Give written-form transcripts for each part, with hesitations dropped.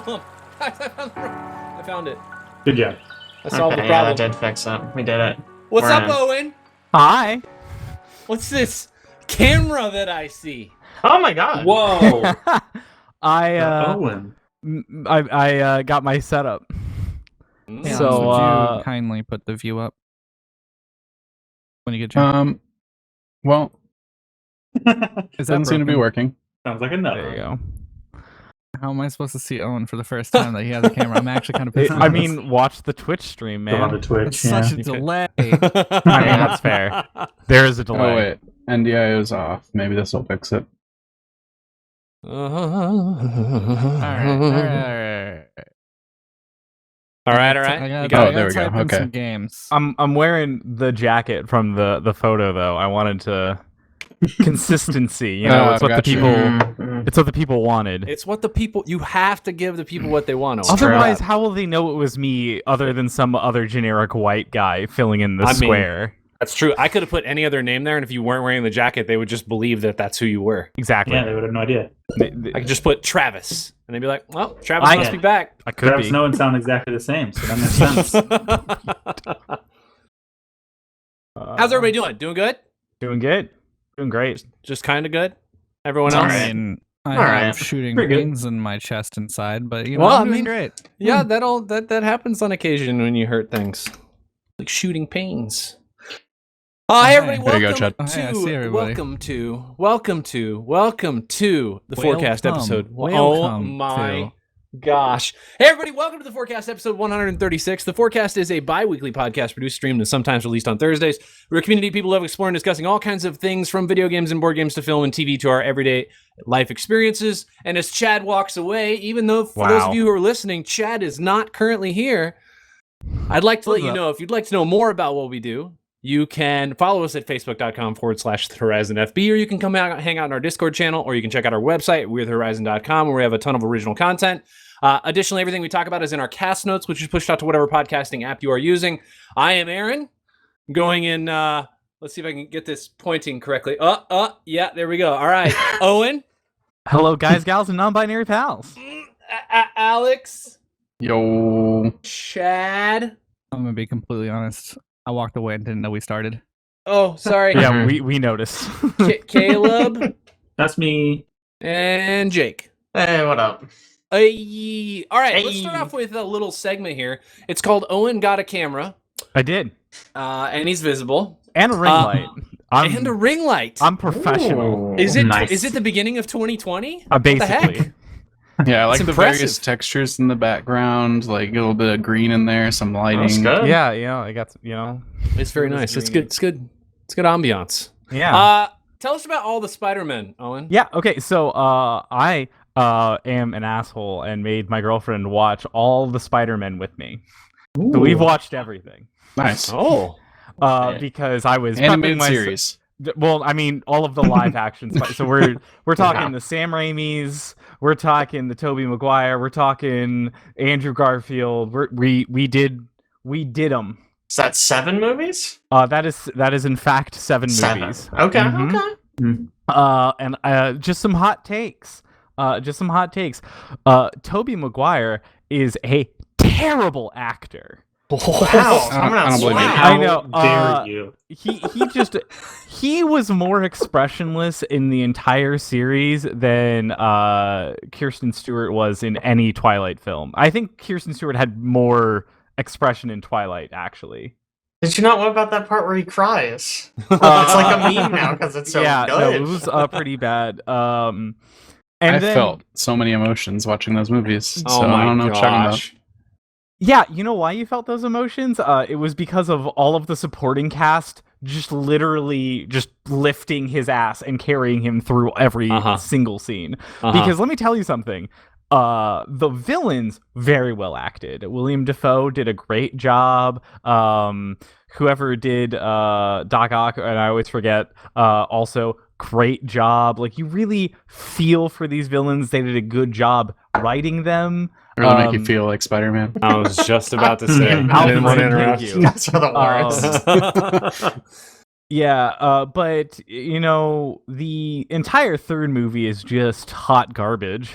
problem. I found it. Good job. I solved the problem. Yeah, that did fix it. We did it. What's We're up, in. Owen? Hi. What's this camera that I see? Oh my god. Whoa. I Owen. got my setup. Mm. So, would you kindly put the view up when you get a chance? Well, Is that doesn't seem to be broken? working. Sounds like a no. There you go. How am I supposed to see Owen for the first time that he has a camera? I'm actually kind of pissed. I mean, watch the Twitch stream, Go on to man. Twitch. it's Yeah. such a delay. I mean, that's fair. There is a delay. Oh wait, NDI is off. Maybe this will fix it. All right. All right. I You gotta, got Oh, it? there we go. type in Okay. some games. I'm wearing the jacket from the photo though. I wanted to consistency. You know, Oh, it's what the gotcha. people. Mm. It's what the people wanted. It's what the people. You have to give the people what they want. Owen. Otherwise, how will they know it was me other than some other generic white guy filling in the I mean, square? That's true. I could have put any other name there, and if you weren't wearing the jacket, they would just believe that that's who you were. Exactly. Yeah, they would have no idea. I could just put Travis, and they'd be like, "Well, Travis I- must be back." I could Travis be. and Owen sound exactly the same, so that makes sense. How's everybody doing? Doing good? Doing good. Doing great. Just kind of good. Everyone All else? right. I mean, I All have right. shooting Pretty good. pains in my chest inside, but you know, Well, I'm I doing mean- great. Yeah, that happens on occasion when you hurt things, like shooting pains. Hi, everybody! There you go, Welcome Chad. Oh, hey, I see everybody. welcome to the Forecast Welcome. episode. Oh Welcome my to- gosh! Hey, everybody! Welcome to the Forecast episode 136. The Forecast is a bi-weekly podcast produced, streamed, and sometimes released on Thursdays. We're a community of people who love exploring and discussing all kinds of things, from video games and board games to film and TV to our everyday life experiences. And as Chad walks away, even though for those of Wow. you who are listening, Chad is not currently here, I'd like to let you know, if you'd like to know more about what we do, you can follow us at facebook.com/TheHorizonFB, or you can come out, hang out in our Discord channel, or you can check out our website, We'reTheHorizon.com, where we have a ton of original content. Additionally, everything we talk about is in our cast notes, which is pushed out to whatever podcasting app you are using. I am Aaron, going in, let's see if I can get this pointing correctly. Yeah, there we go. All right. Owen. Hello, guys, gals, and non-binary pals. Alex. Yo. Chad. I'm gonna be completely honest. I walked away and didn't know we started. Oh, sorry. Yeah, we noticed. Caleb. That's me. And Jake. Hey, what up? Hey. All right, let's Hey. start off with a little segment here. It's called Owen Got a Camera, I did. and he's visible. And a ring light. And a ring light. I'm professional. Ooh, Is it nice. the beginning of 2020? Basically. Yeah, I like It's the impressive. various textures in the background, like a little bit of green in there, some lighting. That's good. Yeah, I got, It's very It was nice. It's green. good. It's good. It's good ambiance. Yeah. Tell us about all the Spider-Men, Owen. Yeah, okay, so I am an asshole and made my girlfriend watch all the Spider-Men with me. So we've watched everything. Nice. Oh. Because I was Animated prepping my series. Well, I mean, all of the live action. So we're talking the Sam Raimis, we're talking the Tobey Maguire, we're talking Andrew Garfield. We did them. Is that 7 movies? That is in fact 7 movies. Okay, Mhm. okay. And just some hot takes. Tobey Maguire is a terrible actor. Wow. I don't believe you. I know, How dare you? He was more expressionless in the entire series than Kirsten Stewart was in any Twilight film. I think Kirsten Stewart had more expression in Twilight, actually. Did you not know about that part where he cries? It's like a meme now because it's so yeah, good. no, it was pretty bad. And I then, felt so many emotions watching those movies. So Oh my I don't know what you're talking about. gosh. Yeah, you know why you felt those emotions? It was because of all of the supporting cast just literally just lifting his ass and carrying him through every single scene. Because let me tell you something. The villains very well acted. William Dafoe did a great job. Whoever did Doc Ock, and I always forget, also great job. Like, you really feel for these villains. They did a good job writing them. Really make you feel like Spider-Man. I was just about to say. I didn't want to interrupt. Thank you. That's for the worst. Yeah, but, you know, the entire third movie is just hot garbage.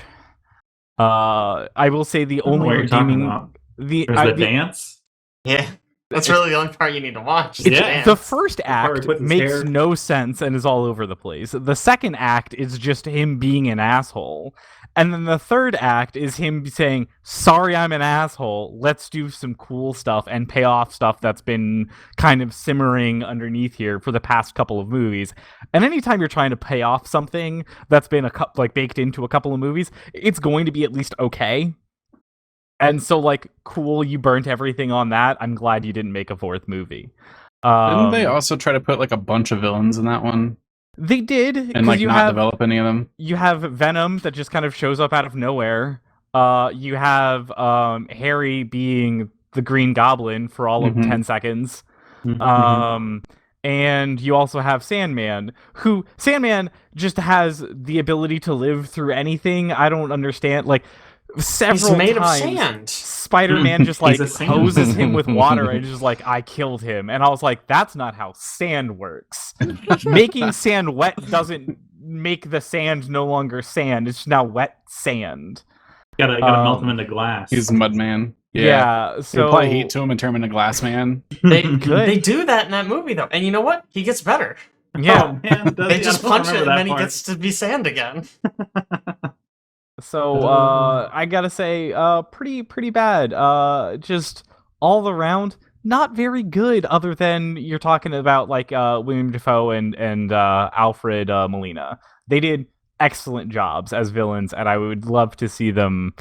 I will say the I don't know only what you're talking redeeming about. the There's the dance. Yeah. That's really the only part you need to watch. It's- dance. the first part where he act puts his makes hair- no sense and is all over the place. The second act is just him being an asshole. And then the third act is him saying, sorry, I'm an asshole. Let's do some cool stuff and pay off stuff that's been kind of simmering underneath here for the past couple of movies. And anytime you're trying to pay off something that's been baked into a couple of movies, it's going to be at least okay. And so, like, cool, you burnt everything on that. I'm glad you didn't make a fourth movie. Didn't they also try to put like a bunch of villains in that one They did, and like not develop any of them? You have Venom that just kind of shows up out of nowhere. You have Harry being the Green Goblin for all of 10 seconds. And you also have Sandman just has the ability to live through anything. I don't understand. Like, several He's made times, of sand. Spider-Man just like He's a sand. hoses him with water and just like, I killed him. And I was like, that's not how sand works. Making sand wet doesn't make the sand no longer sand. It's now wet sand. Gotta melt him into glass. He's Mudman. Yeah, So so apply heat to him and turn him into Glass Man. They do that in that movie though, and you know what? He gets better. yeah. Oh, man, They just punch it, and then he part. gets to be sand again. So I gotta say, pretty bad. Just all around, not very good. Other than you're talking about like William Dafoe and Alfred Molina. They did excellent jobs as villains, and I would love to see them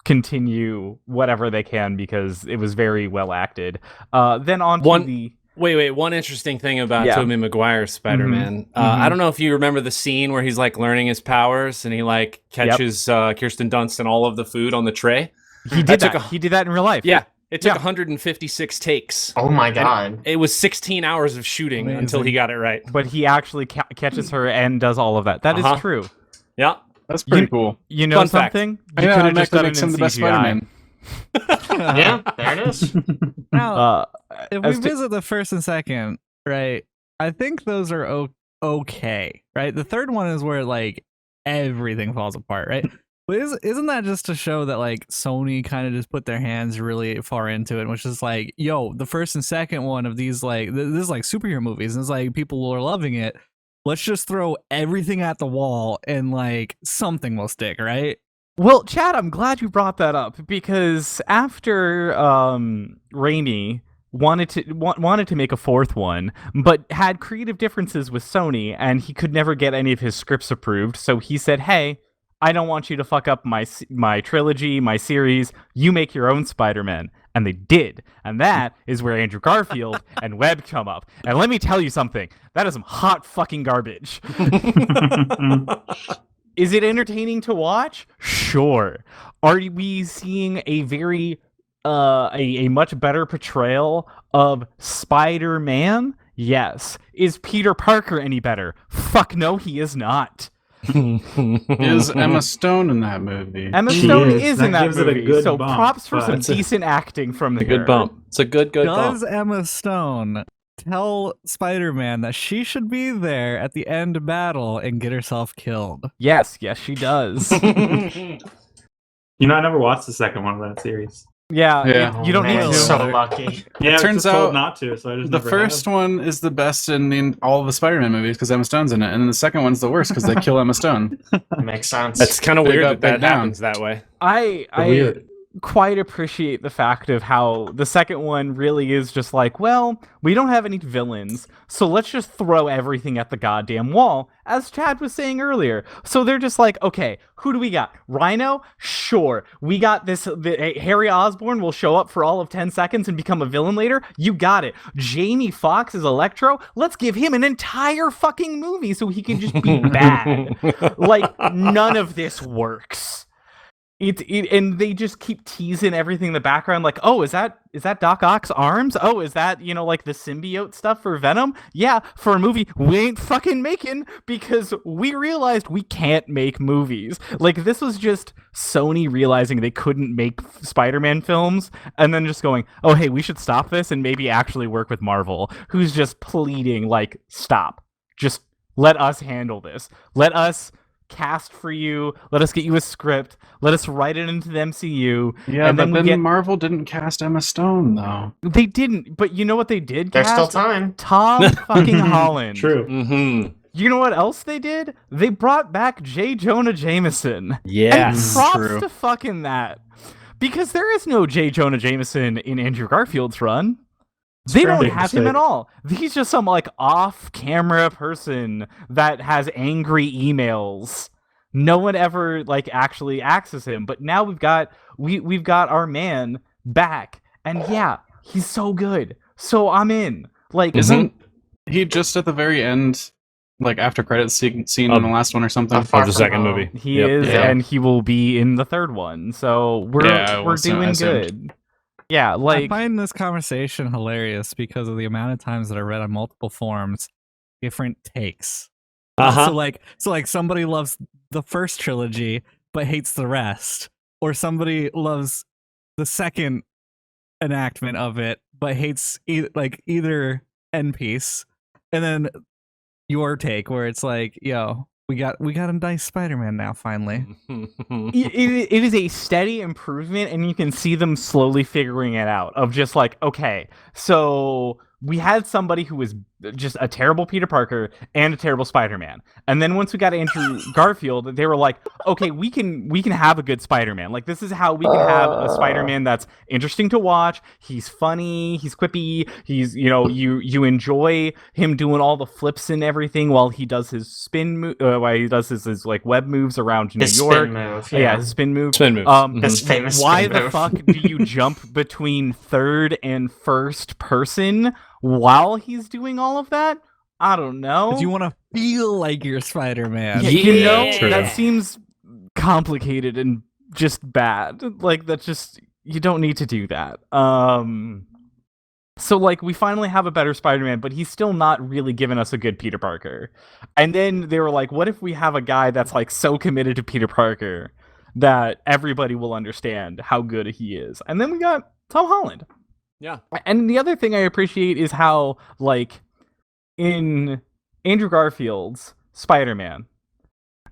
continue whatever they can because it was very well acted. Then on to the. Wait. One interesting thing about Tobey Maguire's Spider-Man. I don't know if you remember the scene where he's like learning his powers and he like catches Kirsten Dunst and all of the food on the tray. He did that. He did that in real life. Yeah. It took 156 takes. Oh my god. It was 16 hours of shooting until he got it right. But he actually catches her and does all of that. That is true. Yeah. That's pretty cool. You know Fun something? Fact. You could have just done it makes in him the best CGI. Spider-Man. Yeah, there it is. Now, if we as to- visit the first and second, right, I think those are okay, right? The third one is where like everything falls apart, right? But isn't that just to show that like Sony kind of just put their hands really far into it, which is like, yo, the first and second one of these like this is like superhero movies, and it's like people are loving it. Let's just throw everything at the wall and like something will stick, right? Well, Chad, I'm glad you brought that up because after Raimi wanted to make a fourth one, but had creative differences with Sony, and he could never get any of his scripts approved, so he said, "Hey, I don't want you to fuck up my trilogy, my series. You make your own Spider-Man." And they did. And that is where Andrew Garfield and Webb come up. And let me tell you something. That is some hot fucking garbage. Is it entertaining to watch? Sure. Are we seeing a very a much better portrayal of Spider-Man? Yes. Is Peter Parker any better? Fuck no, he is not. Is Emma Stone in that movie? Emma She Stone is. is That in that gives it a movie, good so bump, props for but some it's a- decent acting from A there. good bump. It's a good Does bump. Emma Stone tell Spider-Man that she should be there at the end of battle and get herself killed? Yes, she does. You know, I never watched the second one of that series. Yeah. You don't need Man, to. so lucky. Yeah, turns turns out out not to. So I just The never first have. one is the best in all of the Spider-Man movies because Emma Stone's in it, and then the second one's the worst because they kill Emma Stone. Makes sense. That's kind of They weird got that bent down. happens that way. I Weird. quite appreciate the fact of how the second one really is just like, well, we don't have any villains, so let's just throw everything at the goddamn wall, as Chad was saying earlier. So they're just like, okay, who do we got? Rhino? Sure. We got this, Harry Osborn will show up for all of 10 seconds and become a villain later? You got it. Jamie Foxx is Electro? Let's give him an entire fucking movie so he can just be bad. Like, none of this works. And they just keep teasing everything in the background, like, oh, is that Doc Ock's arms? Oh, is that, like the symbiote stuff for Venom? Yeah, for a movie we ain't fucking making because we realized we can't make movies. Like, this was just Sony realizing they couldn't make Spider-Man films and then just going, oh, hey, we should stop this and maybe actually work with Marvel, who's just pleading, like, stop. Just let us handle this. Let us cast for you. Let us get you a script. Let us write it into the MCU. Yeah, and but then Marvel didn't cast Emma Stone, though. They didn't, but you know what they did There's cast? still time. Tom fucking Holland. True. Mm-hmm. You know what else they did? They brought back J. Jonah Jameson. Yes. And props True. to fucking that. Because there is no J. Jonah Jameson in Andrew Garfield's run. They don't pretty have him sick. at all. He's just some like off-camera person that has angry emails. No one ever like actually axes him. But now we've got our man back, and yeah, he's so good. So I'm in. Like, Isn't he just at the very end, like after credits scene in the last one or something? Far Of the From second Home. movie. he is, Yeah. and he will be in the third one. So we're doing good. Yeah, I like find this conversation hilarious because of the amount of times that I read on multiple forums different takes. Uh-huh. So like somebody loves the first trilogy but hates the rest, or somebody loves the second enactment of it but hates either end piece, and then your take where it's like, yo, we got a nice Spider-Man now finally. it is a steady improvement, and you can see them slowly figuring it out of just like, okay, so we had somebody who was just a terrible Peter Parker and a terrible Spider-Man, and then once we got Andrew Garfield, they were like, okay, we can have a good Spider-Man. Like, this is how we can have a Spider-Man that's interesting to watch. He's funny, he's quippy, he's, you know, you enjoy him doing all the flips and everything while he does his while he does his like web moves around New York. Spin move, yeah, his spin move. Spin moves. His famous Why spin the move. fuck do you jump between third and first person while he's doing all of that? I don't know. Do you want to feel like you're Spider-Man? Yeah, you know, True. that seems complicated and just bad. Like, that's just, you don't need to do that. So, like, we finally have a better Spider-Man, but he's still not really giving us a good Peter Parker. And then they were like, what if we have a guy that's, like, so committed to Peter Parker that everybody will understand how good he is? And then we got Tom Holland. Yeah. And the other thing I appreciate is how, like, in Andrew Garfield's Spider-Man,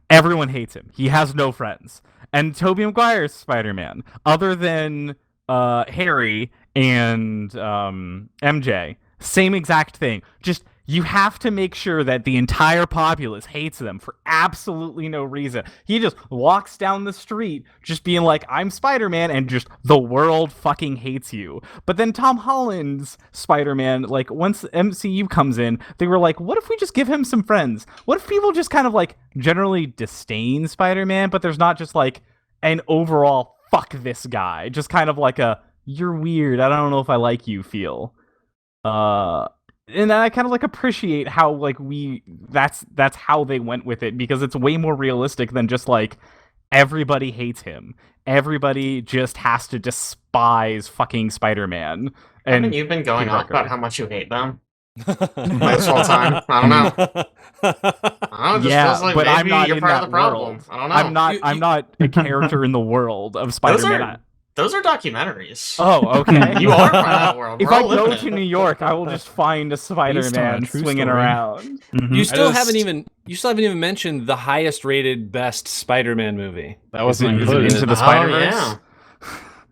everyone hates him. He has no friends. And Tobey Maguire's Spider-Man, other than Harry and MJ, same exact thing. Just, you have to make sure that the entire populace hates them for absolutely no reason. He just walks down the street just being like, I'm Spider-Man, and just the world fucking hates you. But then Tom Holland's Spider-Man, like, once MCU comes in, they were like, what if we just give him some friends? What if people just kind of like generally disdain Spider-Man, but there's not just like an overall fuck this guy, just kind of like a, you're weird, I don't know if I like you feel. And I kind of like appreciate how like that's how they went with it, because it's way more realistic than just like everybody hates him. Everybody just has to despise fucking Spider-Man. And Haven't you been going Peter on Parker. about how much you hate them this whole time? I don't know. I don't know, it just yeah, feels like but maybe I'm not you're in part that of the problem. world. I don't know. I'm not a character in the world of Spider-Man. Those are documentaries. Oh, okay. You are part of that world. If We're I all go living to it. New York, I will just find a Spider-Man true swinging story. around. You still just- haven't even mentioned the highest rated best Spider-Man movie. That wasn't Is it included. Into the Oh, Spider-Verse? yeah.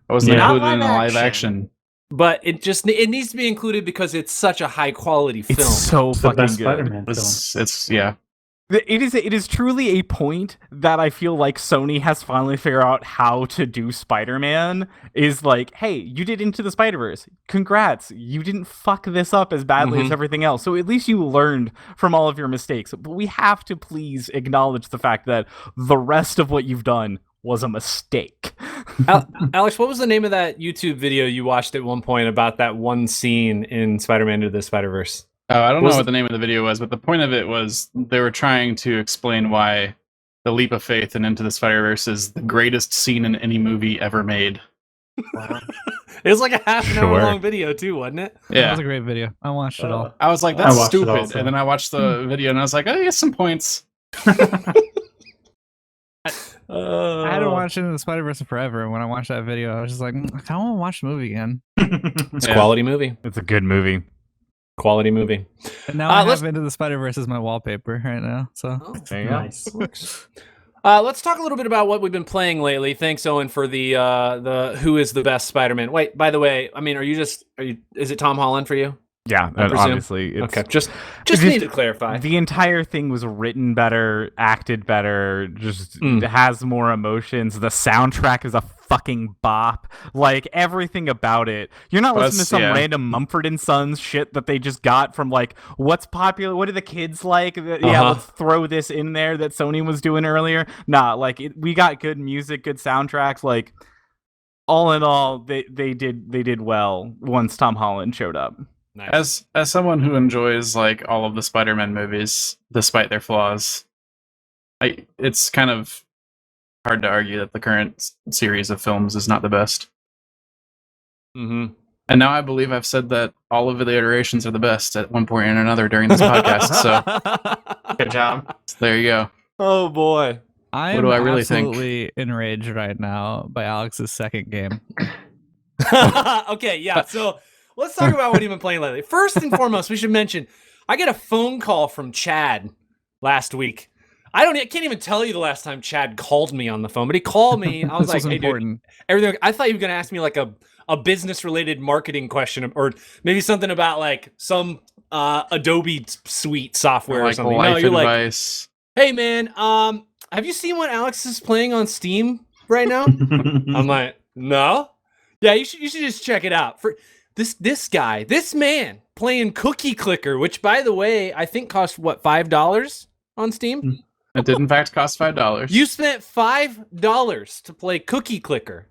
That wasn't Yeah. included Not in the live live action. But it needs to be included because it's such a high quality film. It's so It's the fucking best good. Spider-Man film. It's yeah. It is truly a point that I feel like Sony has finally figured out how to do Spider-Man. Is like, hey, you did Into the Spider-Verse. Congrats. You didn't fuck this up as badly as everything else. So at least you learned from all of your mistakes. But we have to please acknowledge the fact that the rest of what you've done was a mistake. Alex, what was the name of that YouTube video you watched at one point about that one scene in Spider-Man Into the Spider-Verse? Oh, I don't Was know it- what the name of the video was, but the point of it was they were trying to explain why the leap of faith and Into the Spider-Verse is the greatest scene in any movie ever made. It was like a half an hour long video too, wasn't it? That Yeah. was a great video. I watched it all. I was like, I that's watched it stupid. also. And then I watched the video and I was like, oh, yeah, some points. I hadn't watched Into the Spider-Verse in forever, and when I watched that video, I was just like, I kind of want to watch the movie again. It's a Yeah. quality movie. It's a good movie. Quality movie. And now I let's- have Into the Spider-Verse as my wallpaper right now. So Oh, There you go. Nice. Let's talk a little bit about what we've been playing lately. Thanks, Owen, for the who is the best Spider-Man. Wait, by the way, I mean, is it Tom Holland for you? Yeah, obviously. It's, okay, just need to clarify. The entire thing was written better, acted better, just has more emotions. The soundtrack is a fucking bop. Like, everything about it. You're not listening to some random Mumford & Sons shit that they just got from, like, what's popular, what do the kids like? Yeah, let's throw this in there that Sony was doing earlier. Nah, like, we got good music, good soundtracks, like, all in all, they did well once Tom Holland showed up. Nice. As someone who enjoys like all of the Spider-Man movies, despite their flaws, it's kind of hard to argue that the current series of films is not the best. Mm-hmm. And now I believe I've said that all of the iterations are the best at one point or another during this podcast. So good job. So there you go. Oh boy. What do I really absolutely enraged right now by Alex's second game. Okay, yeah. So let's talk about what you've been playing lately. First and foremost, we should mention I get a phone call from Chad last week. I can't even tell you the last time Chad called me on the phone, but he called me. I was like, "Hey, dude, everything." I thought you were gonna ask me like a business related marketing question, or maybe something about like some Adobe suite software or something. Life advice. Like, "Hey, man, have you seen what Alex is playing on Steam right now?" I'm like, "No." Yeah, you should just check it out. For this man playing Cookie Clicker, which by the way, I think cost what, $5 on Steam? It did in fact cost $5. You spent $5 to play Cookie Clicker.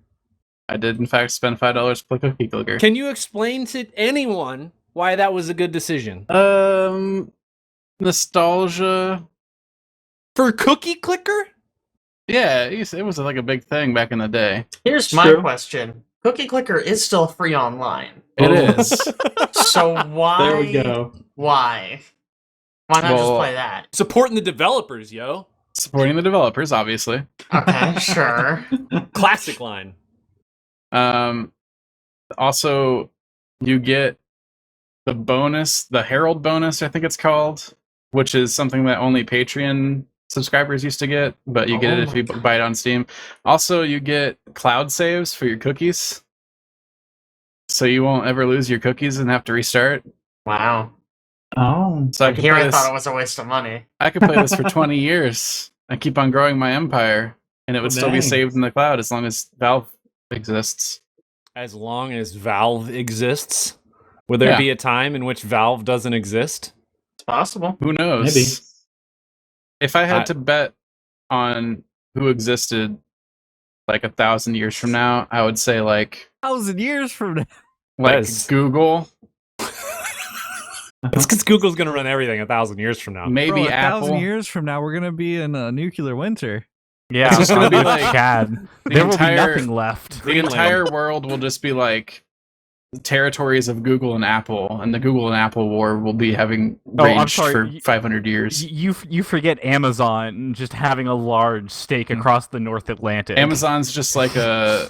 I did in fact spend $5 to play Cookie Clicker. Can you explain to anyone why that was a good decision? Nostalgia for Cookie Clicker? Yeah, it was like a big thing back in the day. Here's my question. Cookie Clicker is still free online. It is. So why? There we go. Why? Why not just play that? Supporting the developers, yo. Supporting the developers, obviously. Okay, sure. Classic line. Also, you get the bonus, the Herald bonus, I think it's called, which is something that only Patreon subscribers used to get, but you get it if you buy it on Steam. Also, you get cloud saves for your cookies, so you won't ever lose your cookies and have to restart. Wow. Oh. So I thought it was a waste of money. I could play this for 20 years and keep on growing my empire, and it would still be saved in the cloud as long as Valve exists. As long as Valve exists? Would there be a time in which Valve doesn't exist? It's possible. Who knows? Maybe. If I had to bet on who existed like 1,000 years from now, I would say like 1,000 years from now. Like Google. It's because Google's going to run everything 1,000 years from now. Maybe Bro, Apple. 1,000 years from now, we're going to be in a nuclear winter. Yeah, it's just going to be like Chad. There will be nothing left. The entire world will just be like territories of Google and Apple, and the Google and Apple war will be having raged for 500 years. You forget Amazon just having a large stake across the North Atlantic. Amazon's just like a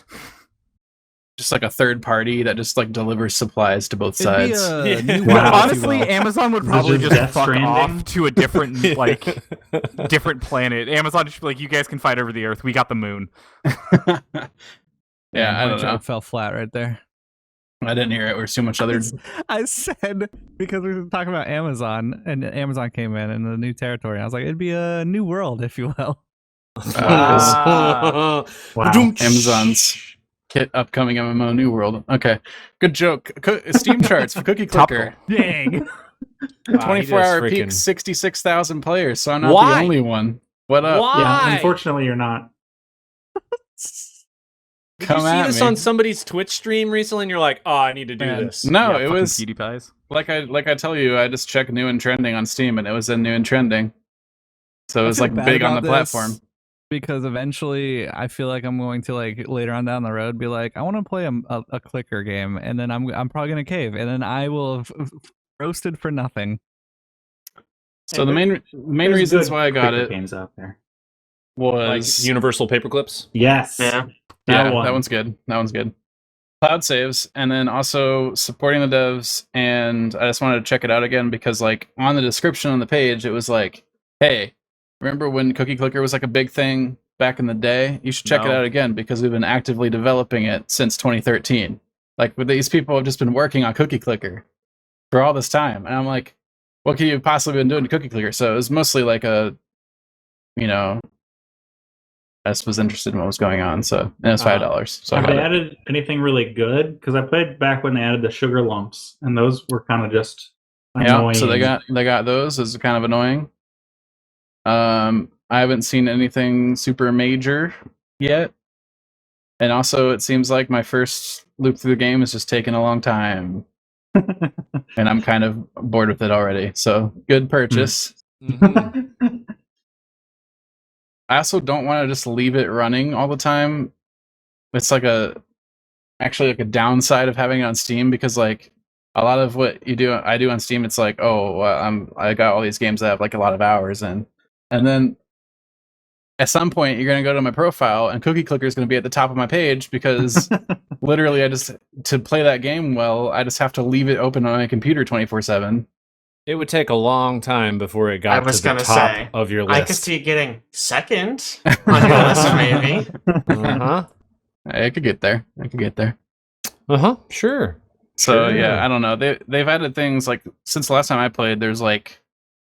third party that just like delivers supplies to both sides. Honestly, Amazon would probably just fuck off to a different different planet. Amazon just be like, you guys can fight over the Earth. We got the moon. Yeah, I don't know. Fell flat right there. I didn't hear it. There's too much other. I said because we were talking about Amazon, and Amazon came in the new territory. I was like, it'd be a new world, if you will. Wow. Amazon's upcoming MMO New World. Okay, good joke. Steam charts for Cookie Clicker. Dang. 24-hour peak, 66,000 players. So I'm not the only one. What up? Why? Yeah, unfortunately, you're not. Did you see this on somebody's Twitch stream recently, and you're like, "Oh, I need to do this"? No, it was PewDiePie's. like I tell you, I just checked new and trending on Steam, and it was in new and trending. So it was like big on the platform. Because eventually, I feel like I'm going to like later on down the road be like, I want to play a clicker game, and then I'm probably gonna cave, and then I will have roasted for nothing. So the main reasons why I got it games out there was like Universal Paperclips. Yes. Yeah. That one's good. That one's good. Cloud saves, and then also supporting the devs. And I just wanted to check it out again because, like, on the description on the page, it was like, "Hey, Remember when Cookie Clicker was like a big thing back in the day? You should check it No. out again because we've been actively developing it since 2013. Like, these people have just been working on Cookie Clicker for all this time. And I'm like, what could you have possibly been doing to Cookie Clicker? So it was mostly like I just was interested in what was going on. So, and it was $5. So have they added anything really good? Because I played back when they added the sugar lumps, and those were kind of just annoying. Yeah, so they got those. It's kind of annoying. I haven't seen anything super major yet. And also, it seems like my first loop through the game is just taking a long time. And I'm kind of bored with it already. So, good purchase. Mm-hmm. I also don't want to just leave it running all the time. It's like actually a downside of having it on Steam, because like a lot of what I do on Steam, it's like, oh, I got all these games that have like a lot of hours in. And then at some point, you're going to go to my profile, and Cookie Clicker is going to be at the top of my page because literally, to play that game well, I just have to leave it open on my computer 24/7. It would take a long time before it got to the top of your list. I could see it getting second on your list, maybe. Uh-huh. I could get there. Uh-huh. Sure. So Sure. yeah, I don't know. They've added things like, since the last time I played, there's like,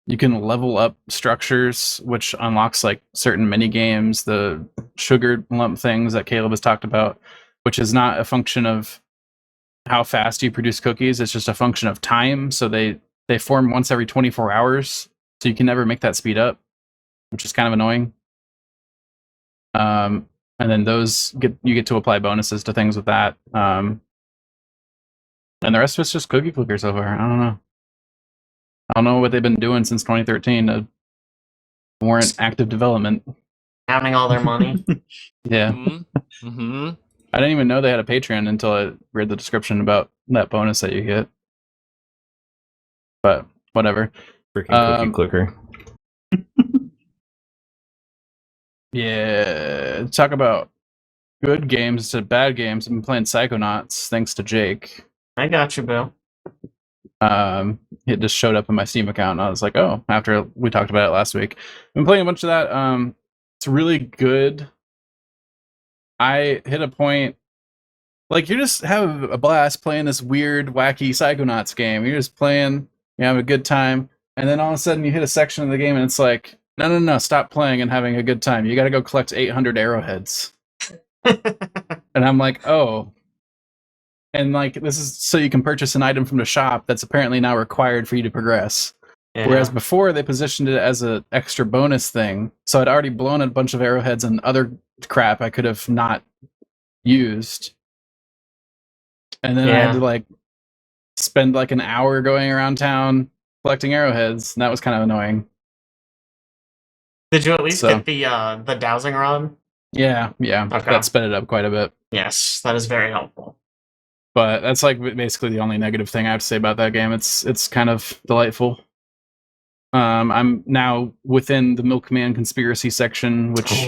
you can level up structures, which unlocks like certain mini games, the sugar lump things that Caleb has talked about, which is not a function of how fast you produce cookies. It's just a function of time. So they form once every 24 hours. So you can never make that speed up, which is kind of annoying. And then you get to apply bonuses to things with that. And the rest of it's just Cookie Clicker so far. I don't know what they've been doing since 2013 to warrant active development. Counting all their money. Yeah. Mm-hmm. I didn't even know they had a Patreon until I read the description about that bonus that you get. But whatever. Freaking Cookie Clicker. Yeah. Talk about good games to bad games. I've been playing Psychonauts thanks to Jake. I got you, Bill. It just showed up in my Steam account, and I was like, oh, after we talked about it last week. I've been playing a bunch of that. It's really good. I hit a point, like, you just have a blast playing this weird, wacky Psychonauts game. You're just playing, you have a good time, and then all of a sudden you hit a section of the game, and it's like, no, stop playing and having a good time. You gotta go collect 800 arrowheads. And I'm like, oh. And like, this is so you can purchase an item from the shop that's apparently now required for you to progress. Yeah. Whereas before they positioned it as an extra bonus thing. So I'd already blown a bunch of arrowheads and other crap I could have not used. And then I had to like spend like an hour going around town collecting arrowheads, and that was kind of annoying. Did you at least get the dowsing rod? Yeah. Okay. That sped it up quite a bit. Yes, that is very helpful. But that's like basically the only negative thing I have to say about that game. It's kind of delightful. I'm now within the Milkman Conspiracy section, which a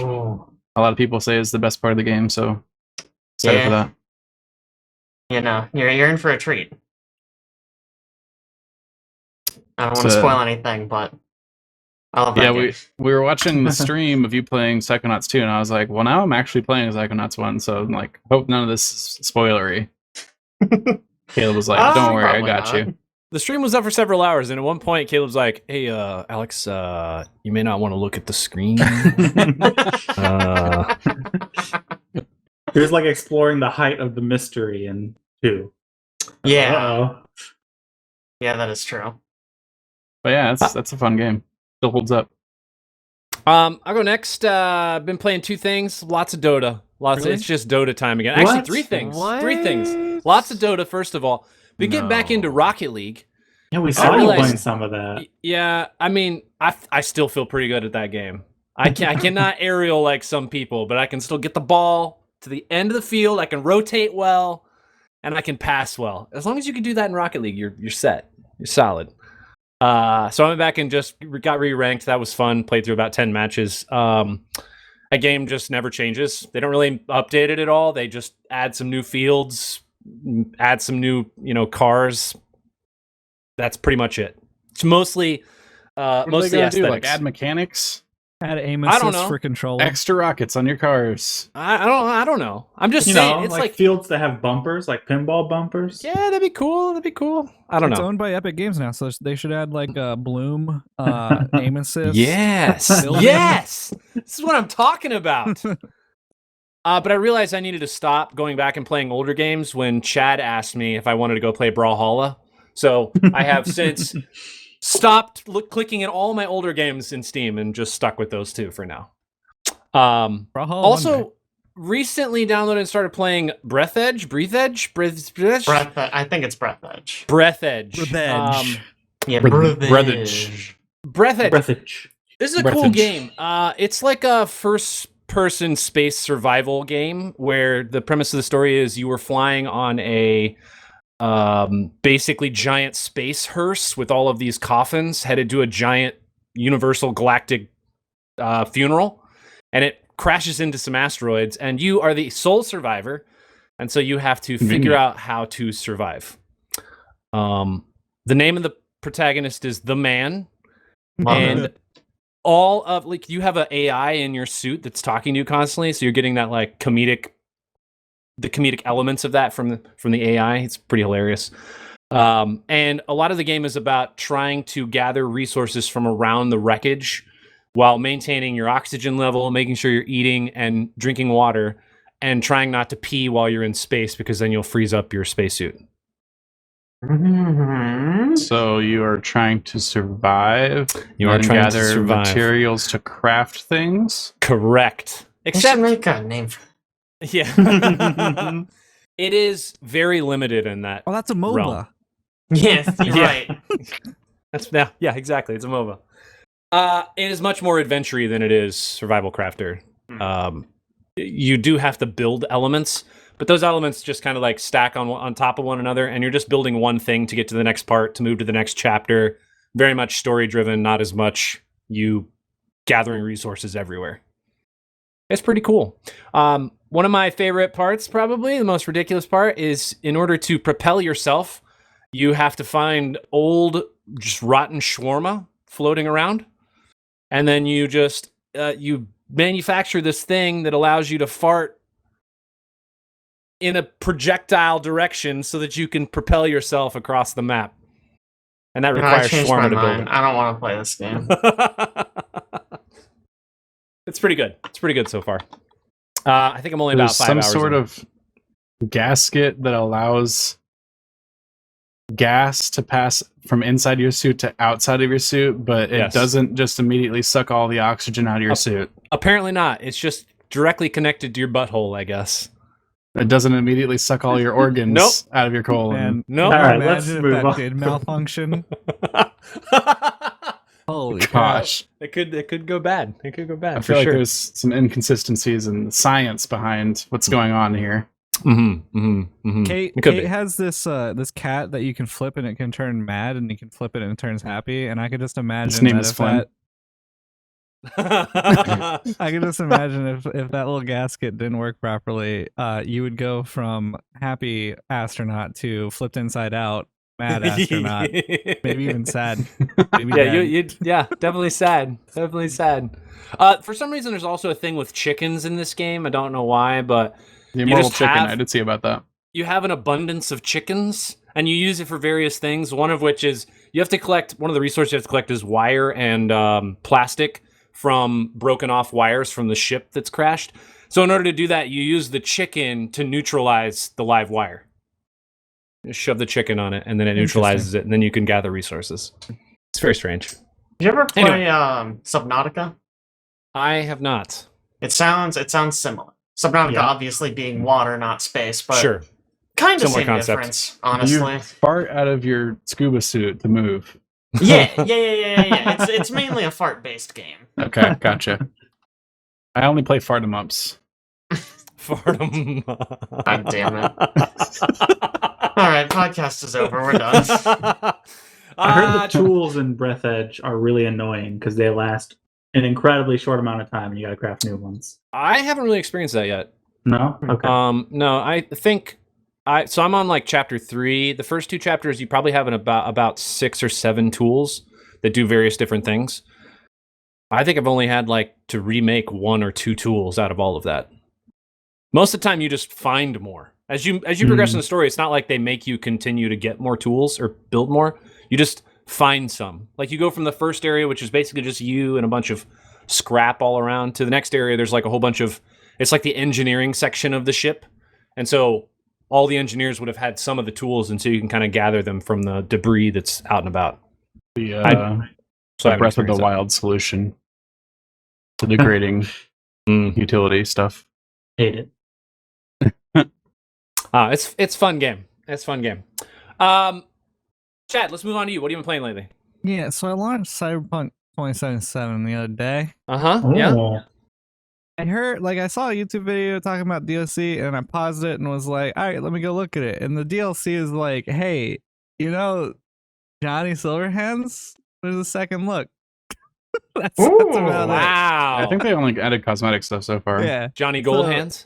lot of people say is the best part of the game. So excited for that. You know, you're in for a treat. I don't want to spoil anything, but I love that game. we were watching the stream of you playing Psychonauts 2, and I was like, well, now I'm actually playing Psychonauts 1, so I'm like, hope none of this is spoilery. Caleb was like, don't worry, I got you. The stream was up for several hours, and at one point, Caleb's like, hey, Alex, you may not want to look at the screen. He was like exploring the height of the mystery in 2. Yeah. Uh-oh. Yeah, that is true. But yeah, that's a fun game. Still holds up. I'll go next. I've been playing 2 things. Lots of Dota. It's just Dota time again. Actually, 3 things. What? 3 things. Lots of Dota, first of all. Been getting back into Rocket League. Yeah, we saw you playing some of that. Yeah, I mean, I still feel pretty good at that game. I cannot aerial like some people, but I can still get the ball to the end of the field. I can rotate well, and I can pass well. As long as you can do that in Rocket League, you're set. You're solid. So I went back and just got re-ranked. That was fun. Played through about 10 matches. A game just never changes. They don't really update it at all. They just add some new fields, add some new, cars. That's pretty much it. It's mostly What are they mostly gonna aesthetics. do? Like add mechanics? Add aim I don't assist know. for controller. Extra rockets on your cars. I don't know. I'm just You saying know, it's like fields that have bumpers, like pinball bumpers. yeah, that'd be cool. I don't It's know. owned by Epic Games now, so they should add like Bloom, aim assist. Yes, building. yes. This is what I'm talking about. But I realized I needed to stop going back and playing older games when Chad asked me if I wanted to go play Brawlhalla. So I have since stopped clicking at all my older games in Steam and just stuck with those two for now. Brawlhalla Also, recently downloaded and started playing Breath Edge. I think it's Breath Edge. Breath Edge. Yeah, Breath Edge. Breath Edge. Breath Edge. This is a Breath cool Edge. game. It's like a first-person space survival game where the premise of the story is you were flying on a basically giant space hearse with all of these coffins headed to a giant universal galactic funeral, and it crashes into some asteroids, and you are the sole survivor, and so you have to figure out how to survive. The name of the protagonist is The Man, and all of like you have an AI in your suit that's talking to you constantly, so you're getting that like comedic elements of that from the AI. It's pretty hilarious. And a lot of the game is about trying to gather resources from around the wreckage while maintaining your oxygen level, making sure you're eating and drinking water, and trying not to pee while you're in space because then you'll freeze up your spacesuit. So you are trying to survive. You are and trying to gather survive. materials to craft things. Correct. Except make a name for Yeah. It is very limited in that. Oh, that's a MOBA. realm. Yes, you're right. Yeah, exactly. It's a MOBA. It is much more adventure-y than it is survival crafter. You do have to build elements, but those elements just kind of like stack on top of one another, and you're just building one thing to get to the next part, to move to the next chapter. Very much story-driven, not as much you gathering resources everywhere. It's pretty cool. One of my favorite parts, probably the most ridiculous part, is in order to propel yourself, you have to find old, just rotten shawarma floating around, and then you just you manufacture this thing that allows you to fart in a projectile direction so that you can propel yourself across the map, and that requires shawarma to build it. I don't want to play this game. It's pretty good. It's pretty good so far. I think I'm only about 5 hours. Some sort of gasket that allows gas to pass from inside your suit to outside of your suit, but it doesn't just immediately suck all the oxygen out of your suit. Apparently not. It's just directly connected to your butthole, I guess. It doesn't immediately suck all your organs out of your colon. Man, no. All right, let's imagine if move that on. did malfunction. Holy Gosh. It could go bad. It could go bad. I feel like there's some inconsistencies in the science behind what's going on here. Kate has this this cat that you can flip and it can turn mad, and you can flip it and it turns happy, and I could just imagine Its name that is if Flynn. I can just imagine if that little gasket didn't work properly, you would go from happy astronaut to flipped inside out mad astronaut, maybe even sad. Maybe yeah, definitely sad. Definitely sad. For some reason, there's also a thing with chickens in this game. I don't know why, but The immortal chicken, I did see about that. You have an abundance of chickens, and you use it for various things. One of which is you have to collect. One of the resources you have to collect is wire and plastic from broken off wires from the ship that's crashed. So in order to do that, you use the chicken to neutralize the live wire. You shove the chicken on it, and then it neutralizes it, and then you can gather resources. It's very strange. Did you ever play Subnautica? I have not. It sounds similar. Subnautica obviously being water, not space, but sure, kind of similar same concept. difference, honestly. You fart out of your scuba suit to move. Yeah. It's mainly a fart-based game. Okay, gotcha. I only play fart 'em ups. Fardom. God damn it. All right, podcast is over. We're done. I heard the tools in Breath Edge are really annoying because they last an incredibly short amount of time and you gotta craft new ones. I haven't really experienced that yet. No? Okay. No, I think so I'm on like chapter 3. The first 2 chapters you probably have about 6 or 7 tools that do various different things. I think I've only had like to remake 1 or 2 tools out of all of that. Most of the time, you just find more. As you progress in the story, it's not like they make you continue to get more tools or build more. You just find some. Like you go from the first area, which is basically just you and a bunch of scrap all around, to the next area. There's like a whole bunch of. It's like the engineering section of the ship, and so all the engineers would have had some of the tools, and so you can kind of gather them from the debris that's out and about. The Breath of the Wild solution to degrading utility stuff. Hate it. It's fun game. It's fun game. Chad, let's move on to you. What have you been playing lately? Yeah, so I launched Cyberpunk 2077 the other day. Yeah. I saw a YouTube video talking about DLC, and I paused it and was like, all right, let me go look at it. And the DLC is like, hey, Johnny Silverhands? There's a second look. that's about it. Wow. I think they only added cosmetic stuff so far. Yeah. Johnny Goldhands?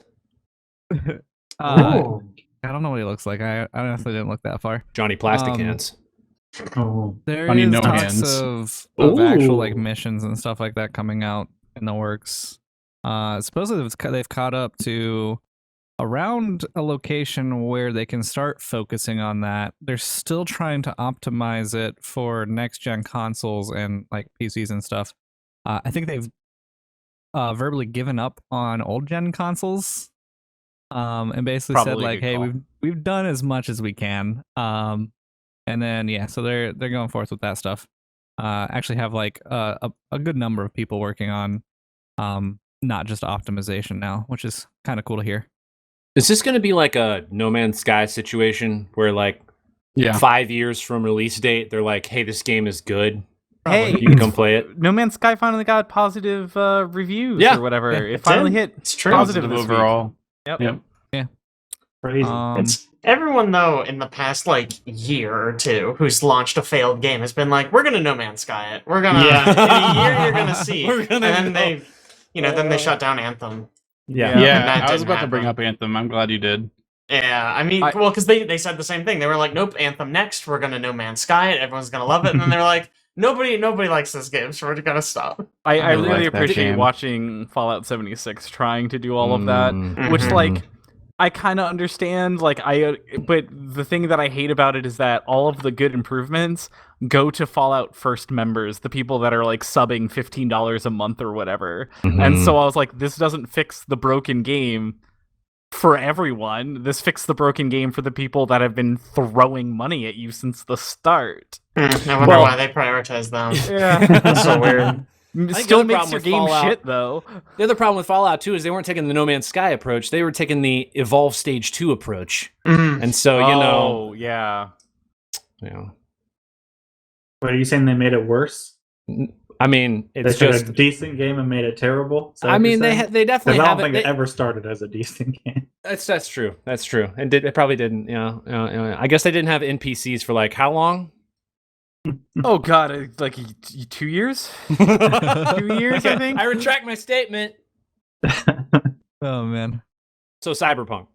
I don't know what he looks like. I honestly didn't look that far. Johnny Plastic Hands. There Johnny is No talks Hands. of actual like missions and stuff like that coming out in the works. Supposedly they've caught up to around a location where they can start focusing on that. They're still trying to optimize it for next gen consoles and like PCs and stuff. I think they've verbally given up on old gen consoles. And basically Probably said like, hey, we've done as much as we can. And then so they're going forth with that stuff. Actually have like a good number of people working on not just optimization now, which is kind of cool to hear. Is this going to be like a No Man's Sky situation where like 5 years from release date, they're like, hey, this game is good. Hey, you can come play it. No Man's Sky finally got positive reviews or whatever. Yeah, it finally hit It's true. positive this overall. Week. Yep. Yeah. Crazy. It's everyone though in the past like year or two who's launched a failed game has been like, we're gonna No Man's Sky it. We're gonna in a year you're gonna see. And then they they shut down Anthem. Yeah, I was about to bring up Anthem. I'm glad you did. Yeah, I mean, well, because they said the same thing. They were like, nope, Anthem next. We're gonna No Man's Sky it. Everyone's gonna love it. And then they're like, nobody likes this game, so we're gonna stop. I really like that appreciate game. watching Fallout 76 trying to do all of that, which like I kind of understand. Like but the thing that I hate about it is that all of the good improvements go to Fallout First members, the people that are like subbing $15 a month or whatever. And so I was like, this doesn't fix the broken game for everyone. This fixed the broken game for the people that have been throwing money at you since the start. I wonder why they prioritize them. Yeah. That's so weird. Still makes your game shit, though. The other problem with Fallout 2 is they weren't taking the No Man's Sky approach. They were taking the Evolve Stage 2 approach. And so, yeah. What are you saying? They made it worse? I mean, it's they took just a decent game and made it terrible. I mean, they definitely I have don't think it. it ever started as a decent game. That's true. That's true. And it probably didn't. I guess they didn't have NPCs for like how long? Oh God, like 2 years? 2 years, I think. I retract my statement. Oh man. So Cyberpunk.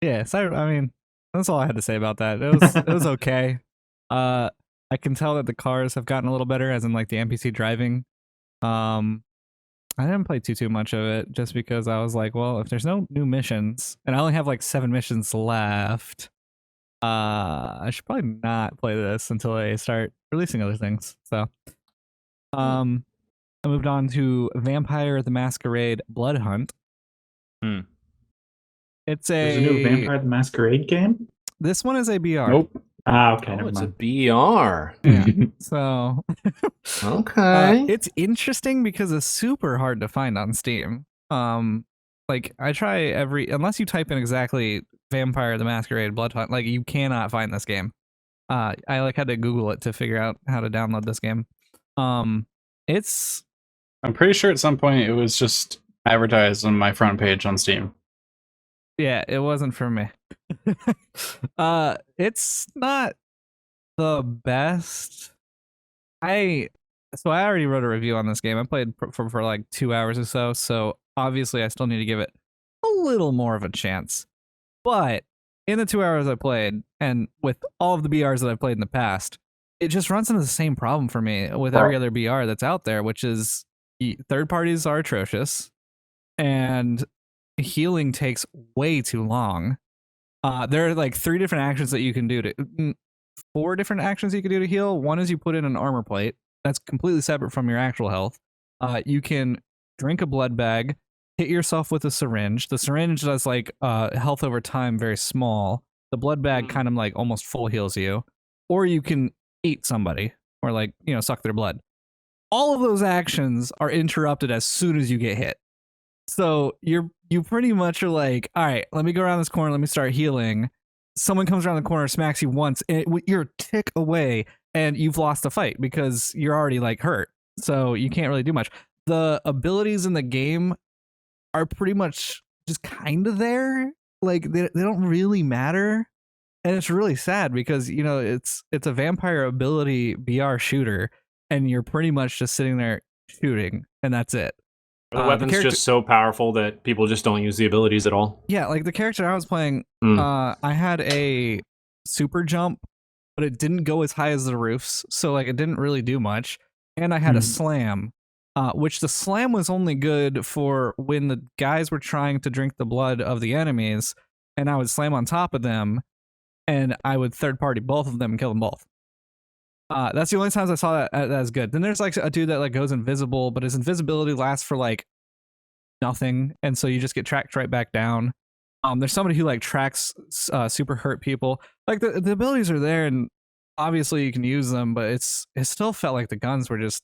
Yeah, I mean, that's all I had to say about that. It was okay. I can tell that the cars have gotten a little better, as in like the NPC driving. I didn't play too much of it just because I was like, well, if there's no new missions, and I only have like 7 missions left, I should probably not play this until they start releasing other things. So, I moved on to Vampire the Masquerade Blood Hunt. It's There's a new Vampire the Masquerade game? This one is a BR. Nope. Okay, Oh, never it's mind. a BR. Yeah. So Okay. it's interesting because it's super hard to find on Steam. Like I try unless you type in exactly Vampire the Masquerade Blood Hunt, like you cannot find this game. I like had to Google it to figure out how to download this game. It's I'm pretty sure at some point it was just advertised on my front page on Steam. Yeah, it wasn't for me. It's not the best. I already wrote a review on this game. I played for like 2 hours or so obviously I still need to give it a little more of a chance. But in the 2 hours I played, and with all of the BRs that I've played in the past, it just runs into the same problem for me with every other BR that's out there, which is third parties are atrocious, and healing takes way too long. There are like 3 different actions that you can do to 4 different actions you can do to heal. One is you put in an armor plate. That's completely separate from your actual health. You can drink a blood bag, hit yourself with a syringe. The syringe does like health over time, very small. The blood bag kind of like almost full heals you. Or you can eat somebody or like, suck their blood. All of those actions are interrupted as soon as you get hit. So you pretty much are like, all right, let me go around this corner, let me start healing. Someone comes around the corner, smacks you once, and you're a tick away, and you've lost the fight because you're already like hurt. So you can't really do much. The abilities in the game are pretty much just kind of there. Like they don't really matter. And it's really sad because, it's a vampire ability BR shooter, and you're pretty much just sitting there shooting, and that's it. The weapon's just so powerful that people just don't use the abilities at all. Yeah, like the character I was playing, I had a super jump, but it didn't go as high as the roofs, so like it didn't really do much. And I had a slam, which the slam was only good for when the guys were trying to drink the blood of the enemies, and I would slam on top of them, and I would third party both of them and kill them both. That's the only times I saw that as good. Then there's like a dude that like goes invisible, but his invisibility lasts for like nothing, and so you just get tracked right back down. There's somebody who like tracks super hurt people. Like the abilities are there, and obviously you can use them, but it still felt like the guns were just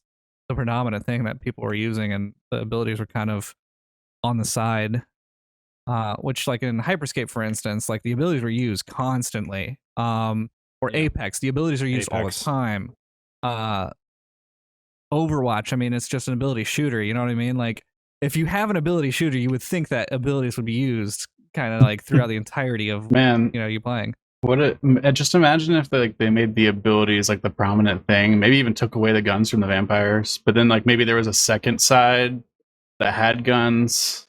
the predominant thing that people were using, and the abilities were kind of on the side. Which like in Hyperscape, for instance, like the abilities were used constantly. Or Apex, the abilities are used all the time. Overwatch, I mean, it's just an ability shooter, you know what I mean? Like, if you have an ability shooter, you would think that abilities would be used kind of like throughout the entirety of you playing. Just imagine if they made the abilities like the prominent thing, maybe even took away the guns from the vampires, but then like maybe there was a second side that had guns.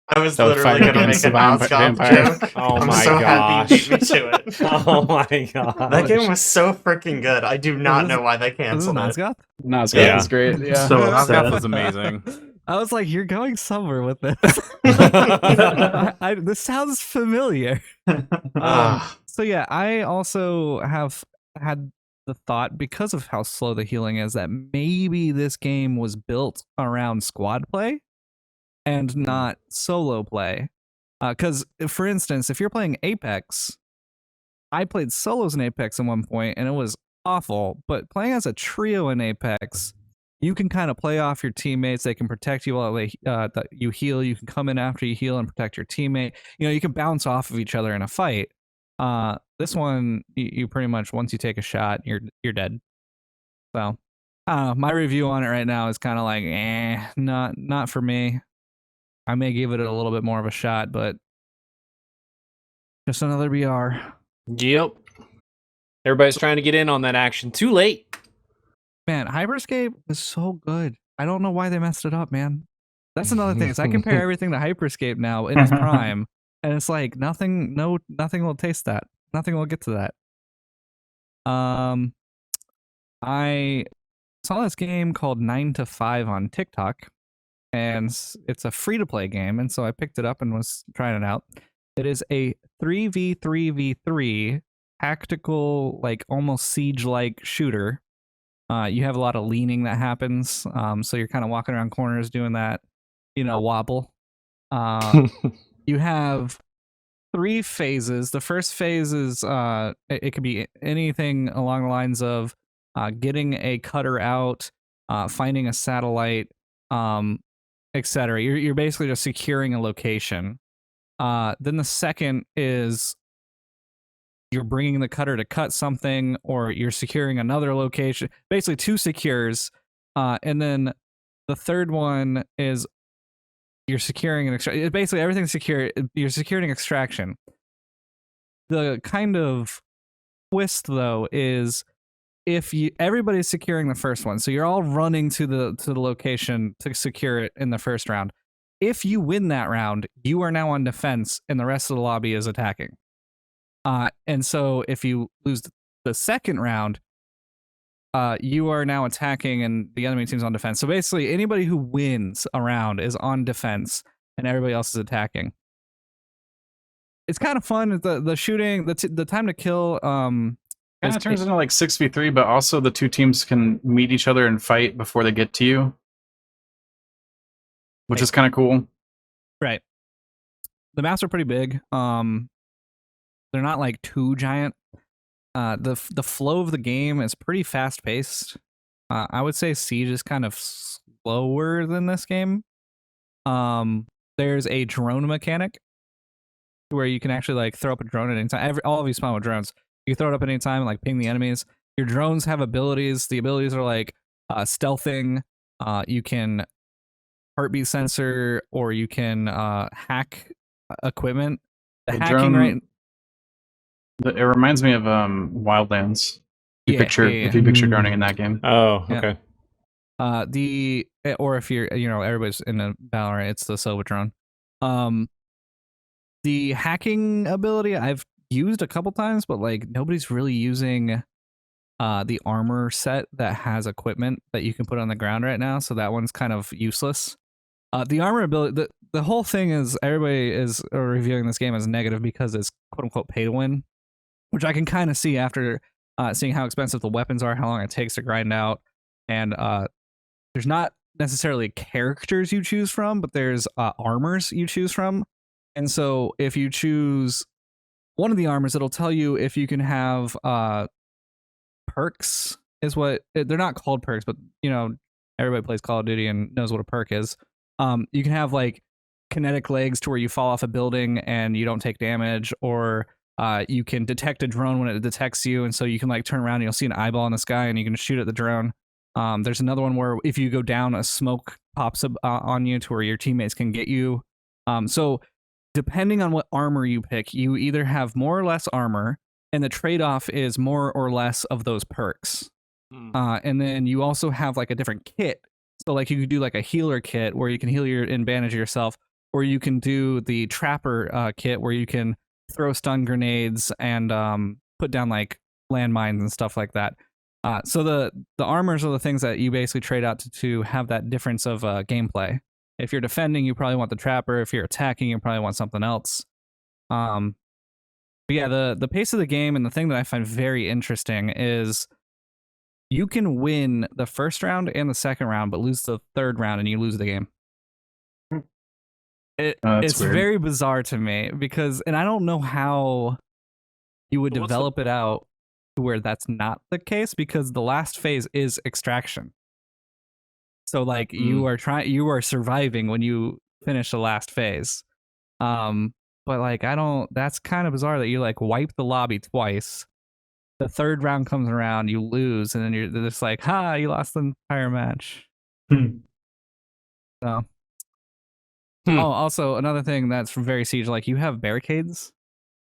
I was literally going to make a nonstop joke. Oh I'm my so gosh. happy you beat me to it. Oh my god. That game was so freaking good. I do not know why they canceled it. Nosgoth? Nosgoth was great. Yeah. So Nosgoth was amazing. I was like, you're going somewhere with this. This sounds familiar. So yeah, I also have had the thought, because of how slow the healing is, that maybe this game was built around squad play and not solo play. Because, for instance, if you're playing Apex, I played solos in Apex at one point, and it was awful. But playing as a trio in Apex, you can kind of play off your teammates. They can protect you while you heal. You can come in after you heal and protect your teammate. You can bounce off of each other in a fight. This one, you pretty much, once you take a shot, you're dead. So, my review on it right now is kind of like, not for me. I may give it a little bit more of a shot, but just another BR. Yep. Everybody's trying to get in on that action. Too late. Man, Hyperscape is so good. I don't know why they messed it up, man. That's another thing. Is I compare everything to Hyperscape now in its prime, and it's like nothing will taste that. Nothing will get to that. I saw this game called 9 to 5 on TikTok, and it's a free-to-play game, and so I picked it up and was trying it out. It is a 3v3v3 tactical, like almost siege-like shooter. You have a lot of leaning that happens, so you're kind of walking around corners doing that, wobble. You have 3 phases. The first phase is it could be anything along the lines of getting a cutter out, finding a satellite, etc. You're basically just securing a location. Then the second is you're bringing the cutter to cut something, or you're securing another location. Basically 2 secures. And then the third one is you're securing an extraction. Basically everything's secure. You're securing extraction. The kind of twist, though, is everybody's securing the first one, so you're all running to the location to secure it in the first round. If you win that round, you are now on defense, and the rest of the lobby is attacking. And so if you lose the second round, you are now attacking and the enemy team's on defense. So basically, anybody who wins a round is on defense and everybody else is attacking. It's kind of fun. The shooting, the time to kill. Kind of turns into like 6v3, but also the two teams can meet each other and fight before they get to you, which is kind of cool. Right. The maps are pretty big. They're not like too giant. The flow of the game is pretty fast paced. I would say Siege is kind of slower than this game. There's a drone mechanic where you can actually like throw up a drone at any time. All of you spawn with drones. You can throw it up at any time and like ping the enemies. Your drones have abilities. The abilities are like stealthing. You can heartbeat sensor, or you can hack equipment. The hacking drone, it reminds me of Wildlands. If you picture droning in that game. Oh, okay. Or if you're, everybody's in a Valorant, it's the Sova drone. The hacking ability I've used a couple times, but like nobody's really using the armor set that has equipment that you can put on the ground right now, so that one's kind of useless. The armor ability, the whole thing is everybody is reviewing this game as negative because it's quote unquote pay to win, which I can kind of see after seeing how expensive the weapons are, how long it takes to grind out, and there's not necessarily characters you choose from, but there's armors you choose from. And so if you choose one of the armors, it'll tell you if you can have perks, is what they're not called perks, but everybody plays Call of Duty and knows what a perk is. You can have like kinetic legs to where you fall off a building and you don't take damage, or you can detect a drone when it detects you, and so you can like turn around and you'll see an eyeball in the sky and you can shoot at the drone. There's another one where if you go down, a smoke pops up on you to where your teammates can get you. So depending on what armor you pick, you either have more or less armor, and the trade-off is more or less of those perks. And then you also have like a different kit. So like you could do like a healer kit where you can heal and bandage yourself, or you can do the trapper kit where you can throw stun grenades and put down like landmines and stuff like that. So the armors are the things that you basically trade out to have that difference of gameplay. If you're defending, you probably want the trapper. If you're attacking, you probably want something else. But yeah, the pace of the game and the thing that I find very interesting is you can win the first round and the second round, but lose the third round and you lose the game. It's weird. Very bizarre to me and I don't know how you would develop it out to where that's not the case, because the last phase is extraction. So like you are surviving when you finish the last phase. But like that's kind of bizarre that you like wipe the lobby twice. The third round comes around, you lose, and then you're just like, you lost the entire match. So also another thing that's from very Siege, like you have barricades,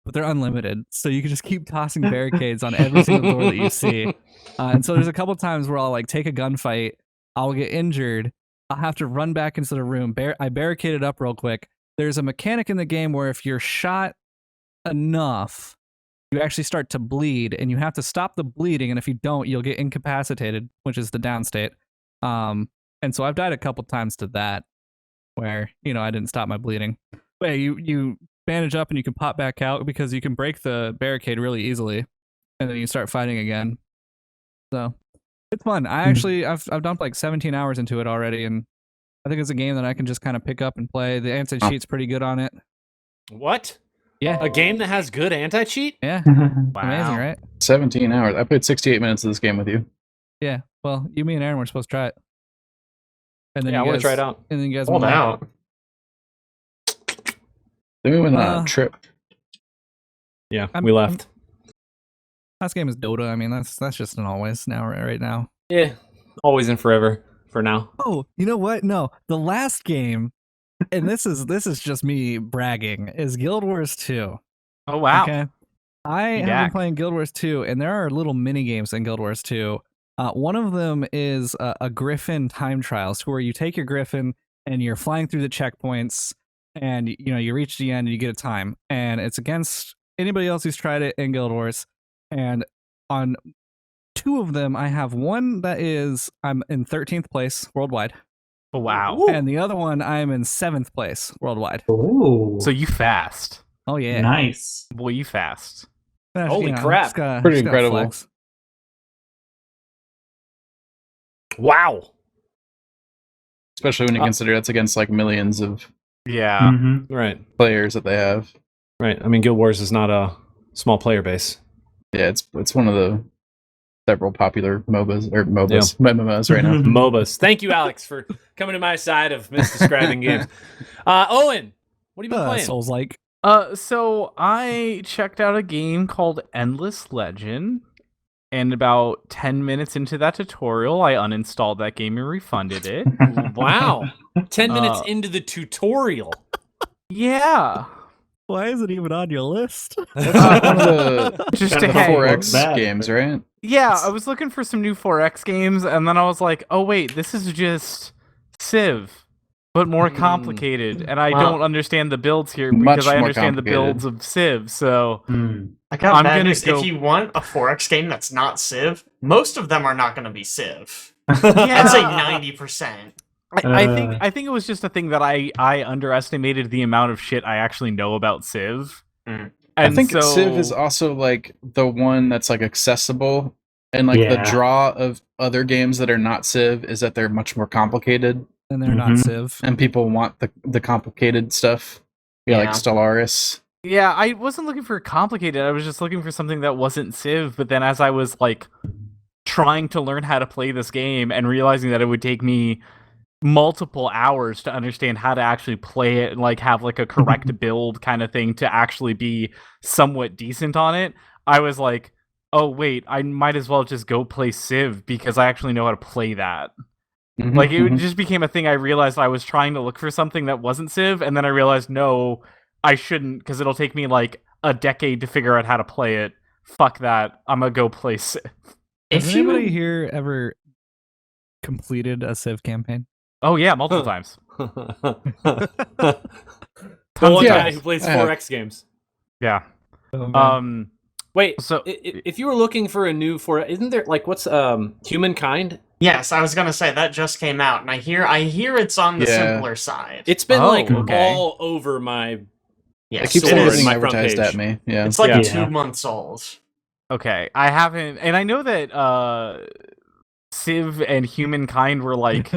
but they're unlimited, so you can just keep tossing barricades on every single door that you see. And so there's a couple times where I'll like take a gunfight, I'll get injured, I'll have to run back into the room. I barricade it up real quick. There's a mechanic in the game where if you're shot enough, you actually start to bleed, and you have to stop the bleeding, and if you don't, you'll get incapacitated, which is the down state. And so I've died a couple times to that, where I didn't stop my bleeding. But yeah, you bandage up and you can pop back out because you can break the barricade really easily, and then you start fighting again. So it's fun. I've dumped like 17 hours into it already, and I think it's a game that I can just kind of pick up and play. The anti-cheat's pretty good on it. What? Yeah. A game that has good anti-cheat? Yeah. Wow. Amazing, right? 17 hours. I played 68 minutes of this game with you. Yeah. Well, you, me, and Aaron were supposed to try it. And then I want to try it out. And then you guys hold out. Then we went on a trip. Yeah, we left. Last game is Dota. I mean, that's just an always now, right now. Yeah, always and forever for now. Oh, you know what? No, the last game, and this is just me bragging, is Guild Wars 2. Oh wow. Okay. I have been playing Guild Wars 2, and there are little mini games in Guild Wars 2. One of them is a Griffin time trials, where you take your Griffin and you're flying through the checkpoints, and you reach the end and you get a time, and it's against anybody else who's tried it in Guild Wars. And on two of them. I have one that is I'm in 13th place worldwide. Wow. Ooh. And the other one I'm in 7th place worldwide. Ooh. So you fast. Oh yeah. Nice. Boy, you fast. Holy crap. Pretty incredible. Wow. Especially when you consider that's against like millions of Yeah. Right. players that they have. Right. I mean, Guild Wars is not a small player base. Yeah, it's one of the several popular MMOs right now. MOBAs. Thank you, Alex, for coming to my side of misdescribing games. Owen, what have you been playing? Souls-like. So I checked out a game called Endless Legend, and about 10 minutes into that tutorial, I uninstalled that game and refunded it. Wow. 10 minutes into the tutorial. Yeah. Why is it even on your list? That's like one of the Just Kind to of a hang. 4X games, right? Yeah, I was looking for some new 4X games, and then I was like, oh wait, this is just Civ, but more complicated, and I don't understand the builds here Much because I more understand the builds complicated. of Civ, so... I got I'm bad gonna news. go- If you want a 4X game that's not Civ, most of them are not going to be Civ. Yeah. I'd say 90%. I think it was just a thing that I underestimated the amount of shit I actually know about Civ. Mm. I think so, Civ is also like the one that's like accessible, and like the draw of other games that are not Civ is that they're much more complicated, And they're not Civ. and people want the complicated stuff. Yeah, like Yeah. Stellaris. Yeah, I wasn't looking for complicated. I was just looking for something that wasn't Civ. But then as I was like trying to learn how to play this game and realizing that it would take me multiple hours to understand how to actually play it and like have like a correct build kind of thing to actually be somewhat decent on it, I was like, oh wait, I might as well just go play Civ because I actually know how to play that. Like it just became a thing. I realized I was trying to look for something that wasn't Civ, and then I realized no, I shouldn't, because it'll take me like a decade to figure out how to play it. Fuck that. I'm gonna go play Civ. Has anybody here ever completed a Civ campaign? Oh yeah, multiple times. The one guy who plays 4X games. Yeah. Wait, so if you were looking for a new 4, isn't there like what's Humankind? Yes, I was gonna say that just came out, and I hear it's on the simpler side. It's been all over my. Yeah, it keeps getting advertised at me. Yeah, it's like 2 months old. Okay, I haven't, and I know that Civ and Humankind were like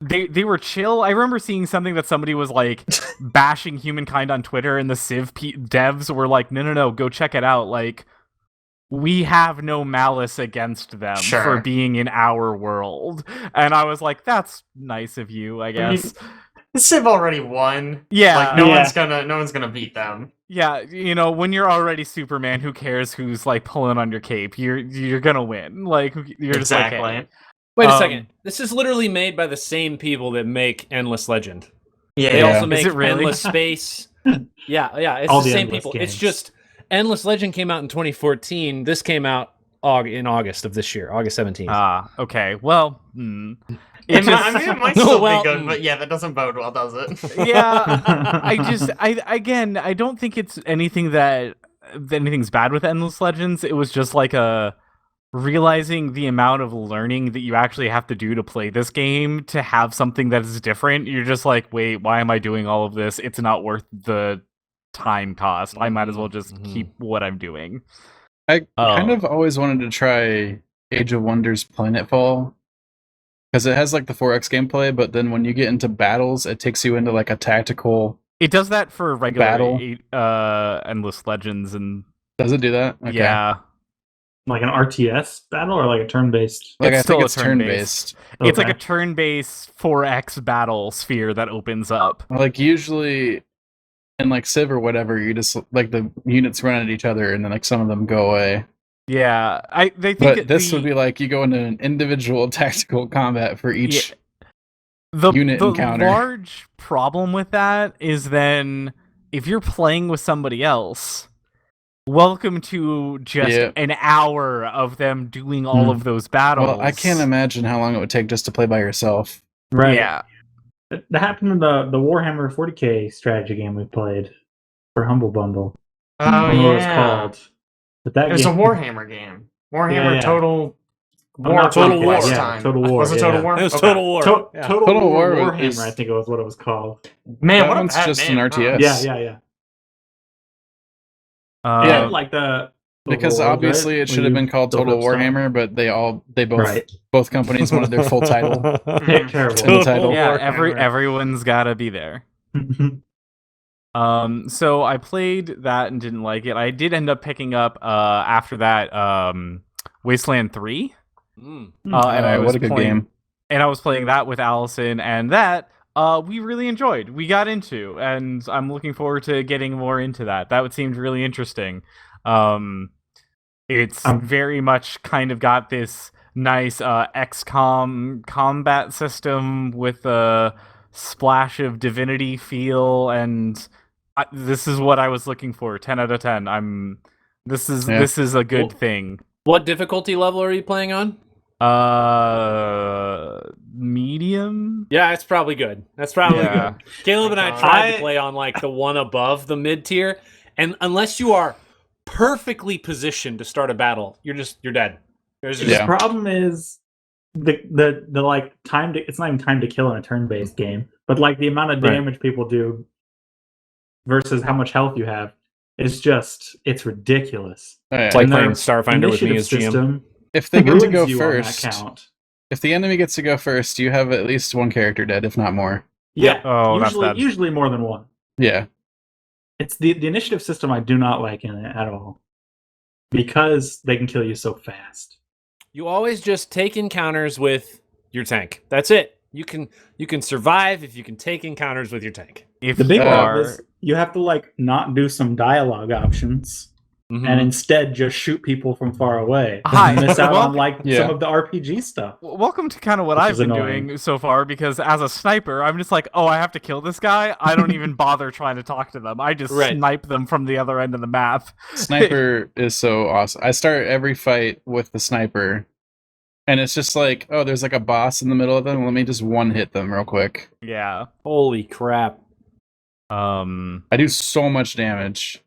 they were chill. I remember seeing something that somebody was like bashing Humankind on Twitter, and the Civ devs were like, no, go check it out. Like, we have no malice against them for being in our world. And I was like, that's nice of you, I guess. Civ already won. Yeah. Like no one's gonna beat them. Yeah, you know, when you're already Superman, who cares who's like pulling on your cape? You're gonna win. Like you're just like, hey. Wait a second. This is literally made by the same people that make Endless Legend. Yeah. They also make really? Endless Space. Yeah, it's all the same Endless people. games. It's just Endless Legend came out in 2014. This came out in August of this year, August 17th. Ah, okay. Well, I mean, it might still be good, but yeah, that doesn't bode well, does it? Yeah, I don't think it's anything's bad with Endless Legends. It was just like realizing the amount of learning that you actually have to do to play this game to have something that is different. You're just like, wait, why am I doing all of this? It's not worth the time cost. I might as well just keep what I'm doing. I kind of always wanted to try Age of Wonders Planetfall, because it has like the 4X gameplay, but then when you get into battles, it takes you into like a tactical. It does that for regular battle. Endless Legends, and does it do that? Okay. Yeah, like an RTS battle or like a turn-based. Like it's I think still it's a turn-based. It's like a turn-based 4X battle sphere that opens up. Like usually in like Civ or whatever, you just like the units run at each other, and then like some of them go away. Yeah, they think but this would be like you go into an individual tactical combat for each unit encounter. The large problem with that is then if you're playing with somebody else, welcome to just an hour of them doing all of those battles. Well, I can't imagine how long it would take just to play by yourself. Right. Yeah. That happened in the Warhammer 40k strategy game we played for Humble Bundle. Oh, I don't know what it's yeah. called. But that It was a Warhammer game. Warhammer Total Total War. Time. Total War. Was it Total War? It was Okay. Total War. Total War War Warhammer, is- I think it was what it was called. Man, That what a one's bad just name. an RTS. Yeah. Yeah. Like the Because world, obviously right? it should have been called Build Total up stuff. Warhammer, but they both Right. both companies wanted their full title. Terrible. In the title. Yeah, Warhammer. everyone's gotta be there. So I played that and didn't like it. I did end up picking up after that Wasteland 3. And I was what a good playing, game. And I was playing that with Allison, and that we really enjoyed. We got into, and I'm looking forward to getting more into that. That seemed really interesting. It's very much kind of got this nice XCOM combat system with a splash of Divinity feel, and this is what I was looking for. 10 out of 10. This is a good thing. What difficulty level are you playing on? Medium. Yeah, it's probably good. That's probably Yeah. good. Caleb and I tried to play on like the one above the mid tier, and unless you are perfectly positioned to start a battle, you're dead. The problem is the like time to, it's not even time to kill in a turn-based game, but like the amount of damage people do versus how much health you have is it's ridiculous. It's like playing Starfinder with me as GM. System If they get to ruins go you on that first, count. if the enemy gets to go first, you have at least one character dead, if not more. Yeah. Oh, that's bad. Usually more than one. Yeah. It's the initiative system I do not like in it at all. Because they can kill you so fast. You always just take encounters with your tank. That's it. You can survive if you can take encounters with your tank. If The big you problem is you have to like not do some dialogue options and instead just shoot people from far away. Hi. And miss out Well, on like some of the RPG stuff. welcome to kind of what Which I've is been annoying. doing so far, because as a sniper, I'm just like, oh, I have to kill this guy. I don't even bother trying to talk to them. I just snipe them from the other end of the map. Sniper is so awesome. I start every fight with the sniper, and it's just like, oh, there's like a boss in the middle of them. Let me just one hit them real quick. Yeah. Holy crap. I do so much damage.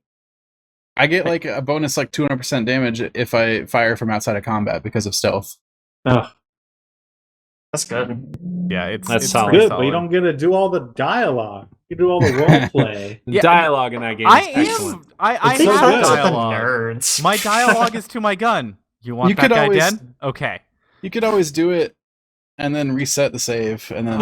I get like a bonus like 200% damage if I fire from outside of combat because of stealth. Ugh. That's good. Yeah, That's it's solid. pretty Good, but you don't get to do all the dialogue. You do all the role play. The dialogue in that game is excellent. I It's so have good. dialogue. Nerds. My dialogue is to my gun. You want You that could guy always- dead? Okay. You could always do it and then reset the save and then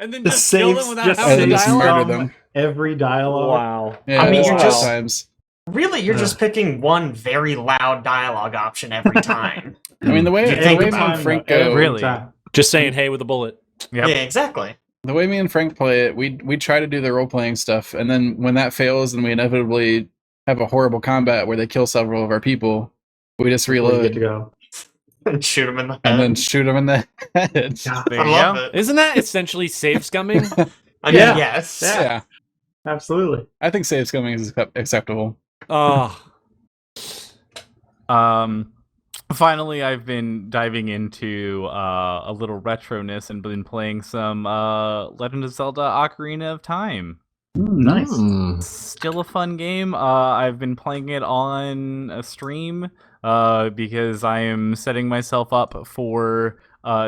And then The just kill saves them without just having and the then just dialogue. murder them. Every dialogue. Wow. Yeah, I mean, that's you're a lot of just- times. Really, you're just picking one very loud dialogue option every time. I mean, the way think me about and Frank every go, Really? time. Just saying hey with a bullet. Yep. Yeah, exactly. the way me and Frank play it, we try to do the role playing stuff, and then when that fails, and we inevitably have a horrible combat where they kill several of our people, we just Where you get to reload go. And shoot him in the head. and then shoot them in the head. There I you love go. it. Isn't that essentially save scumming? I mean, Yeah. yes. Yeah. Yeah, Absolutely. I think save scumming is acceptable. Oh. Finally, I've been diving into a little retroness and been playing some Legend of Zelda: Ocarina of Time. Nice. Still a fun game. I've been playing it on a stream because I am setting myself up for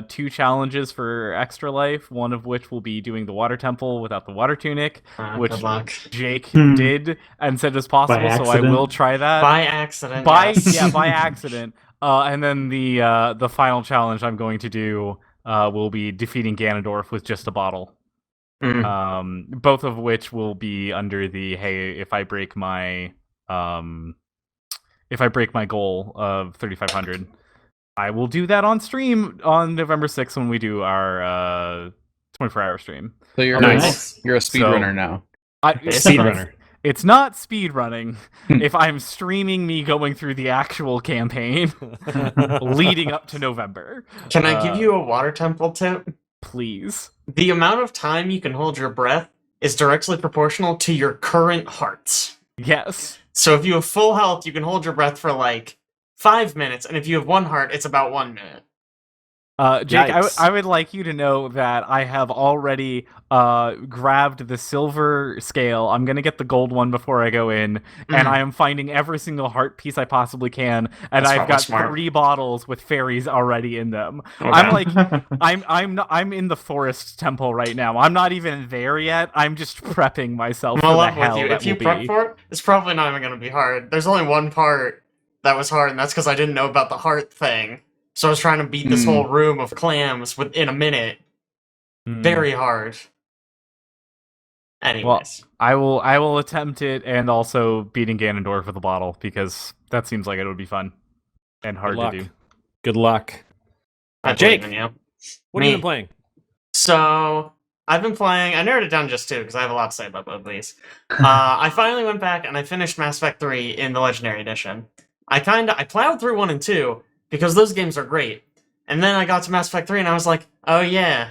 2 challenges for Extra Life, one of which will be doing the Water Temple without the Water Tunic, which Good luck. Jake did and said is possible, so I accident? will try that. By accident. By yes. by accident. And then the final challenge I'm going to do will be defeating Ganondorf with just a bottle. Both of which will be under the hey, if I break my goal of 3,500, I will do that on stream on November 6th when we do our 24-hour stream. So you're Nice. you're a speedrunner now. Speedrunner. It's not speed running if I'm streaming me going through the actual campaign leading up to November. Can I give you a water temple tip? Please. The amount of time you can hold your breath is directly proportional to your current hearts. Yes. So if you have full health, you can hold your breath for like 5 minutes, and if you have 1 heart, it's about 1 minute. Jake, I would like you to know that I have already grabbed the silver scale. I'm going to get the gold one before I go in, and I am finding every single heart piece I possibly can, and I've got 3 bottles with fairies already in them. Okay. I'm like, I'm in the forest temple right now. I'm not even there yet. I'm just prepping myself for the hell that will be. If you prep for it, it's probably not even going to be hard. There's only one part that was hard, and that's because I didn't know about the heart thing. So I was trying to beat this whole room of clams within a minute. Very hard. Anyways. Well, I will attempt it, and also beating Ganondorf with a bottle, because that seems like it would be fun. And hard to do. Good luck. Jake, what have you been playing? So, I've been playing... I narrowed it down just 2, because I have a lot to say about both of these. I finally went back, and I finished Mass Effect 3 in the Legendary Edition. I plowed through 1 and 2, because those games are great. And then I got to Mass Effect 3 and I was like, oh yeah,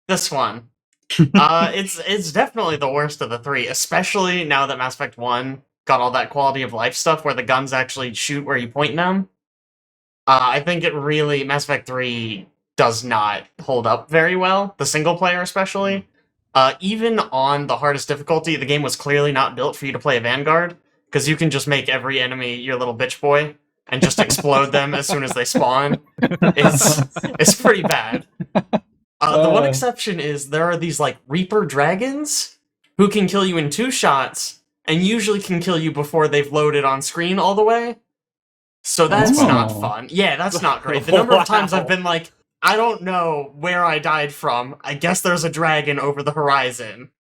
this one. It's definitely the worst of the 3, especially now that Mass Effect 1 got all that quality of life stuff where the guns actually shoot where you point them. I think Mass Effect 3 does not hold up very well, the single player especially. Even on the hardest difficulty, the game was clearly not built for you to play a Vanguard, because you can just make every enemy your little bitch boy and just explode them as soon as they spawn. It's pretty bad. The one exception is there are these like Reaper dragons who can kill you in 2 shots and usually can kill you before they've loaded on screen all the way. So that's not fun. Yeah, that's not great. The number of times I've been like, I don't know where I died from. I guess there's a dragon over the horizon.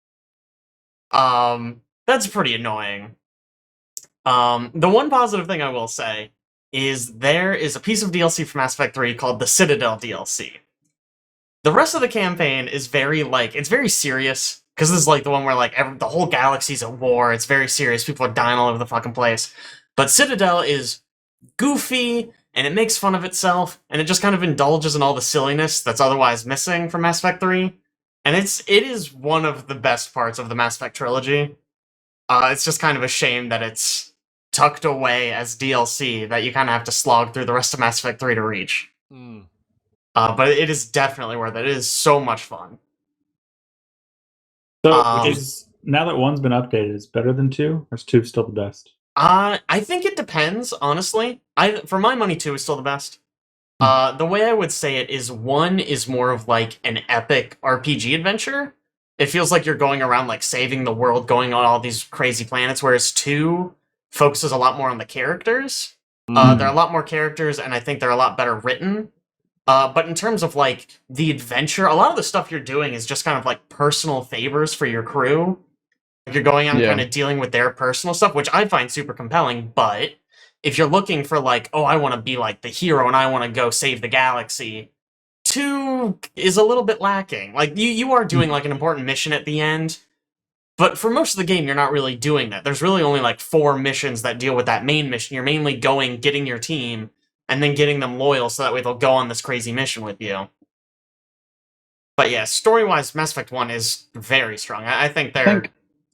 That's pretty annoying. The one positive thing I will say is there is a piece of DLC for Mass Effect 3 called the Citadel DLC. The rest of the campaign is it's very serious, because this is like the one where like the whole galaxy's at war, it's very serious, people are dying all over the fucking place. But Citadel is goofy, and it makes fun of itself, and it just kind of indulges in all the silliness that's otherwise missing from Mass Effect 3. And it is one of the best parts of the Mass Effect trilogy. It's just kind of a shame that it's tucked away as DLC that you kind of have to slog through the rest of Mass Effect 3 to reach. But it is definitely worth it. It is so much fun. So, now that 1's been updated, is better than 2, or is 2 still the best? I think it depends, honestly. For my money, 2 is still the best. The way I would say it is 1 is more of like an epic RPG adventure. It feels like you're going around like saving the world, going on all these crazy planets, whereas 2 focuses a lot more on the characters. There are a lot more characters, and I think they're a lot better written. But in terms of like the adventure, a lot of the stuff you're doing is just kind of like personal favors for your crew. You're going out and kind of dealing with their personal stuff, which I find super compelling. But if you're looking for like, oh, I want to be like the hero and I want to go save the galaxy, 2 is a little bit lacking. Like you are doing like an important mission at the end, but for most of the game, you're not really doing that. There's really only like 4 missions that deal with that main mission. You're mainly going, getting your team, and then getting them loyal so that way they'll go on this crazy mission with you. But yeah, story-wise, Mass Effect 1 is very strong. I think they're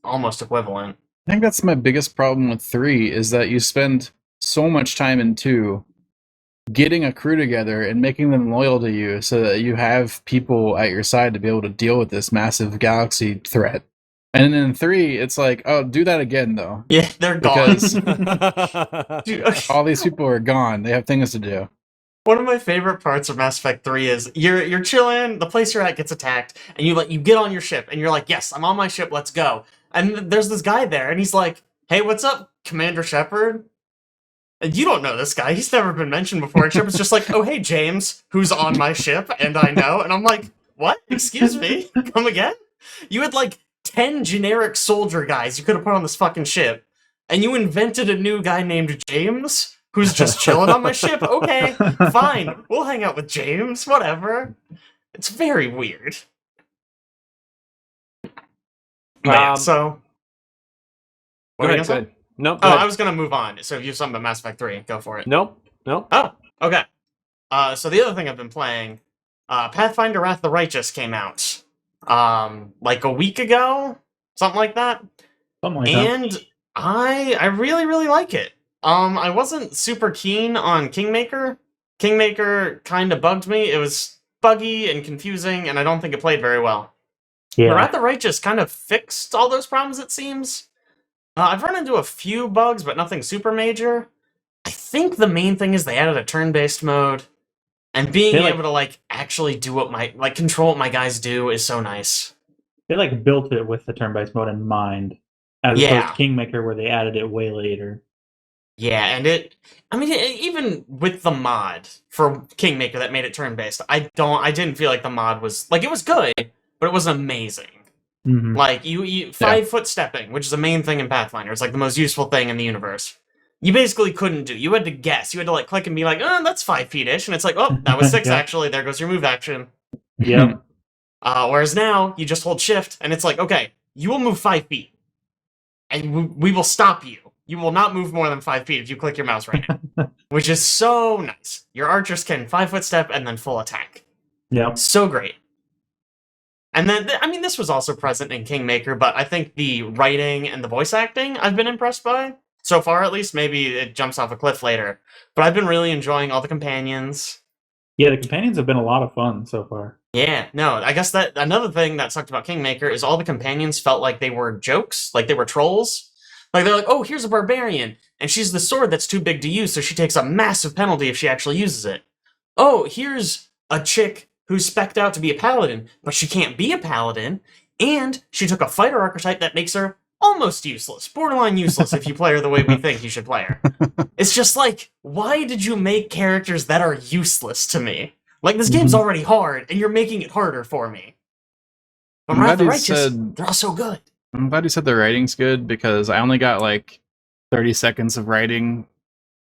almost equivalent. I think that's my biggest problem with 3, is that you spend so much time in 2 getting a crew together and making them loyal to you so that you have people at your side to be able to deal with this massive galaxy threat. And then in 3, it's like, oh, do that again, though. Yeah, they're gone. Because all these people are gone. They have things to do. One of my favorite parts of Mass Effect 3 is you're chilling, the place you're at gets attacked, and you get on your ship, and you're like, yes, I'm on my ship, let's go. And there's this guy there, and he's like, hey, what's up, Commander Shepard? And you don't know this guy, he's never been mentioned before, and Shepard's just like, oh, hey, James, who's on my ship, and I know. And I'm like, what? Excuse me? Come again? You had like 10 generic soldier guys you could have put on this fucking ship, and you invented a new guy named James who's just chilling on my ship. Okay, fine, we'll hang out with James, whatever. It's very weird. So go ahead. Nope. I was gonna move on. So if you have something about Mass Effect 3, go for it. Nope. Oh, okay. So the other thing I've been playing, Pathfinder Wrath of the Righteous came out. Like a week ago, something like that. And I really, really like it. I wasn't super keen on Kingmaker. Kingmaker kind of bugged me. It was buggy and confusing, and I don't think it played very well. Yeah. Wrath of the Righteous kind of fixed all those problems, it seems. I've run into a few bugs, but nothing super major. I think the main thing is they added a turn-based mode, and being able to like actually do what control what my guys do is so nice. They like built it with the turn-based mode in mind, as opposed to Kingmaker, where they added it way later. Yeah, and even with the mod for Kingmaker that made it turn-based, I didn't feel like the mod was like, it was good, but it wasn't amazing. Mm-hmm. Like you 5-foot stepping, which is the main thing in Pathfinder. It's like the most useful thing in the universe. You basically couldn't do. You had to guess. You had to like click and be like, oh, that's 5 feet-ish, and it's like, oh, that was 6 actually. There goes your move action. Yep. Whereas now you just hold shift, and it's like, okay, you will move 5 feet, and we will stop you. You will not move more than 5 feet if you click your mouse right now, which is so nice. Your archers can 5-foot step and then full attack. Yeah. So great. And then, this was also present in Kingmaker, but I think the writing and the voice acting I've been impressed by. So far, at least. Maybe it jumps off a cliff later. But I've been really enjoying all the companions. Yeah, the companions have been a lot of fun so far. Yeah, no, I guess that another thing that sucked about Kingmaker is all the companions felt like they were jokes, like they were trolls. Like, they're like, oh, here's a barbarian, and she's the sword that's too big to use, so she takes a massive penalty if she actually uses it. Oh, here's a chick who's spec'd out to be a paladin, but she can't be a paladin, and she took a fighter archetype that makes her almost useless, borderline useless if you play her the way we think you should play her. It's just like, why did you make characters that are useless to me? Like, this game's already hard, and you're making it harder for me. But Wrath of the Righteous, they're all so good. I'm glad you said the writing's good, because I only got like 30 seconds of writing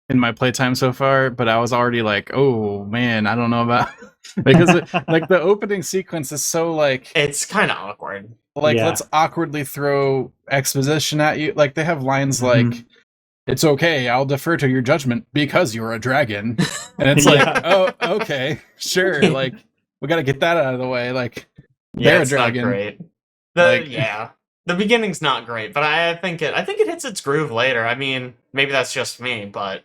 in my playtime so far, but I was already like, oh man, I don't know about because like the opening sequence is so like, it's kind of awkward. Like, let's awkwardly throw exposition at you. Like, they have lines like, it's okay, I'll defer to your judgment because you're a dragon. And it's like, oh, okay, sure. Like, we got to get that out of the way. Like, they're a dragon. Not great. The beginning's not great, but I think it hits its groove later. I mean, maybe that's just me, but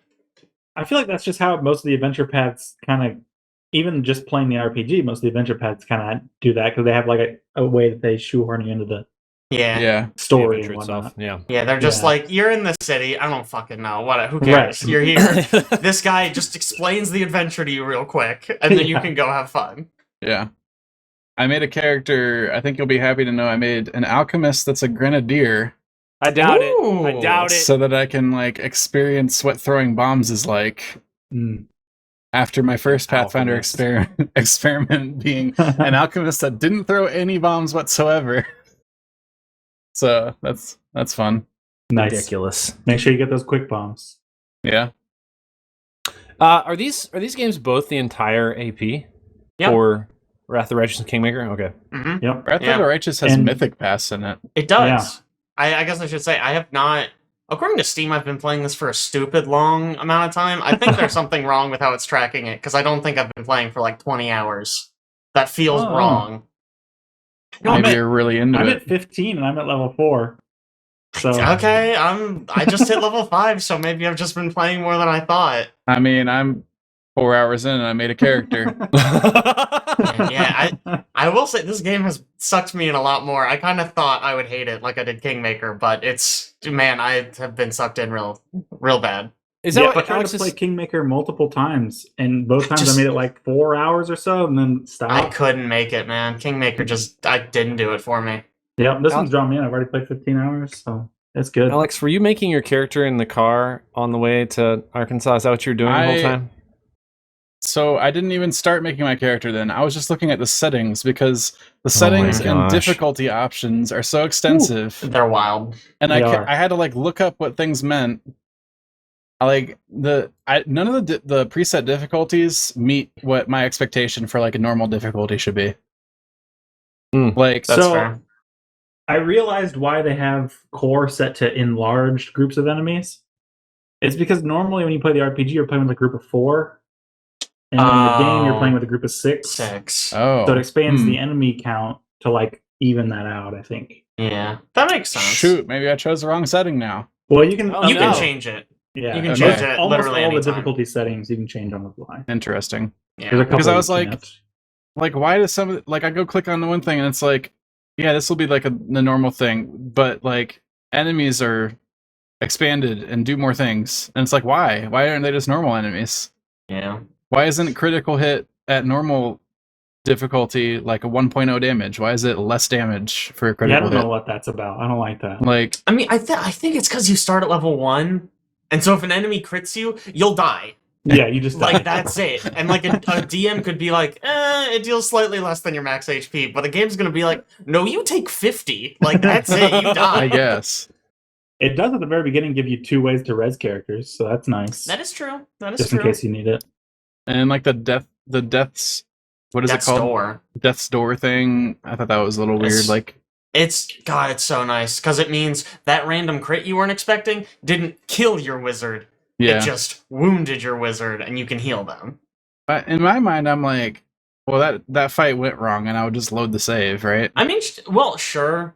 I feel like that's just how most of the adventure paths kind of, even just playing the RPG, most of the adventure paths kind of do that, because they have like a way that they shoehorn you into the story and whatnot. Yeah, they're just like, you're in the city. I don't fucking know. What? Who cares? Right. You're here. This guy just explains the adventure to you real quick, and then you can go have fun. Yeah. I made a character. I think you'll be happy to know I made an alchemist that's a grenadier. I doubt it. I doubt it. So that I can like experience what throwing bombs is like. After my first Pathfinder experiment being an alchemist that didn't throw any bombs whatsoever. So that's fun. Nice. Ridiculous. Make sure you get those quick bombs. Yeah. Are these games both the entire AP? Or Wrath of the Righteous and Kingmaker? Okay. Mm-hmm. Yep. Wrath of the Righteous has Mythic Pass in it. It does. Yeah. I guess I should say, I have not... According to Steam, I've been playing this for a stupid long amount of time. I think there's something wrong with how it's tracking it, because I don't think I've been playing for like 20 hours. That feels wrong. Maybe you're really into it. I'm at 15 and I'm at level 4. So okay, I just hit level 5, so maybe I've just been playing more than I thought. I mean, I'm 4 hours in and I made a character. I will say this game has sucked me in a lot more. I kind of thought I would hate it like I did Kingmaker, but I have been sucked in real bad. Is that what Alex played Kingmaker multiple times, and both times I made it like 4 hours or so, and then stopped. I couldn't make it, man. Kingmaker I didn't do it for me. Yep, this one's drawn me in. I've already played 15 hours, so it's good. Alex, were you making your character in the car on the way to Arkansas? Is that what you were doing the whole time? So I didn't even start making my character then. I was just looking at the settings, because the settings and difficulty options are so extensive. Ooh, they're wild. And I had to like look up what things meant. Like none of the preset difficulties meet what my expectation for like a normal difficulty should be. Like, that's fair. I realized why they have core set to enlarged groups of enemies. It's because normally when you play the RPG, you're playing with a group of 4. And in the game, you're playing with a group of 6. Oh. So it expands the enemy count to like even that out, I think. Yeah, that makes sense. Shoot, maybe I chose the wrong setting now. Well, you can can change it. Yeah, you can change it almost literally all anytime. the difficulty settings you can change on the fly. Interesting. Yeah, because I was like, like, why does some like I go click on the one thing and it's like, yeah, this will be like the normal thing, but like enemies are expanded and do more things, and it's like, why aren't they just normal enemies? Yeah. Why isn't critical hit at normal difficulty like a 1.0 damage? Why is it less damage for a critical I don't hit? know what that's about. I don't like that. Like, I mean, I think it's because you start at level 1, and so if an enemy crits you, you'll die. Yeah, you just like that's it. And like a DM could be like, it deals slightly less than your max HP, but the game's gonna be like, no, you take 50. Like that's it, you die. I guess. It does at the very beginning give you 2 ways to res characters, so that's nice. That is true. That is just true. in case you need it. And like the death's what is Death's it called? Door. Death's Door thing. I thought that was a little weird. Like it's so nice because it means that random crit you weren't expecting didn't kill your wizard. Yeah. It just wounded your wizard, and you can heal them. But in my mind, I'm like, well, that fight went wrong, and I would just load the save, right? I mean, well, sure,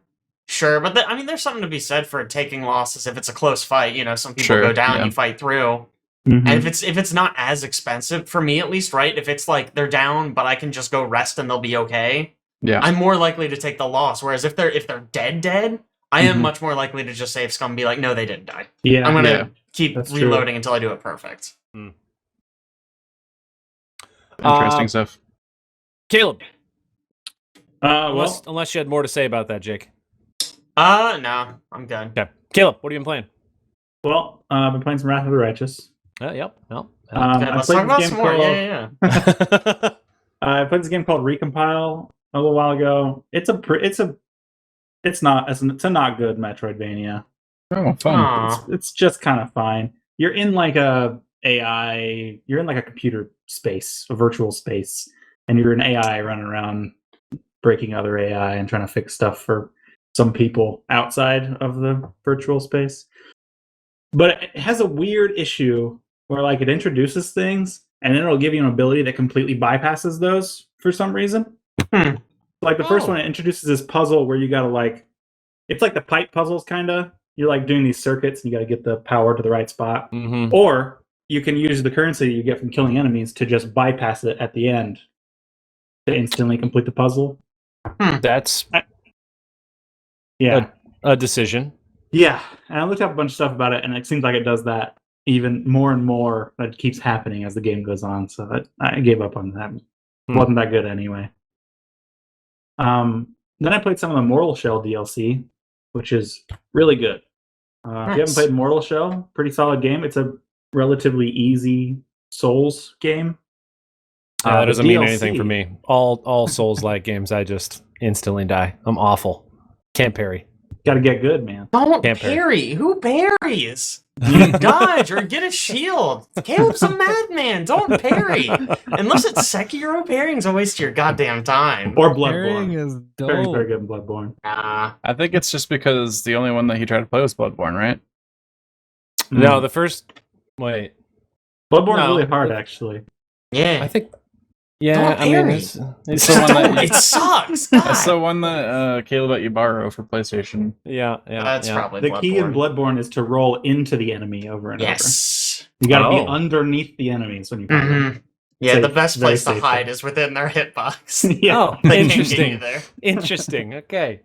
but I mean, there's something to be said for taking losses if it's a close fight. You know, some people go down, you fight through. Mm-hmm. And if it's not as expensive, for me at least, right? If it's like they're down, but I can just go rest and they'll be okay. Yeah, I'm more likely to take the loss. Whereas if they're dead, I am much more likely to just save scum and be like, no, they didn't die. Yeah, I'm gonna keep That's reloading true. until I do it perfect. Interesting stuff. Caleb. Well, Unless you had more to say about that, Jake. No, I'm good. Okay, Caleb, what have you been playing? well, I've been playing some Wrath of the Righteous. Yep. Good, I let's played talk about this some game more. called- Yeah. I played this game called Recompile a little while ago. It's a not good Metroidvania. Oh, fun. Aw. It's just kind of fine. You're in like a AI. You're in like a computer space, a virtual space, and you're an AI running around breaking other AI and trying to fix stuff for some people outside of the virtual space. But it has a weird issue where like it introduces things and then it'll give you an ability that completely bypasses those for some reason. Like the first one, it introduces this puzzle where you gotta like, it's like the pipe puzzles kind of. You're like doing these circuits and you gotta get the power to the right spot. Mm-hmm. Or you can use the currency you get from killing enemies to just bypass it at the end to instantly complete the puzzle. That's Yeah. a decision. Yeah. And I looked up a bunch of stuff about it and it seems like it does that even more and more. That keeps happening as the game goes on. So I gave up on that. It wasn't that good anyway. Then I played some of the Mortal Shell DLC, which is really good. If you haven't played Mortal Shell, pretty solid game. It's a relatively easy Souls game. That doesn't mean anything for me. All Souls-like games, I just instantly die. I'm awful. Can't parry. Got to get good, man. Don't Can't parry. Who parries? You dodge or get a shield. Caleb's a madman. Don't parry. Unless it's Sekiro, parrying's a waste of your goddamn time. Or Parrying Bloodborne. is Very, dope. very good in Bloodborne. Nah. I think it's just because the only one that he tried to play was Bloodborne, right? No, the first... Wait. Bloodborne is No. really hard, actually. Yeah. I think... Yeah, Don't I mean... parry. It's the one that It sucks. That's God. the one that Caleb let you borrow for PlayStation. yeah. That's probably The key in Bloodborne. Bloodborne is to roll into the enemy over and Yes. over. You got to be Oh. underneath the enemies when you fight them. Mhm. Yeah, Safe, the best very place to safe hide there. is within their hitbox. Yeah. Oh, They can't get you interesting. there. Interesting. Okay.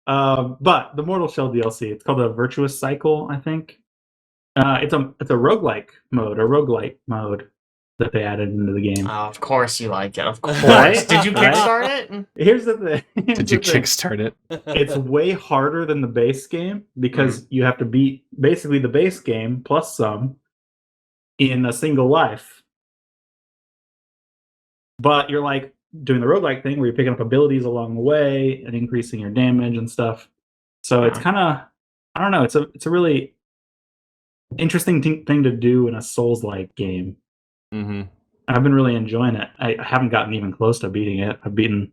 But the Mortal Shell DLC, it's called a Virtuous Cycle, I think. It's a roguelike mode, a roguelite mode that they added into the game. Oh, of course you like it. Of course. Right? Did you Right? kickstart it? Here's the thing. Did you kickstart it? It's way harder than the base game because you have to beat basically the base game plus some in a single life. But you're like doing the roguelike thing where you're picking up abilities along the way and increasing your damage and stuff. So it's kind of, I don't know, it's a really interesting thing to do in a Souls-like game. Mm-hmm. I've been really enjoying it. I haven't gotten even close to beating it. I've beaten,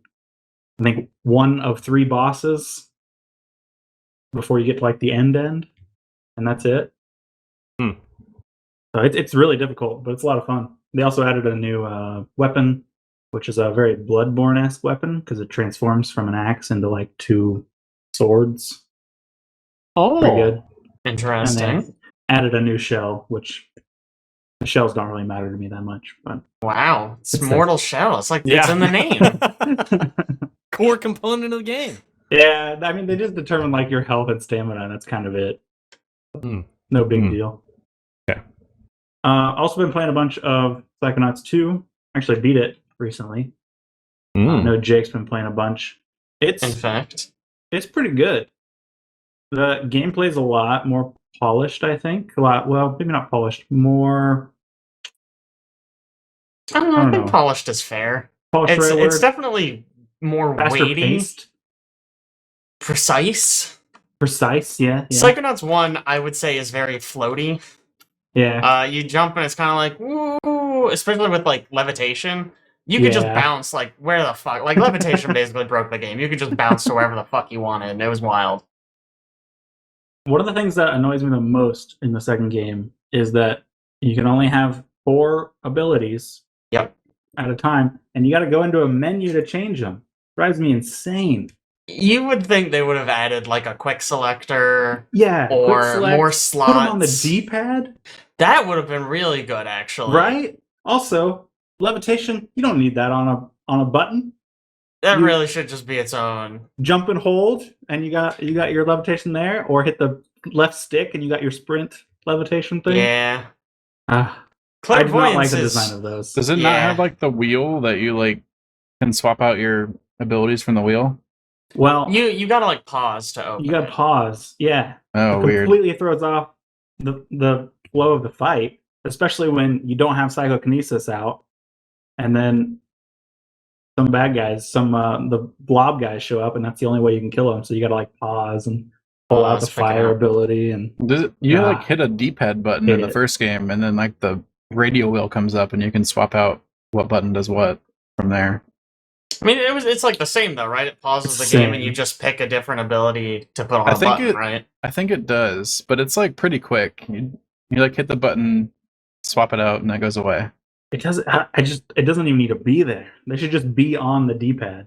I think, 1 of 3 bosses before you get to like the end, and that's it. So it's really difficult, but it's a lot of fun. They also added a new weapon, which is a very Bloodborne-esque weapon because it transforms from an axe into like 2 swords. Oh. Pretty good. Interesting. And they added a new shell, which The shells don't really matter to me that much, but wow, it's It's mortal shell. It's like it's in the name. Core component of the game. yeah, I mean they just determine like your health and stamina, and that's kind of it. No big deal. Okay. Also been playing a bunch of Psychonauts 2. Actually beat it recently. I know Jake's been playing a bunch. In fact, it's pretty good. The gameplay's a lot more polished, I think. Well, maybe not polished, more I don't know. I don't think know. polished is fair. polished. It's definitely more faster weighty, paced, precise. precise. Yeah. Psychonauts 1, I would say, is very floaty. Yeah. You jump and it's kind of like, woo, especially with like levitation. You could just Yeah. bounce like where the fuck. Like levitation basically broke the game. You could just bounce to wherever the fuck you wanted, and it was wild. One of the things that annoys me the most in the second game is that you can only have 4 abilities Yep. at a time, and you got to go into a menu to change them. Drives me insane. You would think they would have added like a quick selector Yeah, quick or select, more slots. Put them on the D-pad, That would have been really good, actually. right? Also, levitation, you don't need that on a button. That You- really should just be its own. Jump and hold, and you got your levitation there, or hit the left stick, and you got your sprint levitation thing. Yeah. I do not like Clairvoyance the is. design of those. Does it not Yeah. have like the wheel that you like can swap out your abilities from the wheel? Well, You gotta like pause to open. you got to it. pause. Yeah, Oh, it weird. completely throws off the flow of the fight, especially when you don't have psychokinesis out, and then some bad guys, the blob guys show up, and that's the only way you can kill them. So you got to like pause and pull out the Pause, pick it fire up. ability, and Does it, you Ah. like hit a D-pad button in Hit the it. first game, and then like the radio wheel comes up, and you can swap out what button does what from there. I mean, it's like the same though, right? It pauses the It's game and same. you just pick a different ability to put on I a think button, it- right? I think it does, but it's like pretty quick. You like hit the button, swap it out, and that goes away. it doesn't. It doesn't even need to be there. They should just be on the D-pad,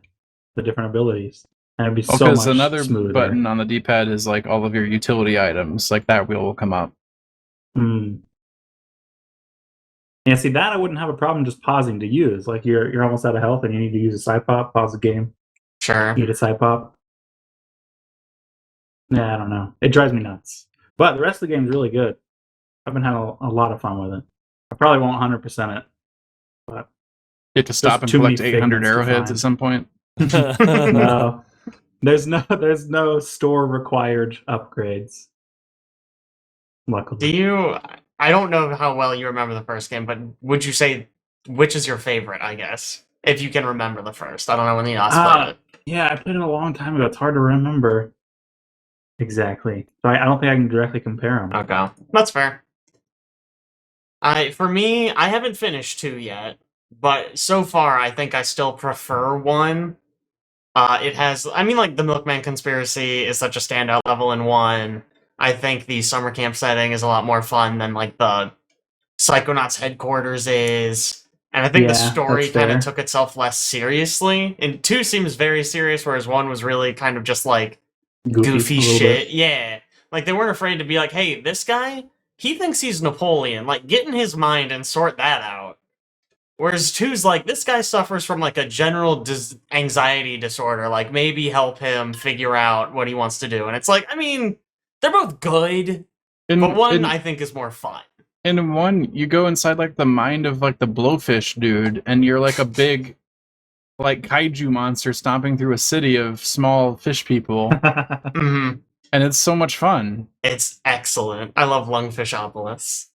the different abilities, and it'd be so Because much another smoother. button on the D-pad is like all of your utility items. Like that wheel will come up. Yeah, see that I wouldn't have a problem just pausing to use. Like you're almost out of health and you need to use a side pop, pause the game, Sure. eat a side pop. Yeah, I don't know. It drives me nuts. But the rest of the game is really good. I've been having a lot of fun with it. I probably won't 100% it. You have to stop and too many collect 800 figments to arrowheads find. at some point. No. There's no store required upgrades. Luckily. I don't know how well you remember the first game, but would you say which is your favorite, I guess? If you can remember the first. I don't know when you last played it. Yeah, I played it a long time ago. It's hard to remember exactly. So I don't think I can directly compare them. Okay. That's fair. For me, I haven't finished 2 yet, but so far I think I still prefer 1. It has, I mean, like, the Milkman Conspiracy is such a standout level in 1. I think the summer camp setting is a lot more fun than, like, the Psychonauts headquarters is. And I think the Yeah, story that's kind fair. of took itself less seriously. And 2 seems very serious, whereas 1 was really kind of just, like, goofy a little shit. bit. Yeah. Like, they weren't afraid to be like, hey, this guy, he thinks he's Napoleon. Like, get in his mind and sort that out. Whereas 2's like, this guy suffers from, like, a general anxiety disorder. Like, maybe help him figure out what he wants to do. And it's like, I mean, they're both good, but 1, I think, is more fun. In 1, you go inside like the mind of like the blowfish dude, and you're like a big like kaiju monster stomping through a city of small fish people, Mhm. and it's so much fun. It's excellent. I love Lungfishopolis.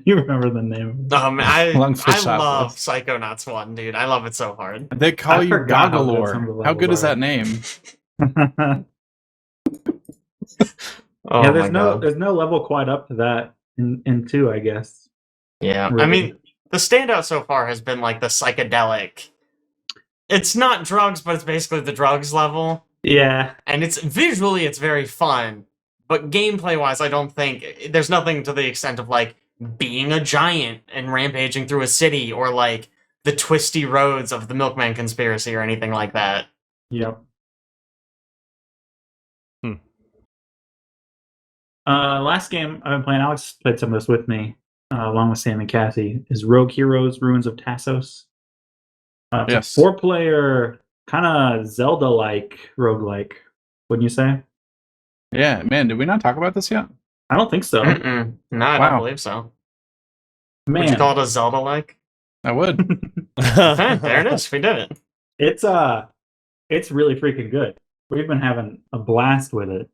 You remember the name. I Lungfishopolis. love Psychonauts 1, dude. I love it so hard. They call I you forgot how good some of the Goggalore. How good levels is are. that name? Oh Yeah, my God. there's no level quite up to that in 2, I guess. Yeah, I Really. mean, the standout so far has been like the psychedelic. It's not drugs, but it's basically the drugs level, Yeah. and it's very fun. But gameplay wise, I don't think there's nothing to the extent of like being a giant and rampaging through a city, or like the twisty roads of the Milkman Conspiracy, or anything like that. Yep. Hmm. Last game I've been playing, Alex played some of this with me. along with Sam and Cassie, is Rogue Heroes: Ruins of Tassos. It's Yes. a 4-player kind of Zelda-like roguelike, wouldn't you say? Yeah, man, did we not talk about this yet? I don't think so. No, I don't believe so. Man. Would you call it a Zelda-like? I would. There it is. We did it. It's really freaking good. We've been having a blast with it.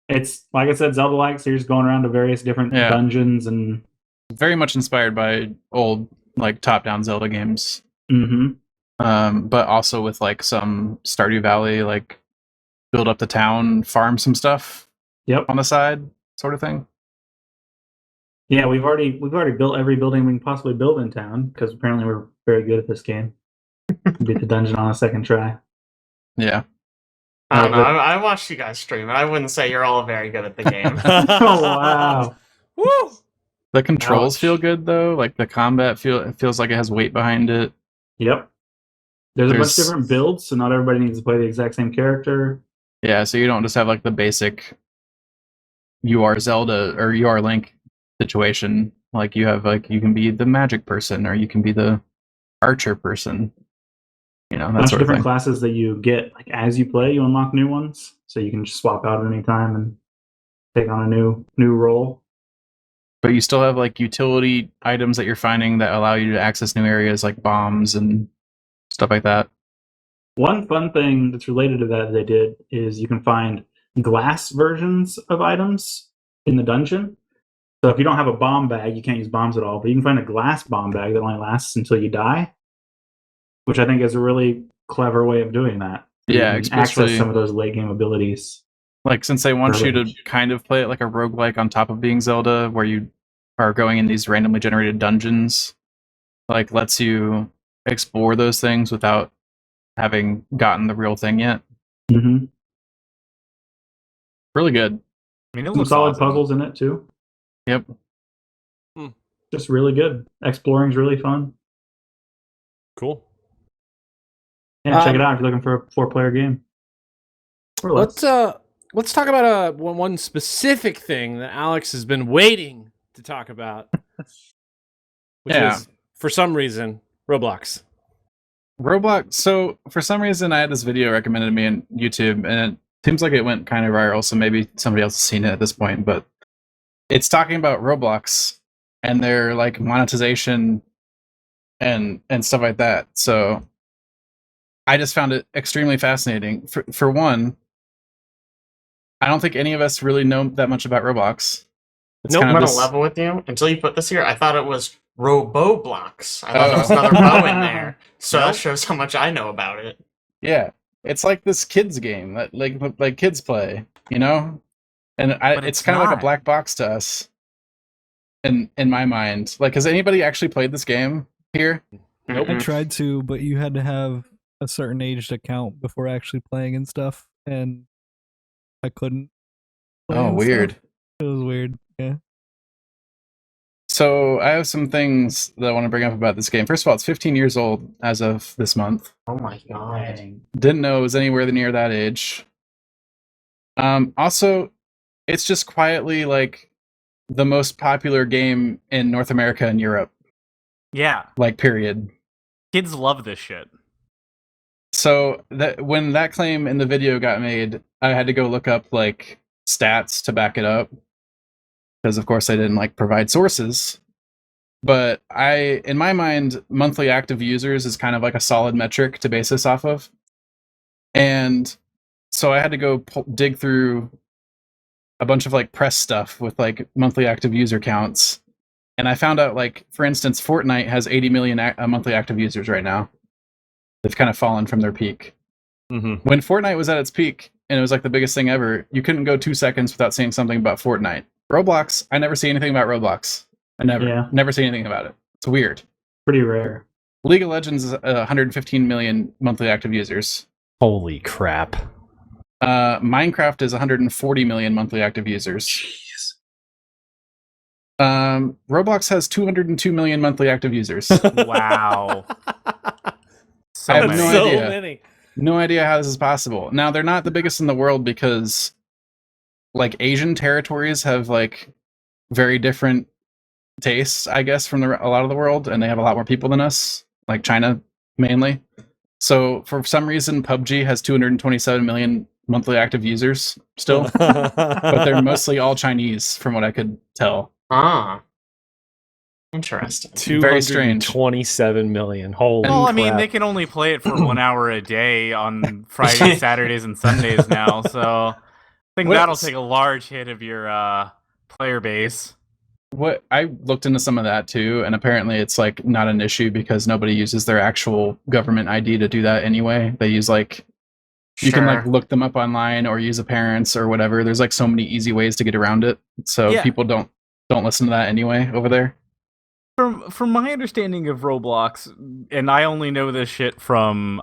It's, like I said, Zelda-like, so you're just going around to various different dungeons and... Very much inspired by old, like, top-down Zelda games. Mm-hmm. But also with, like, some Stardew Valley, like, build up the town, farm some stuff on the side, sort of thing. Yeah, we've already built every building we can possibly build in town, because apparently we're very good at this game. Beat the dungeon on a second try. Yeah. I don't know. I watched you guys stream, and I wouldn't say you're all very good at the game. Oh, wow. Woo! The controls feel good, though. Like, the combat feels like it has weight behind it. Yep. There's a bunch of different builds, so not everybody needs to play the exact same character. Yeah, so you don't just have, like, the basic you are Zelda or you are Link situation. Like, you have, like, you can be the magic person, or you can be the archer person. You know, that bunch sort of different thing. classes that you get, like, as you play, you unlock new ones, so you can just swap out at any time and take on a new role. But you still have, like, utility items that you're finding that allow you to access new areas, like bombs and stuff like that. One fun thing that's related to that they did is you can find glass versions of items in the dungeon. So if you don't have a bomb bag, you can't use bombs at all, but you can find a glass bomb bag that only lasts until you die, which I think is a really clever way of doing that. Yeah, you can access some of those late game abilities. Like, since they want you to kind of play it like a roguelike on top of being Zelda, where you are going in these randomly generated dungeons, like, lets you explore those things without having gotten the real thing yet. Mm-hmm. Really good. I mean, it some solid puzzles in it too. Yep. Just really good. Exploring's really fun. Cool. Yeah, check it out if you're looking for a 4-player game. Let's talk about one specific thing that Alex has been waiting to talk about, which is, for some reason, Roblox. So for some reason, I had this video recommended to me on YouTube, and it seems like it went kind of viral, so maybe somebody else has seen it at this point, but it's talking about Roblox and their, like, monetization and stuff like that. So I just found it extremely fascinating. For one, I don't think any of us really know that much about Roblox. Nope, I'm gonna level with you. Until you put this here, I thought it was Roblox. I thought there was another bow in there. So that shows how much I know about it. Yeah. It's like this kids game that like kids play, you know? And it's kind of like a black box to us. In my mind. Like, has anybody actually played this game here? Nope. I tried to, but you had to have a certain aged account before actually playing and stuff, and I couldn't. Oh, weird. It was weird. Yeah. So I have some things that I want to bring up about this game. First of all, it's 15 years old as of this month. Oh my god. Didn't know it was anywhere near that age. Also, it's just quietly, like, the most popular game in North America and Europe. Yeah. Like, period. Kids love this shit. So when that claim in the video got made, I had to go look up, like, stats to back it up. Because, of course, I didn't, like, provide sources. But in my mind, monthly active users is kind of like a solid metric to base this off of. And so I had to go dig through a bunch of, like, press stuff with, like, monthly active user counts. And I found out, like, for instance, Fortnite has 80 million monthly active users right now. They've kind of fallen from their peak. Mm-hmm. When Fortnite was at its peak, and it was, like, the biggest thing ever, you couldn't go 2 seconds without saying something about Fortnite. Roblox, I never see anything about Roblox. I never see anything about it. It's weird. Pretty rare. League of Legends is 115 million monthly active users. Holy crap. Minecraft is 140 million monthly active users. Jeez. Roblox has 202 million monthly active users. Wow. I have no idea. Many. No idea how this is possible. Now, they're not the biggest in the world because, like, Asian territories have, like, very different tastes, I guess, from a lot of the world, and they have a lot more people than us, like China mainly. So for some reason, PUBG has 227 million monthly active users still, but they're mostly all Chinese, from what I could tell. Ah. Interesting. Very strange. 227 million. Holy Well, I crap. mean, they can only play it for 1 hour a day on Fridays, Saturdays, and Sundays now, so I think that'll take a large hit of your player base. What I looked into some of that too, and apparently it's like not an issue because nobody uses their actual government ID to do that anyway. They use like you can like look them up online or use a parent's or whatever. There's like so many easy ways to get around it, so people don't listen to that anyway over there. From my understanding of Roblox, and I only know this shit from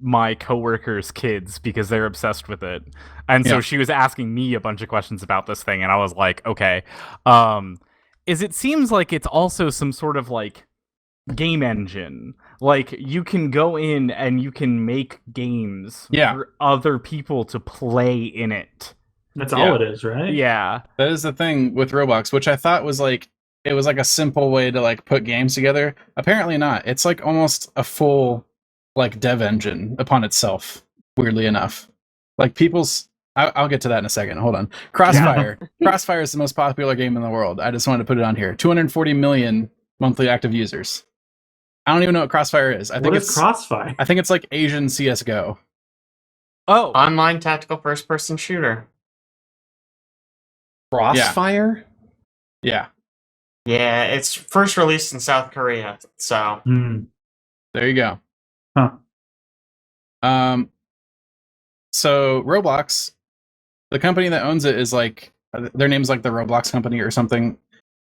my coworkers' kids because they're obsessed with it. And so she was asking me a bunch of questions about this thing, and I was like, okay. It seems like it's also some sort of like game engine. Like you can go in and you can make games for other people to play in it. That's all it is, right? Yeah. That is the thing with Roblox, which I thought was like it was like a simple way to like put games together. Apparently not. It's like almost a full like dev engine upon itself, weirdly enough. Like I'll get to that in a second. Hold on. Crossfire. Crossfire is the most popular game in the world. I just wanted to put it on here. 240 million monthly active users. I don't even know what Crossfire is. What is Crossfire? I think it's like Asian CS:GO. Oh, online tactical first-person shooter. Crossfire? Yeah. Yeah, it's first released in South Korea, so there you go. Huh. So Roblox, the company that owns it is like their name's like the Roblox company or something.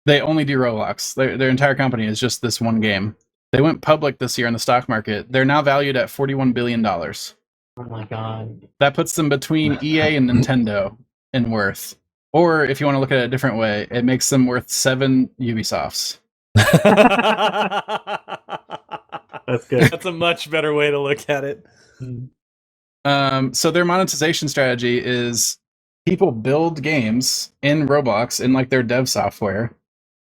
They only do Roblox. Their entire company is just this one game. They went public this year in the stock market. They're now valued at $41 billion. Oh my god. That puts them between EA and Nintendo in worth. Or if you want to look at it a different way, it makes them worth 7 Ubisofts. That's good. That's a much better way to look at it. So their monetization strategy is people build games in Roblox in like their dev software,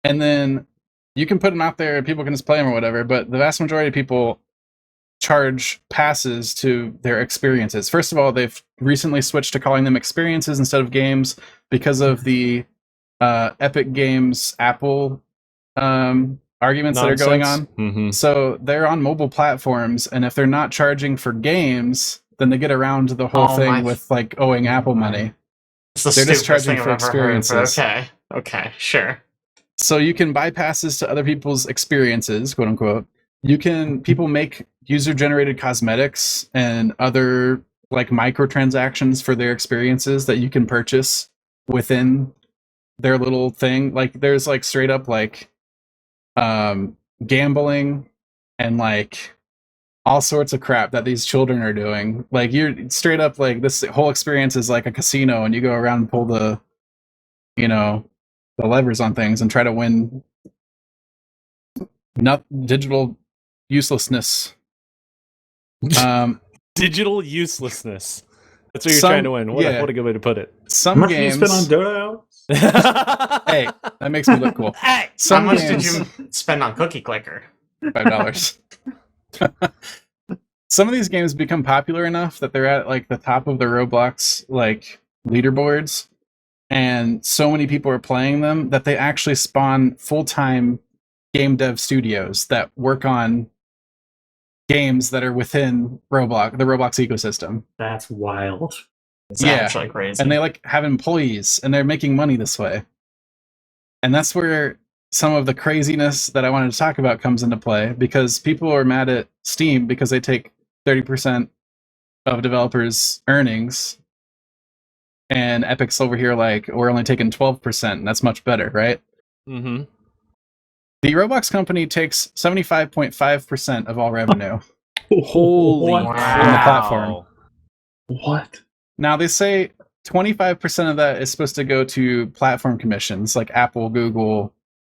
and then you can put them out there, people can just play them or whatever, but the vast majority of people charge passes to their experiences. First of all, they've recently switched to calling them experiences instead of games because of the Epic Games Apple arguments that are going on. Mm-hmm. So they're on mobile platforms, and if they're not charging for games, then they get around the whole thing with like owing Apple money. They're just charging for experiences. Okay, sure. So you can buy passes to other people's experiences, quote unquote. People make user-generated cosmetics and other like microtransactions for their experiences that you can purchase within their little thing. Like there's like straight up like gambling and like all sorts of crap that these children are doing. Like you're straight up like this whole experience is like a casino, and you go around and pull the levers on things and try to win digital uselessness. Digital uselessness. That's what you're trying to win. What a good way to put it. Some How much games. do you spend on Dota? Hey, that makes me look cool. Hey, how much did you spend on Cookie Clicker? $5. Some of these games become popular enough that they're at like the top of the Roblox like leaderboards, and so many people are playing them that they actually spawn full-time game dev studios that work on games that are within the Roblox ecosystem. That's wild. It's actually crazy. And they like have employees, and they're making money this way. And that's where some of the craziness that I wanted to talk about comes into play, because people are mad at Steam because they take 30% of developers' earnings, and Epic's over here like, we're only taking 12%, and that's much better, right? Mm-hmm. The Roblox company takes 75.5% of all revenue. Holy on the platform. What? Now they say 25% of that is supposed to go to platform commissions like Apple, Google,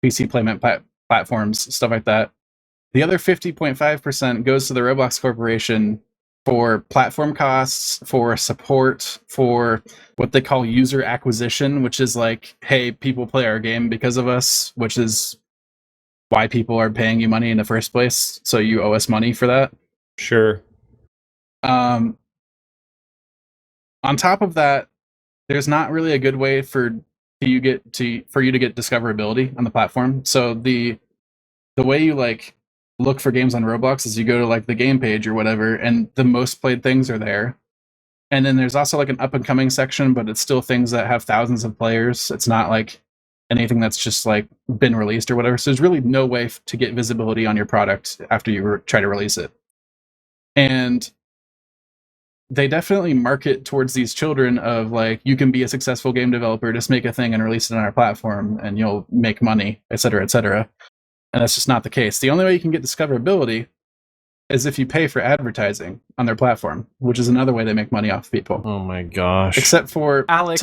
PC payment platforms, stuff like that. The other 50.5% goes to the Roblox Corporation for platform costs, for support, for what they call user acquisition, which is like, hey, people play our game because of us, which is why people are paying you money in the first place. So you owe us money for that. Sure. On top of that, there's not really a good way for you to get discoverability on the platform. So the way you like look for games on Roblox is you go to like the game page or whatever, and the most played things are there. And then there's also like an up and coming section, but it's still things that have thousands of players. It's not like anything that's just like been released or whatever. So there's really no way to get visibility on your product after you try to release it. And they definitely market towards these children of like, you can be a successful game developer, just make a thing and release it on our platform and you'll make money, et cetera, et cetera. And that's just not the case. The only way you can get discoverability is if you pay for advertising on their platform, which is another way they make money off people. Oh my gosh. Except for Alex,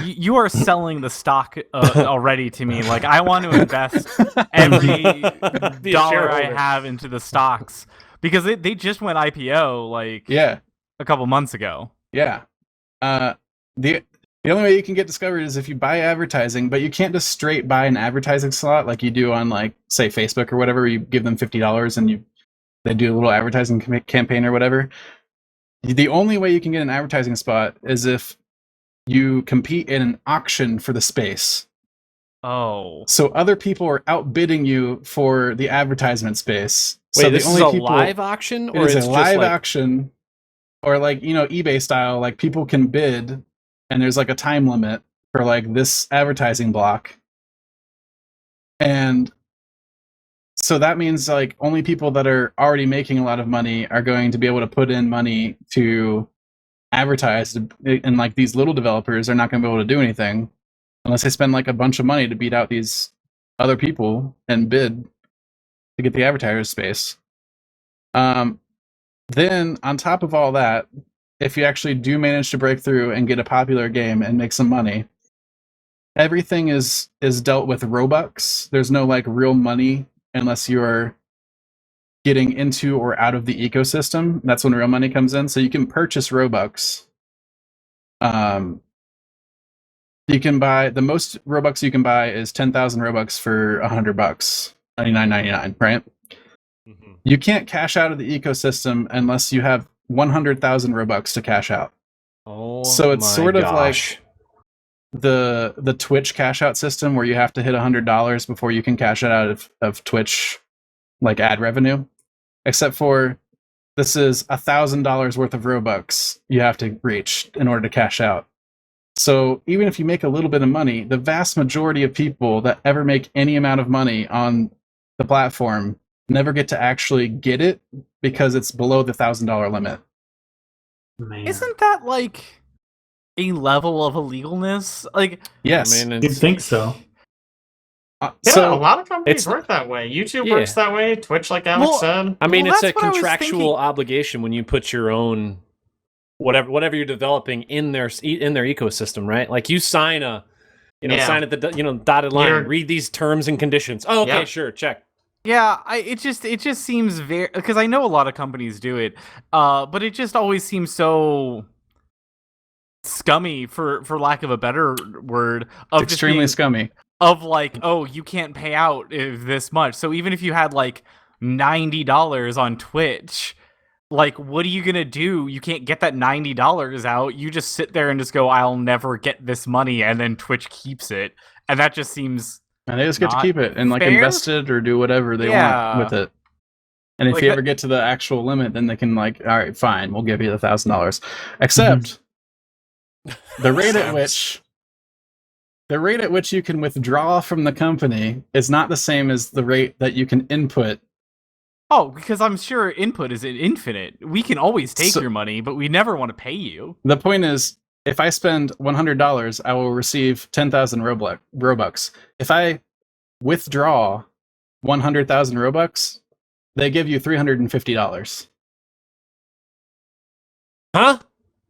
you are selling the stock already to me. Like, I want to invest every dollar I have into the stocks because they just went IPO like a couple months ago. Yeah. The only way you can get discovered is if you buy advertising, but you can't just straight buy an advertising slot like you do on, like, say, Facebook or whatever. You give them $50 and they do a little advertising campaign or whatever. The only way you can get an advertising spot is if you compete in an auction for the space. Oh. So other people are outbidding you for the advertisement space. Wait, so this is a live auction? Or it's it's a just live like... auction. Or like, eBay style, like people can bid and there's like a time limit for like this advertising block. And so that means like only people that are already making a lot of money are going to be able to put in money to advertise, and like these little developers are not going to be able to do anything unless they spend like a bunch of money to beat out these other people and bid to get the advertiser space. Then on top of all that, if you actually do manage to break through and get a popular game and make some money, everything is dealt with Robux. There's no like real money unless you're getting into or out of the ecosystem. That's when real money comes in. So you can purchase Robux. You can buy, the most Robux you can buy is 10,000 Robux for $100, $99.99, right? Mm-hmm. You can't cash out of the ecosystem unless you have 100,000 Robux to cash out. Oh, so it's sort of like the Twitch cash out system where you have to hit $100 before you can cash it out of Twitch, like ad revenue. Except for this is $1,000 worth of Robux you have to reach in order to cash out. So even if you make a little bit of money, the vast majority of people that ever make any amount of money on the platform never get to actually get it because it's below the $1,000 limit. Man. Isn't that like a level of illegalness? Like, yes, I mean, you'd think so. So a lot of companies work that way. YouTube works that way. Twitch, like Alex said. I mean, it's a contractual obligation when you put your own whatever you're developing in their ecosystem, right? Like you sign sign at the dotted line, read these terms and conditions. Oh, okay, sure, check. Yeah, it just seems very, because I know a lot of companies do it, but it just always seems so scummy, for lack of a better word. Of extremely scummy. Of like, oh, you can't pay out this much. So even if you had like $90 on Twitch, like, what are you gonna do? You can't get that $90 out. You just sit there and just go, I'll never get this money, and then Twitch keeps it, and that just seems. And they just get to keep it and like invest it or do whatever they want with it. And if you ever get to the actual limit, then they can like, all right, fine, we'll give you the $1,000. Except the rate at which you can withdraw from the company is not the same as the rate that you can input. Oh, because I'm sure input is infinite. We can always take your money, but we never want to pay you. The point is, if I spend $100, I will receive 10,000 Robux. If I withdraw 100,000 Robux, they give you $350. Huh?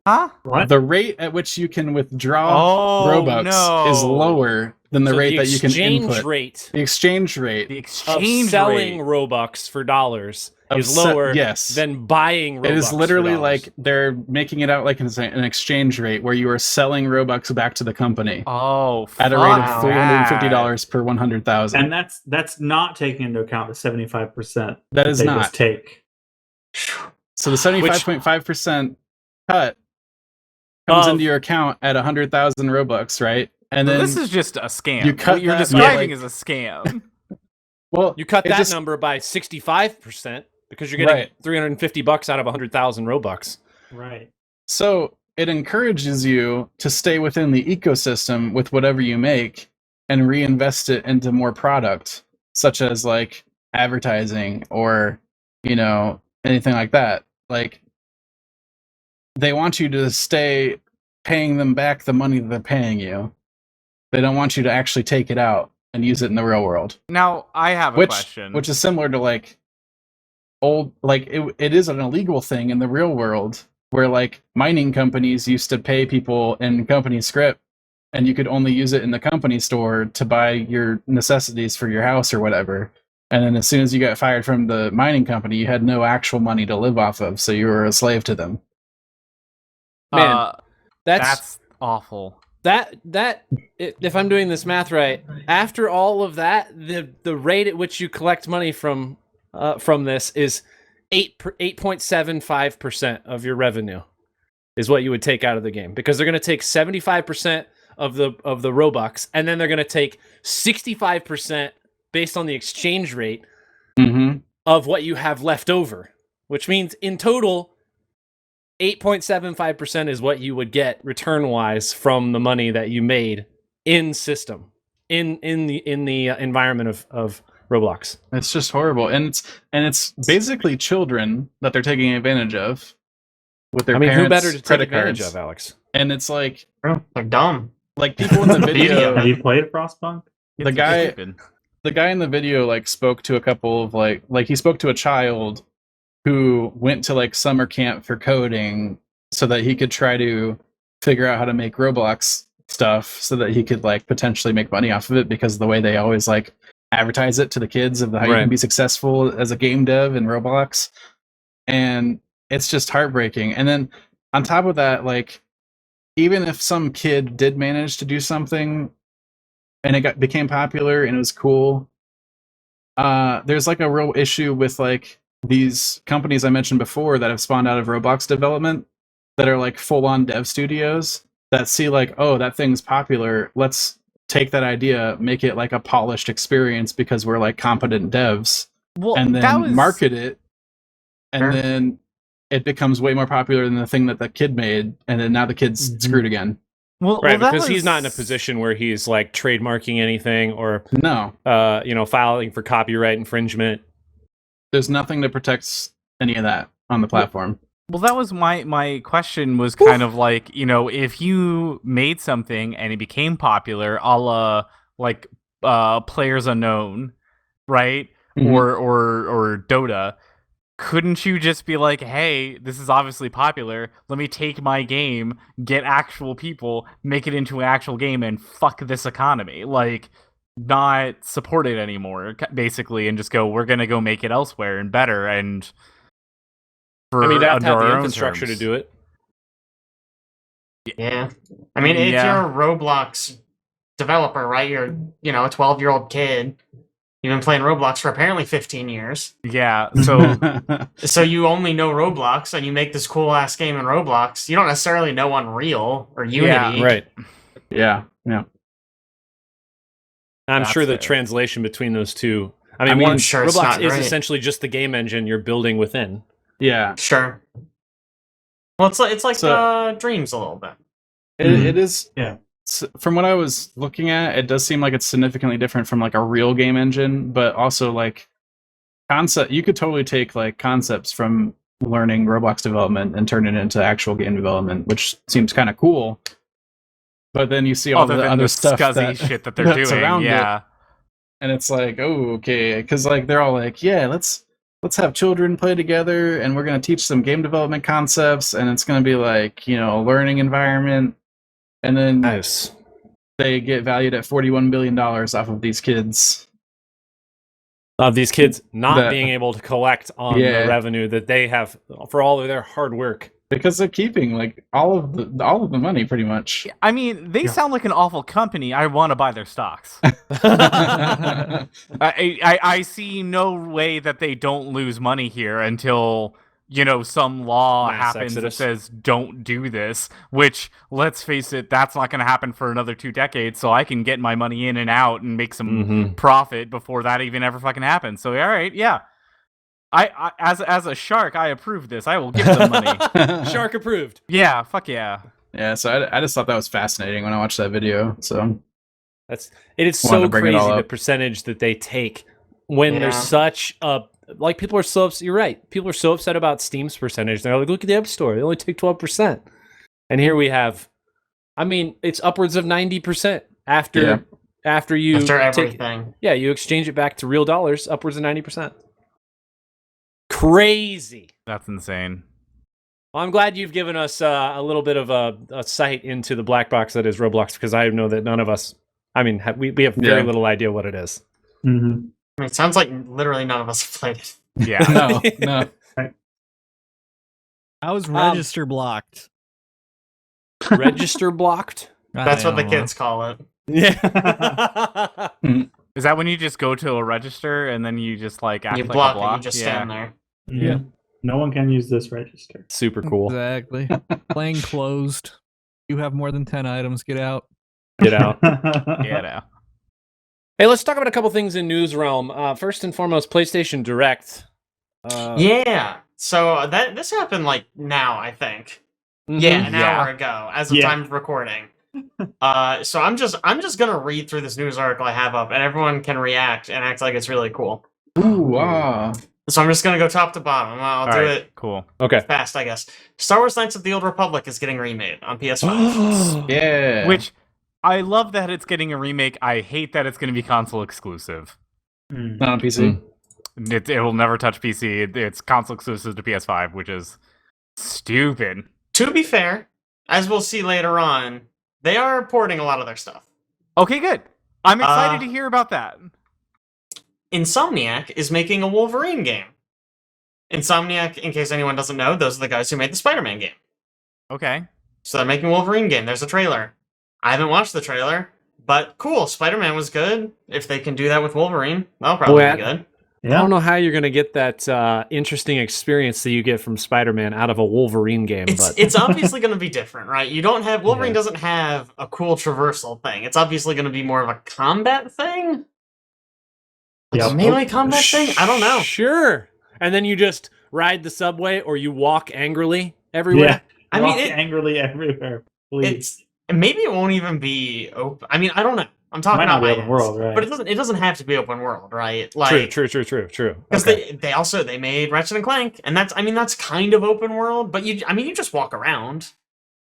Huh? What? The rate at which you can withdraw Robux is lower than the rate that you can exchange input. Rate the exchange rate of selling Robux for dollars is lower than buying Robux. It is literally for dollars. like they're making it out like an exchange rate where you are selling Robux back to the company. At a rate of $350 per 100,000. And that's not taking into account the 75% that is they not just take. So the 75.5% cut comes into your account at 100,000 Robux, right? And then this is just a scam. You cut what you're that describing as a scam. Well, you cut that number by 65% because you're getting $350 out of 100,000 Robux. Right. So it encourages you to stay within the ecosystem with whatever you make and reinvest it into more product, such as like advertising or, you know, anything like that. Like, they want you to stay paying them back the money that they're paying you. They don't want you to actually take it out and use it in the real world. Now, I have a question. Which is similar to like it is an illegal thing in the real world where like mining companies used to pay people in company script and you could only use it in the company store to buy your necessities for your house or whatever. And then as soon as you got fired from the mining company, you had no actual money to live off of, so you were a slave to them. Man, that's awful. That if I'm doing this math right, after all of that, the rate at which you collect money from this is 8.75% of your revenue is what you would take out of the game, because they're going to take 75% of the Robux, and then they're going to take 65% based on the exchange rate of what you have left over, which means in total 8.75% is what you would get return-wise from the money that you made in system, in the environment of Roblox. It's just horrible, and it's basically children that they're taking advantage of with their parents' who better to take credit advantage cards. of, Alex? And it's like they're dumb. Like people in the video. Have you played Frostpunk? The guy in the video like spoke to a couple of like he spoke to a child who went to like summer camp for coding so that he could try to figure out how to make Roblox stuff so that he could like potentially make money off of it, because of the way they always like advertise it to the kids of how you can be successful as a game dev in Roblox. And it's just heartbreaking. And then on top of that, like, even if some kid did manage to do something and it became popular and it was cool, there's like a real issue with like these companies I mentioned before that have spawned out of Roblox development that are like full-on dev studios that see like, oh, that thing's popular, let's take that idea, make it like a polished experience because we're like competent devs, and then market it, and then it becomes way more popular than the thing that the kid made, and then now the kid's screwed again. Because he's not in a position where he's like trademarking anything or filing for copyright infringement. There's nothing that protects any of that on the platform. Well, that was my question was kind of like, if you made something and it became popular, a la like Players Unknown, right? Or Dota, couldn't you just be like, hey, this is obviously popular, let me take my game, get actual people, make it into an actual game, and fuck this economy? Like, not support it anymore, basically, and just go, we're gonna go make it elsewhere and better, and you'd have to have the infrastructure to do it. Yeah. I mean, if you're a Roblox developer, right? You're, a 12-year-old kid. You've been playing Roblox for apparently 15 years. Yeah, so you only know Roblox, and you make this cool-ass game in Roblox. You don't necessarily know Unreal or Unity. Yeah, right. Yeah. I'm sure the translation between those two... Roblox is essentially just the game engine you're building within. Yeah. Sure. Well, it's like Dreams a little bit. It is. Yeah. From what I was looking at, it does seem like it's significantly different from like a real game engine, but also like concept. You could totally take like concepts from learning Roblox development and turn it into actual game development, which seems kind of cool. But then you see all the other stuff, shit that they're doing around it, and it's like, oh, okay, because like they're all like, yeah, let's have children play together, and we're gonna teach some game development concepts, and it's gonna be like, a learning environment. And then they get valued at $41 billion off of these kids. Of these kids not being able to collect on the revenue that they have for all of their hard work. Because they're keeping like all of the money, pretty much. I mean, they sound like an awful company. I want to buy their stocks. I see no way that they don't lose money here until some law happens that says don't do this. Which, let's face it, that's not going to happen for another 2 decades. So I can get my money in and out and make some profit before that even ever fucking happens. So all right, yeah. I as a shark, I approve this. I will give them money. Shark approved. Yeah, fuck yeah. Yeah, so I just thought that was fascinating when I watched that video. So it is so crazy the percentage that they take when there's such a people are so upset. You're right. People are so upset about Steam's percentage. They're like, look at the App Store. They only take 12%. And here we have, I mean, it's upwards of 90% after everything. You exchange it back to real dollars, upwards of 90%. Crazy. That's insane. Well, I'm glad you've given us a little bit of a sight into the black box that is Roblox, because I know that none of us, I mean, we have very little idea what it is. Mm-hmm. I mean, it sounds like literally none of us have played it. Yeah. No. I was register blocked. Register blocked? That's what the kids call it. Yeah. Is that when you just go to a register and then you just act you like block a block? it, you just stand there. Yeah. No one can use this register. Super cool. Exactly. Playing closed. You have more than 10 items. Get out. Get out. Get out. Hey, let's talk about a couple things in news realm. First and foremost, PlayStation Direct. Yeah. So this happened now, I think. Yeah, an hour ago, as of time of recording. So I'm just gonna read through this news article I have up, and everyone can react and act like it's really cool. Ooh, wow. So I'm just gonna go top to bottom. I'll do it. Cool. Okay. Fast, I guess. Star Wars: Knights of the Old Republic is getting remade on PS5. Yeah. Which I love that it's getting a remake. I hate that it's going to be console exclusive. Not on PC. It will never touch PC. It's console exclusive to PS5, which is stupid. To be fair, as we'll see later on, they are porting a lot of their stuff. Okay, good. I'm excited to hear about that. Insomniac is making a Wolverine game. Insomniac, in case anyone doesn't know, those are the guys who made the Spider-Man game. Okay. So they're making a Wolverine game. There's a trailer. I haven't watched the trailer, but cool. Spider-Man was good. If they can do that with Wolverine, that'll probably be good. Yeah. I don't know how you're going to get that interesting experience that you get from Spider-Man out of a Wolverine game. It's obviously going to be different, right? You don't have Wolverine doesn't have a cool traversal thing. It's obviously going to be more of a combat thing. A melee combat thing? I don't know. Sure. And then you just ride the subway or you walk angrily everywhere. Yeah. Walk angrily everywhere. Please. Maybe it won't even be open. I mean, I don't know. I'm talking about open world, right? But it doesn't have to be open world, right? True. Because they made Ratchet and Clank, and that's kind of open world, but you just walk around.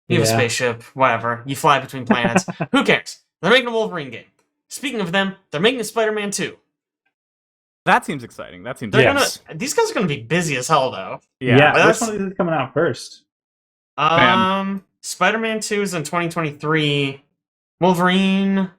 You have a spaceship, whatever. You fly between planets. Who cares? They're making a Wolverine game. Speaking of them, they're making a Spider-Man 2. That seems exciting. These guys are gonna be busy as hell, though. Yeah. Which one is coming out first? Spider-Man 2 is in 2023. Wolverine,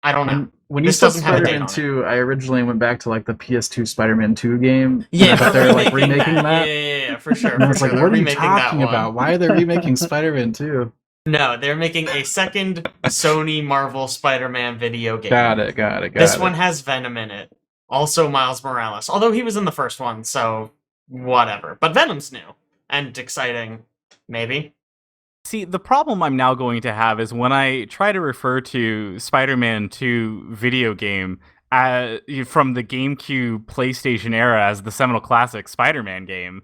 I don't know. When you said Spider-Man 2, I originally went back to the PS2 Spider-Man 2 game. Yeah, I thought they were remaking that. Yeah, for sure. And I was like, what are you talking about? Why are they remaking Spider-Man 2? No, they're making a second Sony Marvel Spider-Man video game. Got it. This one has Venom in it. Also Miles Morales. Although he was in the first one, so whatever. But Venom's new and exciting, maybe. See, the problem I'm now going to have is when I try to refer to Spider-Man 2 video game from the GameCube PlayStation era as the seminal classic Spider-Man game,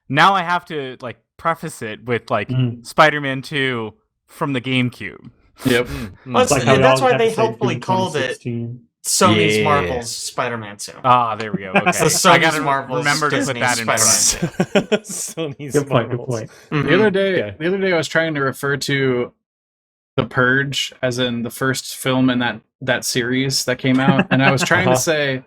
now I have to preface it with Spider-Man 2 from the GameCube. Yep. That's why they helpfully called it Sony's Marvel's Spider-Man 2. Ah, there we go. Okay. So Sony's Marvel's remember to put Disney's that in Spider-Man 2. Sony's Good point. Mm-hmm. The other day I was trying to refer to The Purge as in the first film in that series that came out, and I was trying to say,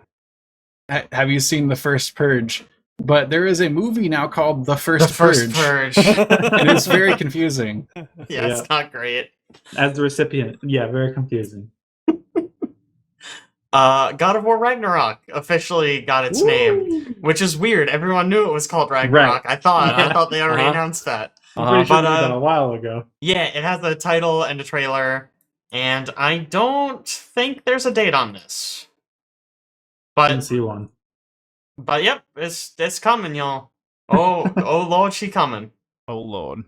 have you seen The First Purge? But there is a movie now called The First Purge. Purge. And it's very confusing. It's not great. As the recipient. Yeah, very confusing. God of War Ragnarok officially got its name, which is weird. Everyone knew it was called Ragnarok. Right. I thought they already announced that. I'm pretty sure But, they did that a while ago. Yeah, it has a title and a trailer, and I don't think there's a date on this. Didn't But see one. But yep, it's coming, y'all. Oh Lord, she coming. Oh Lord.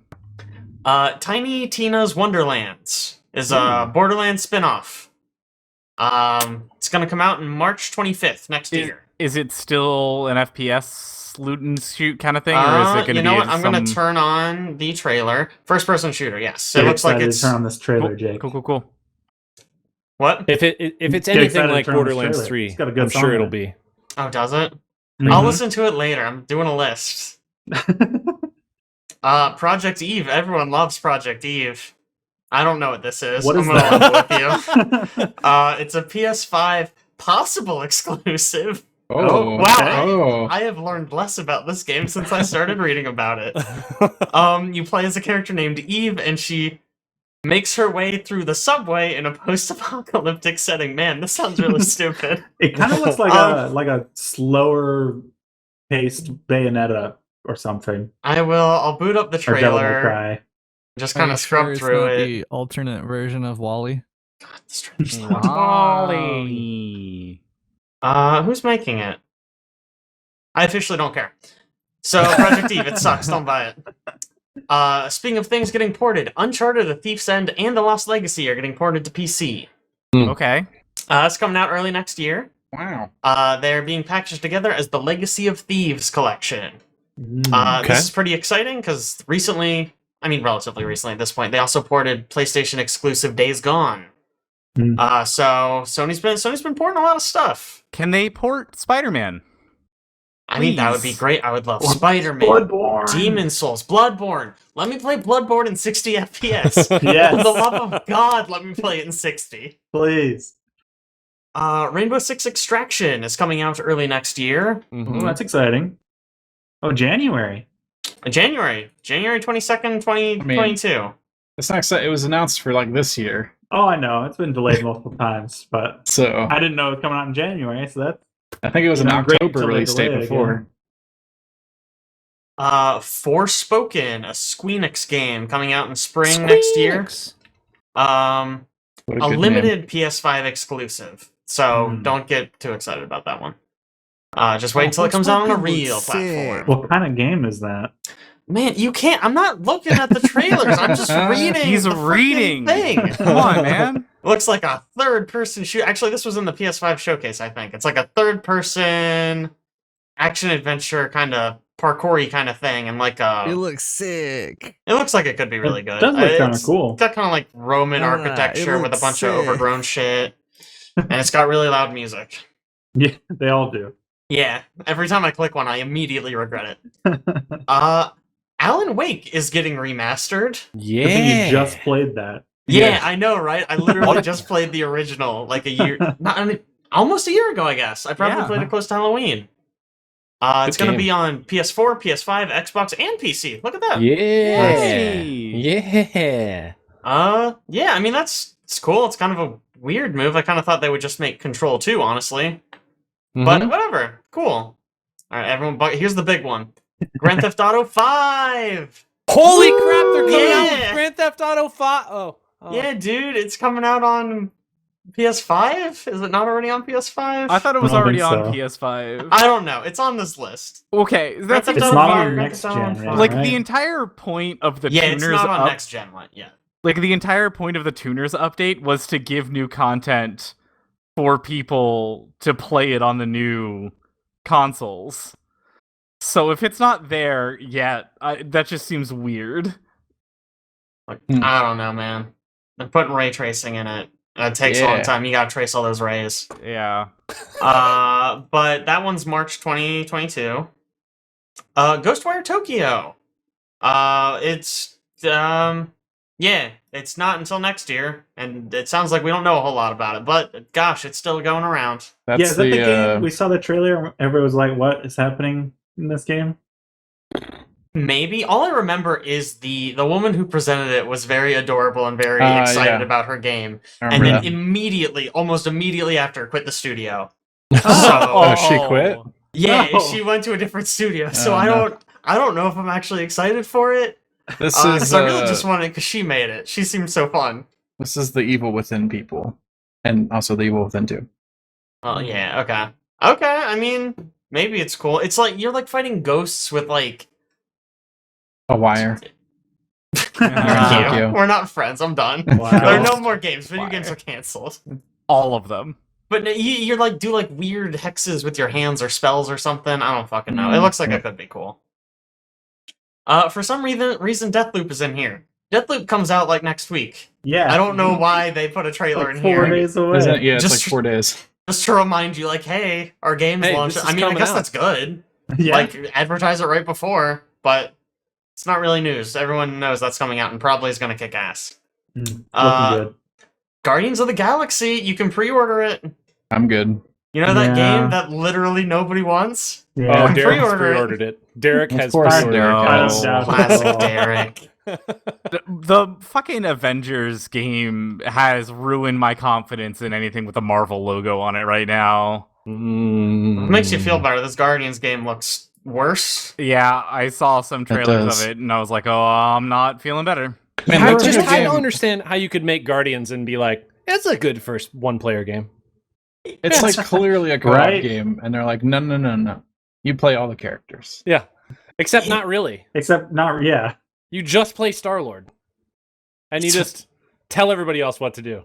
Tiny Tina's Wonderlands is a Borderlands spinoff. It's gonna come out in March 25th next year. Is it still an FPS loot and shoot kind of thing, or is it gonna be? You know what? I'm gonna turn on the trailer. First person shooter. Yes, it looks like it's. Turn on this trailer, Jake. Cool. What? If it's anything like Borderlands 3, it's got a good I'm song sure in it'll it. be. Oh, does it? Mhm. I'll listen to it later. I'm doing a list. Project Eve. Everyone loves Project Eve. I don't know what this is. What is I'm gonna that? level with you. It's a PS5 possible exclusive. Oh, wow! Oh. I have learned less about this game since I started reading about it. You play as a character named Eve, and she makes her way through the subway in a post-apocalyptic setting. Man, this sounds really stupid. It kind of looks like a slower paced Bayonetta or something. I'll boot up the Or Devil May trailer. Cry. Just kind of scrub it's through not it. the alternate version of Wally. Wally. Who's making it? I officially don't care. So, Project Eve, it sucks. Don't buy it. Speaking of things getting ported, Uncharted, The Thief's End, and The Lost Legacy are getting ported to PC. Okay. It's coming out early next year. Wow. They're being packaged together as the Legacy of Thieves collection. Okay. This is pretty exciting because relatively recently at this point, they also ported PlayStation exclusive Days Gone. So Sony's been porting a lot of stuff. Can they port Spider-Man? I mean, that would be great. I would love Spider-Man, Bloodborne. Demon Souls, Bloodborne. Let me play Bloodborne in 60 FPS. Yes. For the love of God, let me play it in 60. Please. Rainbow Six Extraction is coming out early next year. Oh, that's exciting. Oh, January. January 22nd, 2022. It's not exciting. It was announced for like this year. Oh, I know. It's been delayed multiple times, but So I didn't know it was coming out in January, so that's I think it was an great October until they release date delay it before. Forspoken, a Squeenix game coming out in spring next year. A What good limited PS5 exclusive. So don't get too excited about that one. Just wait until it comes out on a real platform. what kind of game is that? Man, you can't. I'm not looking at the trailers. I'm just reading. He's the reading. thing. Come on, man. Looks like a third-person shoot. Actually, this was in the PS5 showcase. I think it's like a third-person action adventure kind of parkour-y kind of thing, and like It looks sick. It looks like it could be really good. It does look kind of cool. It's got kind of like Roman Yeah, architecture it with a looks bunch sick. of overgrown shit, and it's got really loud music. Yeah, they all do. Yeah, every time I click one, I immediately regret it. Alan Wake is getting remastered. Yeah. I think you just played that. Yeah, I know, right? I literally just played the original like a year, almost a year ago, I guess. I probably played it close to Halloween. It's going to be on PS4, PS5, Xbox, and PC. Look at that. Yeah. Yeah. Yeah, I mean, it's cool. It's kind of a weird move. I kind of thought they would just make Control 2, honestly. But whatever. Cool. All right, everyone, but here's the big one. Grand Theft Auto 5! Holy crap, they're coming out Yeah. with Grand Theft Auto 5. Oh. Yeah, dude, it's coming out on PS5? Is it not already on PS5? I thought it was I don't already think on so. I PS5. don't know. It's on this list. Okay, that's Grand It's Theft not Auto on 5, next Grand Theft Auto gen, 5. like right? the entire point of the Yeah, it's tuners not on up, next gen yet. like the entire point of the tuners update was to give new content for people to play it on the new consoles. So if it's not there yet, that just seems weird. Like, I don't know, man. They're putting ray tracing in it. It takes a long time. You gotta trace all those rays. Yeah. But that one's March 2022. Ghostwire Tokyo. It's it's not until next year, and it sounds like we don't know a whole lot about it. But gosh, it's still going around. That's yeah, is that the game? We saw the trailer. Everybody was like, "What is happening in this game?" Maybe. All I remember is the woman who presented it was very adorable and very excited about her game, and then immediately, almost immediately after, quit the studio. She quit? Yeah, she went to a different studio. So I don't know if I'm actually excited for it. This is. I really just wanted because she made it. She seemed so fun. This is the evil within people, and also the evil within too. Oh yeah, okay. I mean, maybe it's cool. It's like you're like fighting ghosts with like a wire. Thank you. We're not friends. I'm done. Wow. There are no more games. Video games are canceled. All of them. But you're like do like weird hexes with your hands or spells or something. I don't fucking know. It looks like it could be cool. For some reason, Deathloop is in here. Deathloop comes out like next week. Yeah. I don't know why they put a trailer like in 4 here. days away. It's like 4 days. Just to remind you, like, hey, our game's launched. I mean, I guess that's good. Yeah. Like, advertise it right before, but it's not really news. Everyone knows that's coming out and probably is going to kick ass. Looking good. Guardians of the Galaxy, you can pre-order it. I'm good. You know that game that literally nobody wants? Yeah. Oh, Derek pre-ordered it. Derek has pre-ordered it. Classic Derek. The fucking Avengers game has ruined my confidence in anything with a Marvel logo on it right now. What makes you feel better? This Guardians game looks worse. Yeah, I saw some trailers of it, and I was like, oh, I'm not feeling better. Man, I don't understand how you could make Guardians and be like, it's a good first one-player game. It's like clearly a co-op game, and they're like, no. You play all the characters. Yeah. Except not really. Yeah. You just play Star-Lord. And you just tell everybody else what to do.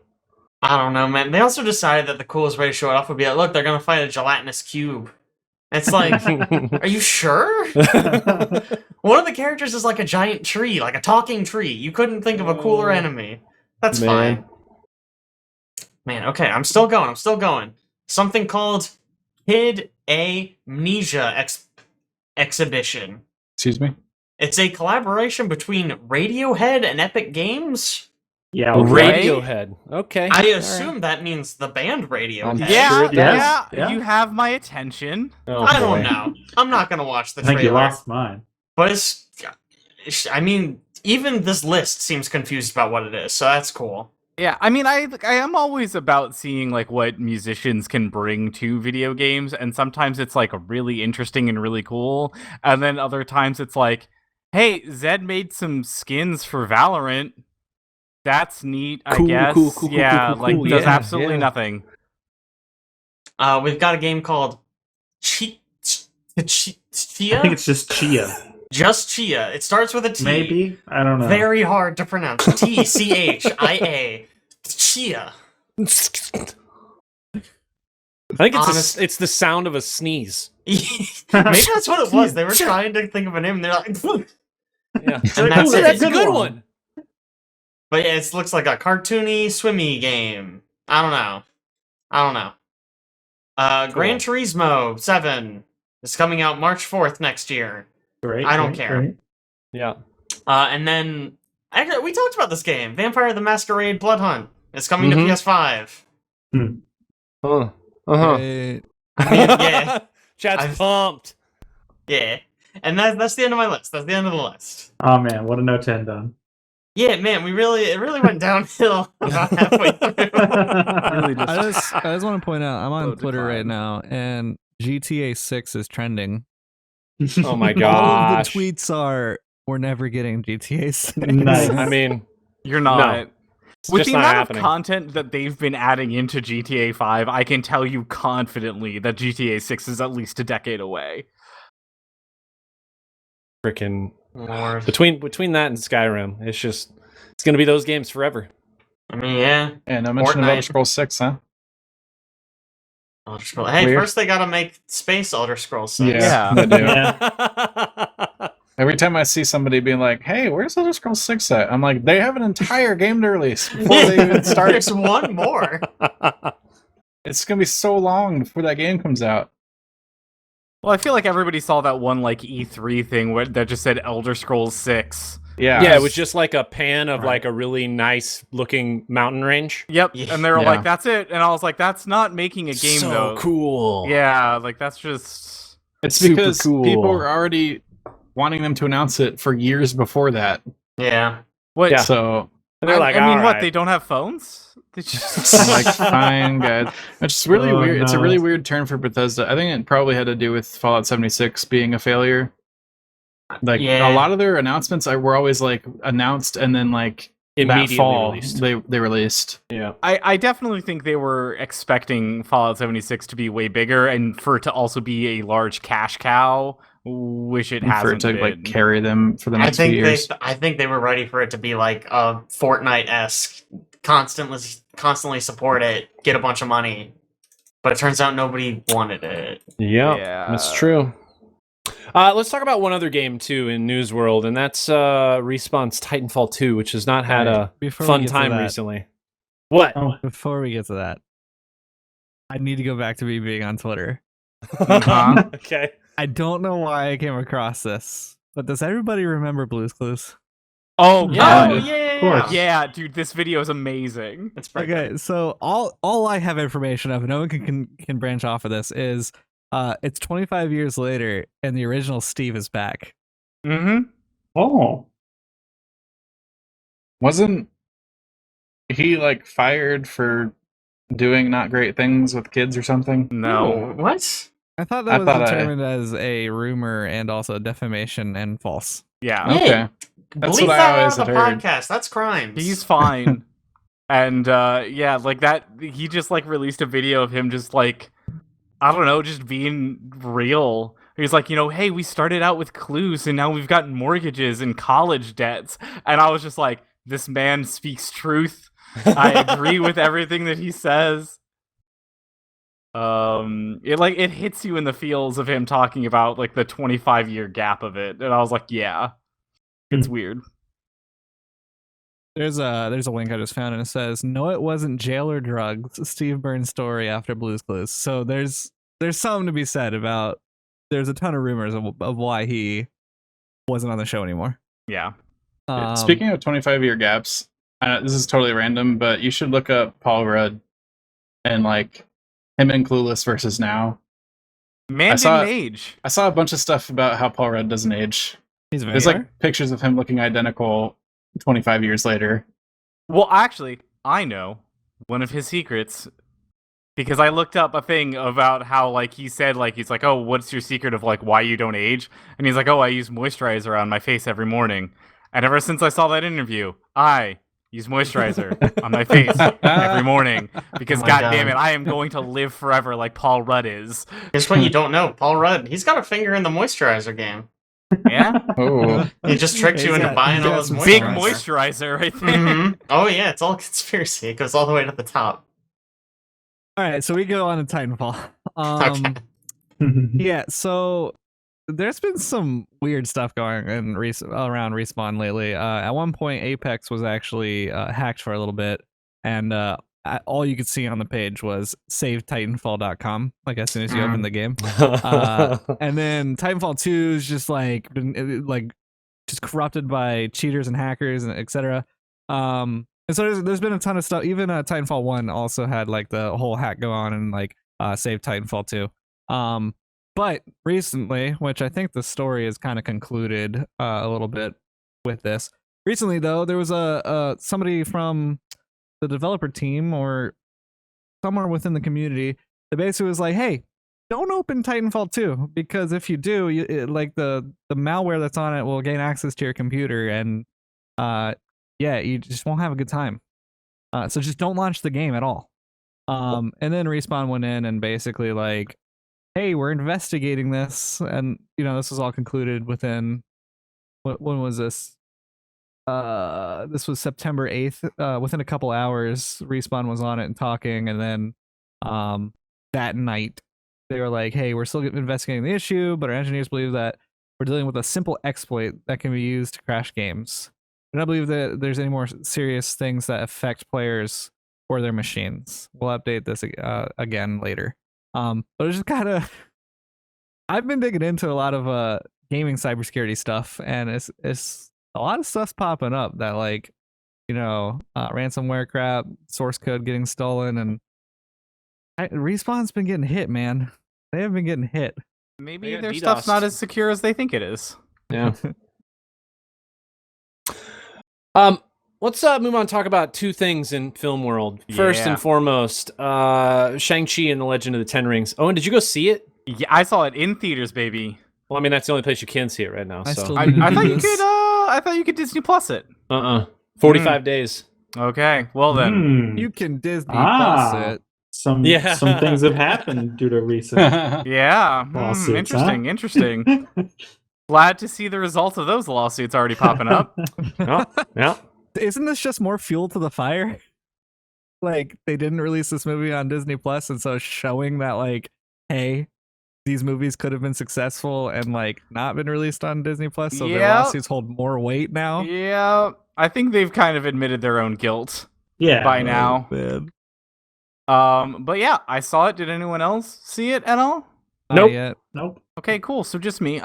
I don't know, man. They also decided that the coolest way to show it off would be like, look, they're going to fight a gelatinous cube. It's like, are you sure? One of the characters is like a giant tree, like a talking tree. You couldn't think of a cooler enemy. That's fine. Man, okay, I'm still going. Something called Kid Amnesia Exhibition. Excuse me? It's a collaboration between Radiohead and Epic Games. Yeah, Radiohead. Okay. I assume that means the band Radiohead. Yeah, you have my attention. I don't know. I'm not gonna watch the trailer. I think you lost mine. But I mean, even this list seems confused about what it is, so that's cool. Yeah, I mean, I am always about seeing like what musicians can bring to video games, and sometimes it's like really interesting and really cool, and then other times it's like, hey, Zed made some skins for Valorant. That's neat, I guess. Cool, does absolutely nothing. We've got a game called Chia. I think it's just Chia. Just Chia. It starts with a T. Maybe? I don't know. Very hard to pronounce. T-C-H-I-A. Chia. I think it's the sound of a sneeze. Maybe that's what it was. They were trying to think of a name, and they're like, yeah. And that's a good one. But yeah, it looks like a cartoony, swimmy game. I don't know. Gran Turismo 7 is coming out March 4th next year. Great. I don't care. Great. Yeah. And then, actually, we talked about this game. Vampire the Masquerade Blood Hunt is coming to PS5. Yeah. Chat's pumped. Yeah. And that's the end of my list. That's the end of the list. Oh man, what a no 10 done. Yeah, man, it really went downhill about halfway through. I just want to point out, I'm on Twitter right now, and GTA 6 is trending. Oh my god! All of the tweets are, "We're never getting GTA 6." Nice. I mean, you're not. No, with the amount of content that they've been adding into GTA 5, I can tell you confidently that GTA 6 is at least a decade away. Freaking Lord. Between that and Skyrim, it's gonna be those games forever. I mean, yeah. And I mentioned Elder Scrolls 6, huh? Elder Scrolls. Hey, first they gotta make Space Elder Scrolls 6. Yeah. Every time I see somebody being like, "Hey, where's Elder Scrolls 6 at?" I'm like, they have an entire game to release before they even start. There's one more. It's gonna be so long before that game comes out. Well, I feel like everybody saw that one like E3 thing that just said Elder Scrolls 6. Yeah, it was just like a pan of like a really nice looking mountain range. Yep, and they were like, "That's it," and I was like, "That's not making a game, so though." Cool. Yeah, like that's just. It's because people are already wanting them to announce it for years before that. Yeah. What? Yeah. So And they're like, I mean, all what? right. They don't have phones? They just... I'm like, fine, guys. It's really Oh, weird. It's a no. really weird turn for Bethesda. I think it probably had to do with Fallout 76 being a failure. Like Yeah. a lot of their announcements were always like announced and then like Immediately that fall released. they released. Yeah. I definitely think they were expecting Fallout 76 to be way bigger and for it to also be a large cash cow, which it And for it hasn't to been. like carry them for the I next few think years. I think they were ready for it to be like a Fortnite-esque, constantly support it, get a bunch of money. But it turns out nobody wanted it. Yeah, that's true. Let's talk about one other game too in News World, and that's Respawn's Titanfall 2, which has not had a Before we fun get to time that- recently. What? Oh, Before we get to that, I need to go back to me being on Twitter. Okay. I don't know why I came across this, but does everybody remember Blue's Clues? Oh, Yeah. God. Oh yeah, Of course. Yeah, dude, this video is amazing. It's pretty Okay, so all I have information of, and no one can branch off of this, is it's 25 years later, and the original Steve is back. Mm-hmm. Oh. Wasn't he like fired for doing not great things with kids or something? No. Oh, what? I thought I that was thought determined as a rumor and also defamation and false. Yeah. Yeah. Okay. That's Believe what I that always on the had heard. podcast. That's crimes. He's fine. And yeah, like that he just like released a video of him just like, I don't know, just being real. He's like, hey, we started out with clues and now we've gotten mortgages and college debts. And I was just like, this man speaks truth. I agree with everything that he says. It hits you in the feels of him talking about like the 25-year gap of it. And I was like, yeah. It's weird. There's a link I just found, and it says, "No, it wasn't jail or drugs. Steve Burns' story after Blue's Clues." So there's something to be said about. There's a ton of rumors of why he wasn't on the show anymore. Yeah. Speaking of 25-year gaps, this is totally random, but you should look up Paul Rudd and like him in Clueless versus now. Man didn't age. I saw a bunch of stuff about how Paul Rudd doesn't age. He's There's like pictures of him looking identical 25 years later. Well, actually, I know one of his secrets because I looked up a thing about how like he said like he's like, "Oh, what's your secret of like why you don't age?" And he's like, "Oh, I use moisturizer on my face every morning." And ever since I saw that interview, I use moisturizer on my face every morning because God damn it, I am going to live forever like Paul Rudd is. Here's what you don't know. Paul Rudd, he's got a finger in the moisturizer game. Yeah. Oh. He just tricks you into buying all this moisturizer. Big moisturizer right there. Mm-hmm. Oh yeah, it's all conspiracy. It goes all the way to the top. All right, so we go on to Titanfall. Okay. Yeah, so there's been some weird stuff going in around Respawn lately. At one point, Apex was actually hacked for a little bit, and all you could see on the page was savetitanfall.com, like as soon as you open the game. And then Titanfall 2 is just like been just corrupted by cheaters and hackers and etc. And so there's been a ton of stuff. Even Titanfall 1 also had like the whole hack go on and like save Titanfall 2. But recently, which I think the story is kind of concluded a little bit with this. Recently, though, there was somebody from the developer team or somewhere within the community that basically was like, "Hey, don't open Titanfall 2 because if you do, like the malware that's on it will gain access to your computer and yeah, you just won't have a good time. So just don't launch the game at all." And then Respawn went in and basically like, "Hey, we're investigating this," and this was all concluded within when was this? This was September 8th. Within a couple hours, Respawn was on it and talking, and then that night they were like, "Hey, we're still investigating the issue, but our engineers believe that we're dealing with a simple exploit that can be used to crash games. We don't believe that there's any more serious things that affect players or their machines. We'll update this again later." But it's just kind of, I've been digging into a lot of gaming cybersecurity stuff, and it's a lot of stuff's popping up that like, ransomware crap, source code getting stolen, and Respawn's been getting hit, man. They have been getting hit. Maybe got their DDoSed. stuff's not as secure as they think it is. Yeah. Let's move on and talk about two things in film world. First and foremost, Shang-Chi and the Legend of the Ten Rings. Owen, did you go see it? Yeah, I saw it in theaters, baby. Well, I mean, that's the only place you can see it right now. I so still I thought you could. I thought you could Disney Plus it. 45 days. Okay, well then. You can Disney Plus it. Some things have happened due to recent Yeah. lawsuits. Interesting. Glad to see the results of those lawsuits already popping up. Yeah. Isn't this just more fuel to the fire? Like, they didn't release this movie on Disney Plus, and so showing that, like, hey, these movies could have been successful and, like, not been released on Disney Plus, so their lawsuits hold more weight now. Yeah, I think they've kind of admitted their own guilt. Yeah, by now. Man. But yeah, I saw it. Did anyone else see it at all? Nope. Yet. Nope. Okay, cool. So just me.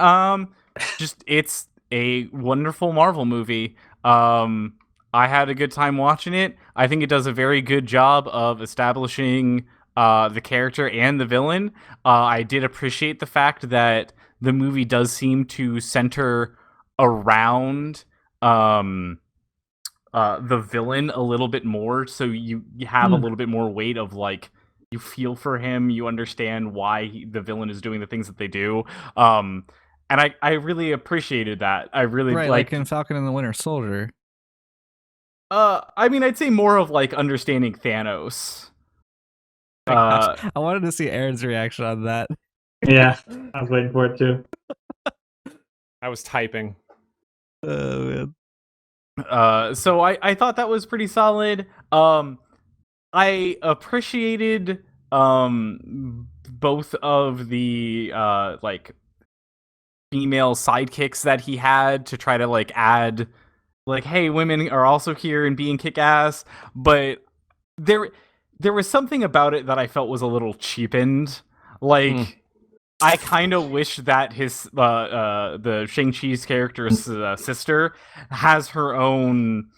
It's a wonderful Marvel movie. I had a good time watching it. I think it does a very good job of establishing the character and the villain. I did appreciate the fact that the movie does seem to center around the villain a little bit more, so you have a little bit more weight of, like, you feel for him, you understand why the villain is doing the things that they do. And I really appreciated that. I really like in Falcon and the Winter Soldier. I mean, I'd say more of, like, understanding Thanos. I wanted to see Aaron's reaction on that. Yeah, I was waiting for it too. I was typing. Oh, man. So I thought that was pretty solid. I appreciated both of the like female sidekicks that he had to try to, like, add, like, hey, women are also here and being kick-ass, but there was something about it that I felt was a little cheapened. Like, I kind of wish that his the Shang-Chi's character's sister has her own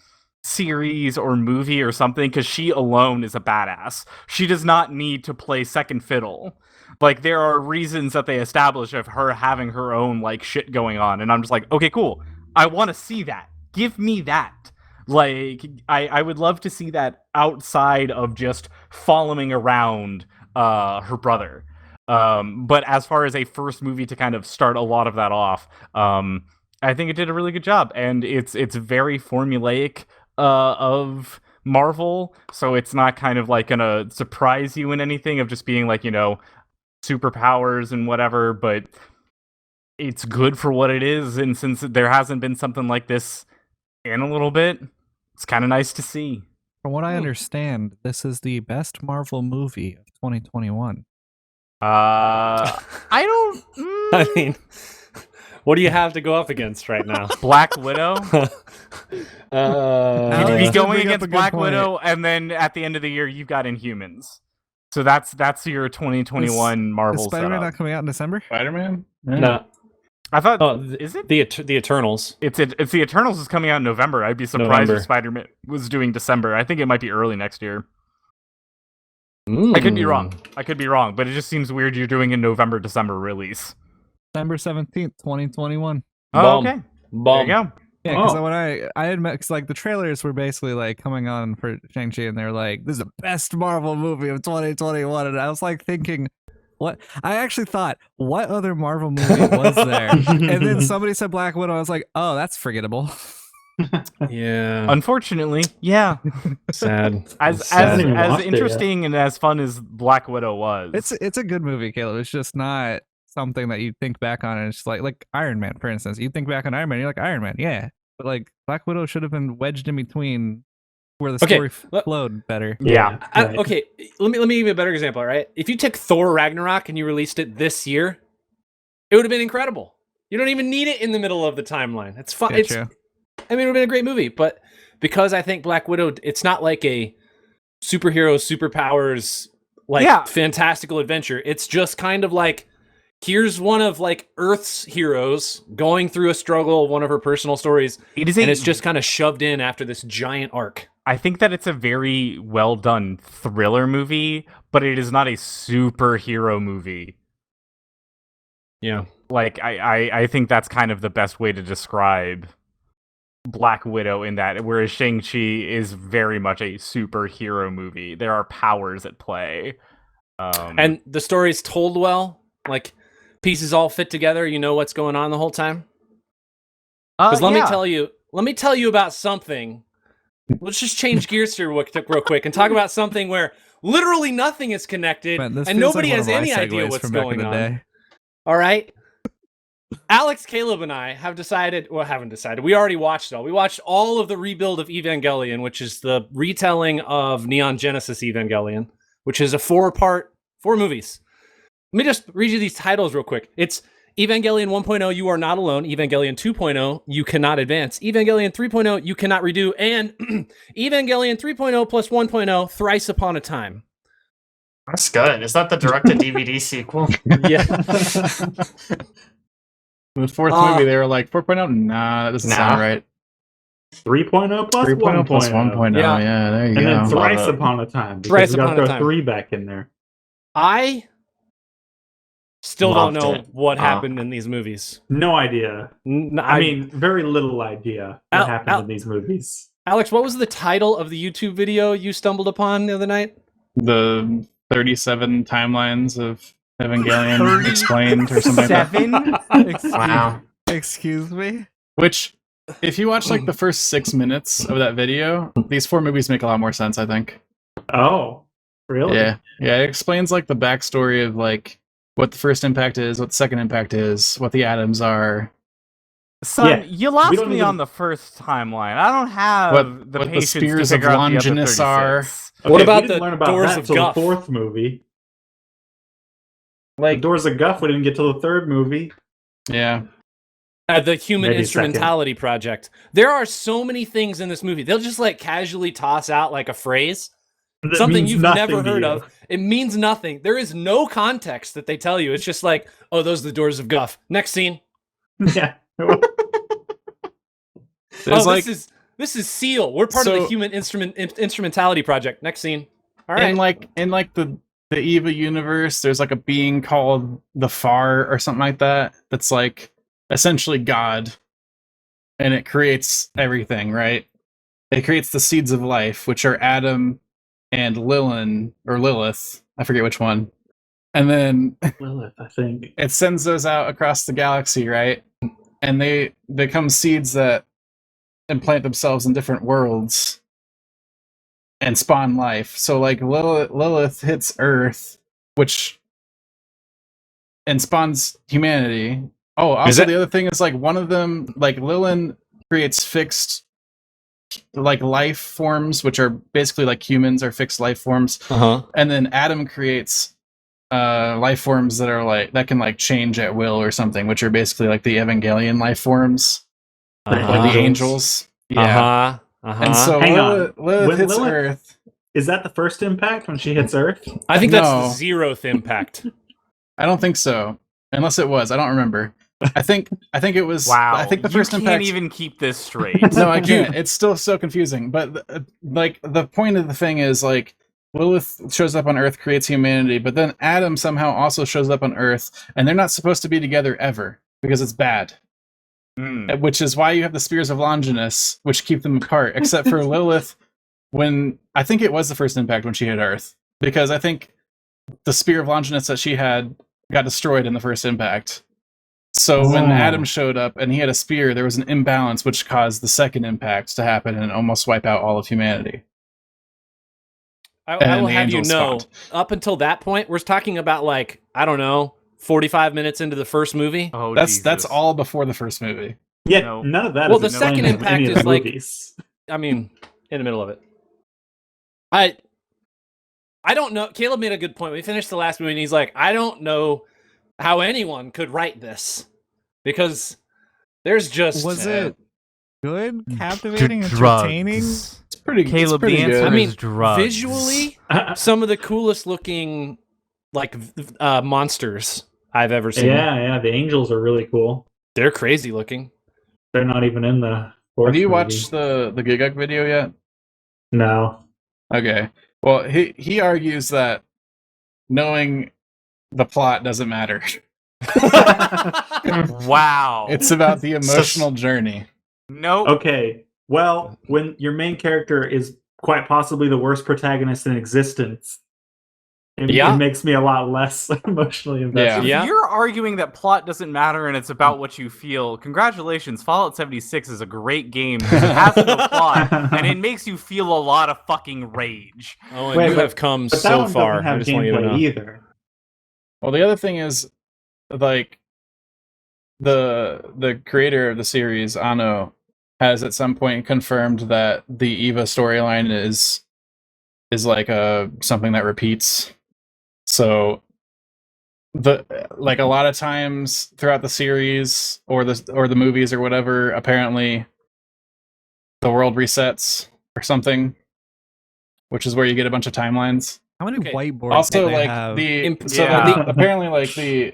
series or movie or something, because she alone is a badass. She does not need to play second fiddle. Like, there are reasons that they establish of her having her own, like, shit going on, and I'm just like, okay, cool. I want to see that. Give me that. Like, I would love to see that outside of just following around her brother. But as far as a first movie to kind of start a lot of that off, I think it did a really good job, and it's very formulaic of Marvel, so it's not kind of, like, gonna surprise you in anything of just being, like, you know, superpowers and whatever, but it's good for what it is, and since there hasn't been something like this in a little bit, it's kind of nice to see. From what I understand, this is the best Marvel movie of 2021. I don't. I mean, what do you have to go up against right now? Black Widow. Alex You'd be did going bring up against a good Black point. Widow, and then at the end of the year, you've got Inhumans. So that's your 2021 Marvel Is Spider-Man setup. not coming out in December? Spider-Man? No. I thought. Is it? the Eternals? It's the Eternals is coming out in November. I'd be surprised November. if Spider-Man was doing December. I think it might be early next year. I could be wrong. But it just seems weird you're doing a November, December release. December 17th, 2021. Oh, Bum. okay. Bum. There you go. Yeah, because when I admit, because, like, the trailers were basically, like, coming on for Shang-Chi, and they're like, this is the best Marvel movie of 2021, and I was, like, thinking, what? I actually thought, what other Marvel movie was there? And then somebody said Black Widow, I was like, oh, that's forgettable. Yeah. Unfortunately, yeah. Sad. As Sad. Haven't even watched it interesting and as fun as Black Widow was. It's a good movie, Caleb. It's just not something that you think back on, and it's like Iron Man, for instance. You think back on Iron Man, you're like, Iron Man, yeah. But, like, Black Widow should have been wedged in between where the story flowed better. Yeah. Right. Okay, let me give you a better example, all right? If you took Thor Ragnarok and you released it this year, it would have been incredible. You don't even need it in the middle of the timeline. It's fine. Gotcha. I mean, it would have been a great movie, but because I think Black Widow, it's not like a superhero, superpowers, like, fantastical adventure. It's just kind of like, here's one of, like, Earth's heroes going through a struggle of one of her personal stories, and it's just kind of shoved in after this giant arc. I think that it's a very well done thriller movie, but it is not a superhero movie. Yeah. like I think that's kind of the best way to describe Black Widow in that, whereas Shang-Chi is very much a superhero movie. There are powers at play. And the story's told well, like pieces all fit together, you know what's going on the whole time. Because let me tell you about something. Let's just change gears here real quick and talk about something where literally nothing is connected and nobody has any idea what's going on. All right. Alex, Caleb, and I haven't decided. We already watched it all. We watched all of the rebuild of Evangelion, which is the retelling of Neon Genesis Evangelion, which is a four movies. Let me just read you these titles real quick. It's Evangelion 1.0, You Are Not Alone. Evangelion 2.0, You Cannot Advance. Evangelion 3.0, You Cannot Redo. And Evangelion 3.0 plus 1.0, Thrice Upon a Time. That's good. Is that the direct-to-DVD sequel? Yeah. The fourth movie, they were like 4.0. Nah, that doesn't sound right. 3.0 plus 3.0 plus 1.0. Yeah, there you go. And then Thrice Upon a Time. Because we got to throw 3 back in there. I still don't know what happened in these movies. No idea. I mean, very little idea what happened in these movies. Alex, what was the title of the YouTube video you stumbled upon the other night? The 37 timelines of Evangelion explained or something like that. Wow. Excuse me? Which, if you watch like the first 6 minutes of that video, these 4 movies make a lot more sense, I think. Oh, really? Yeah. Yeah, it explains like the backstory of like what the first impact is, what the second impact is, what the atoms are. Son, you lost me on the first timeline. I don't have the patience the spears to figure of out the other Longinus are. Okay, what about the learn about Doors that of till Guff? the 4th movie. Like Doors of Guff, we didn't get till the 3rd movie. Yeah. The Human Instrumentality Project. There are so many things in this movie. They'll just like casually toss out like a phrase. Something you've never heard of. It means nothing. There is no context that they tell you. It's just like, oh, those are the Doors of Guff. Next scene. Yeah. This is SEAL. We're part of the Human Instrumentality Project. Next scene. All right. In the EVA universe, there's like a being called the Far or something like that. That's like essentially God, and it creates everything. Right? It creates the seeds of life, which are Adam and Lilith. I forget which one. And then Lilith, I think. It sends those out across the galaxy, right? And they become seeds that implant themselves in different worlds and spawn life. So like Lilith hits Earth, and spawns humanity. Oh, also the other thing is like one of them, like Lilith creates fixed like life forms, which are basically like humans are fixed life forms. And then Adam creates life forms that are like that can like change at will or something, which are basically like the Evangelion life forms, like the angels. Yeah. And so Lilith hits Earth. Is that the first impact when she hits Earth? I think that's the 0th impact. I don't think so, unless it was. I don't remember. I think it was. Wow. I think the first impact. You can't even keep this straight. No, I can't. It's still so confusing. But like the point of the thing is like Lilith shows up on Earth, creates humanity, but then Adam somehow also shows up on Earth, and they're not supposed to be together ever because it's bad. Which is why you have the Spears of Longinus, which keep them apart, except for Lilith. When I think it was the first impact when she hit Earth, because I think the Spear of Longinus that she had got destroyed in the first impact. So when Adam showed up and he had a spear, there was an imbalance which caused the second impact to happen and almost wipe out all of humanity. I will have you know, up until that point, we're talking about like, I don't know, 45 minutes into the first movie. Oh, that's all before the first movie. Yeah, none of that. Well, the second impact is like, I mean, in the middle of it. I don't know. Caleb made a good point. We finished the last movie, and he's like, I don't know how anyone could write this because there's just it good, captivating, entertaining? It's pretty. Caleb, it's pretty the answer good. is drugs. Visually, some of the coolest looking like monsters I've ever seen. Yeah, the angels are really cool. They're crazy looking. They're not even in the fourth Have you movie. watched the Giguk video yet? No. Okay. Well, he argues that knowing the plot doesn't matter. Wow. It's about the emotional journey. Nope. Okay. Well, when your main character is quite possibly the worst protagonist in existence, it makes me a lot less emotionally invested. If you're arguing that plot doesn't matter and it's about what you feel, congratulations. Fallout 76 is a great game because it has no plot and it makes you feel a lot of fucking rage. Oh, and you have come so far. I just want you to know. Either. Well, the other thing is, like, the creator of the series, Anno, has at some point confirmed that the Eva storyline is like something that repeats. So a lot of times throughout the series or the movies or whatever, apparently the world resets or something, which is where you get a bunch of timelines. How many whiteboards Also, do they like have? apparently, like the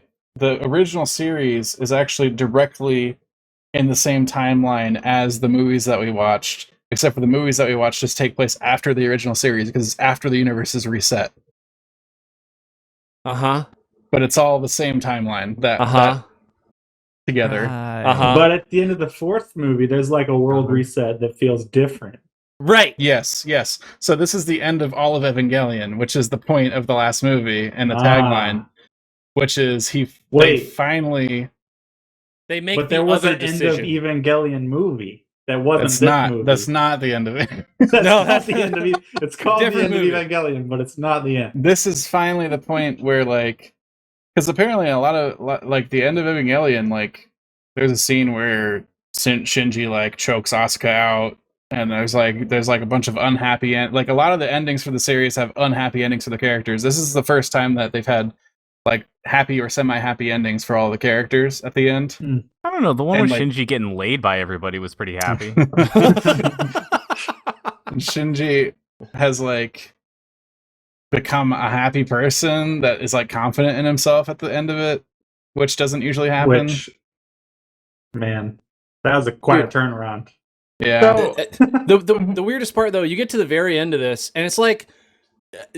original series is actually directly in the same timeline as the movies that we watched, except for the movies that we watched just take place after the original series because it's after the universe is reset. But it's all the same timeline that together. But at the end of the fourth movie, there's like a world reset that feels different. Right. Yes. So this is the end of all of Evangelion, which is the point of the last movie and the tagline, which is they finally. They make. But there was an end of Evangelion movie. That wasn't movie. That's not the end of it. That's the end of it. It's called the end of Evangelion, but it's not the end. This is finally the point where, like, because apparently a lot of like the end of Evangelion, like, there's a scene where Shinji like chokes Asuka out, and there's like a bunch of unhappy like a lot of the endings for the series have unhappy endings for the characters. This is the first time that they've had like happy or semi-happy endings for all the characters at the end. I don't know. The one with Shinji getting laid by everybody was pretty happy. Shinji has like become a happy person that is like confident in himself at the end of it, which doesn't usually happen. Man, that was quite a turnaround. Yeah. The weirdest part though, you get to the very end of this, and it's like,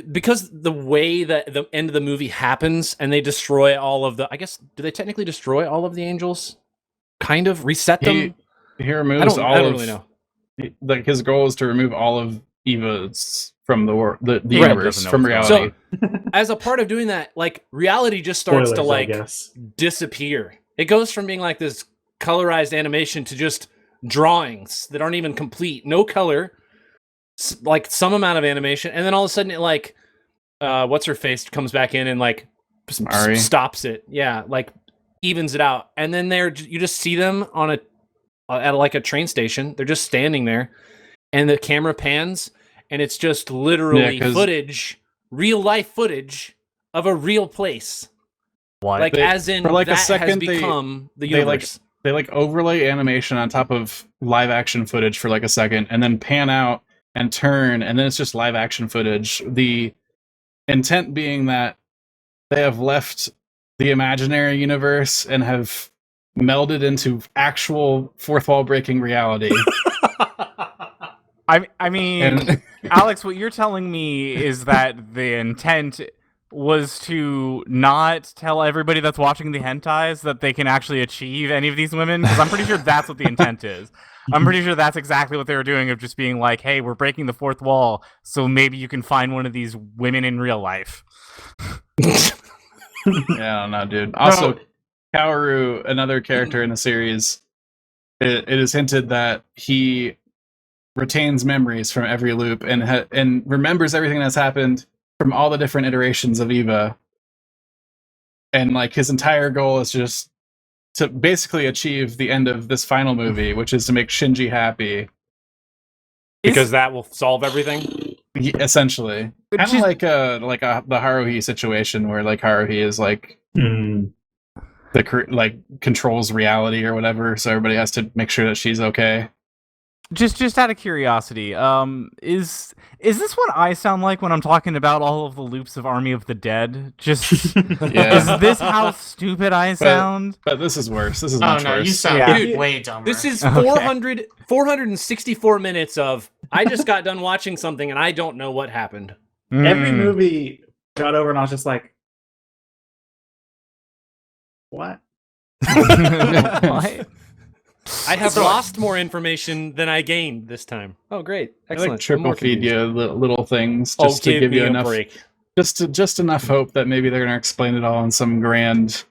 because the way that the end of the movie happens and they destroy all of the, I guess, do they technically destroy all of the angels? Kind of reset them? He removes I don't really know. Like, his goal is to remove all of Eva's from the universe, from reality. So, as a part of doing that, like, reality just starts to like disappear. It goes from being like this colorized animation to just drawings that aren't even complete, no color, like some amount of animation, and then all of a sudden it like what's her face comes back in and like stops it, like evens it out, and then you just see them on at like a train station. They're just standing there, and the camera pans, and it's just literally real life footage of a real place. What? Like, as in, for like that a second, has become the universe. They like overlay animation on top of live action footage for like a second, and then pan out and turn, and then it's just live action footage. The intent being that they have left the imaginary universe and have melded into actual fourth wall breaking reality. I mean, Alex, what you're telling me is that the intent was to not tell everybody that's watching the hentais that they can actually achieve any of these women, because I'm pretty sure that's what the intent is. I'm pretty sure that's exactly what they were doing, of just being like, hey, we're breaking the fourth wall, so maybe you can find one of these women in real life. Yeah, I don't know, dude. Also, Kaoru, another character in the series, it is hinted that he retains memories from every loop and remembers everything that's happened from all the different iterations of Eva. And like, his entire goal is just to basically achieve the end of this final movie, which is to make Shinji happy. Because that will solve everything? Essentially. Kind of like the Haruhi situation, where like Haruhi is like controls reality or whatever, so everybody has to make sure that she's okay. Just out of curiosity, is this what I sound like when I'm talking about all of the loops of Army of the Dead? Is this how stupid I sound? But this is worse. This is much worse. You sound way dumber. This is 464 minutes of, I just got done watching something and I don't know what happened. Every movie got over and I was just like, What? What? I have lost more information than I gained this time. Oh, great. Excellent. I like triple feed you little things just to give me you a enough break. just enough hope that maybe they're gonna explain it all in some grand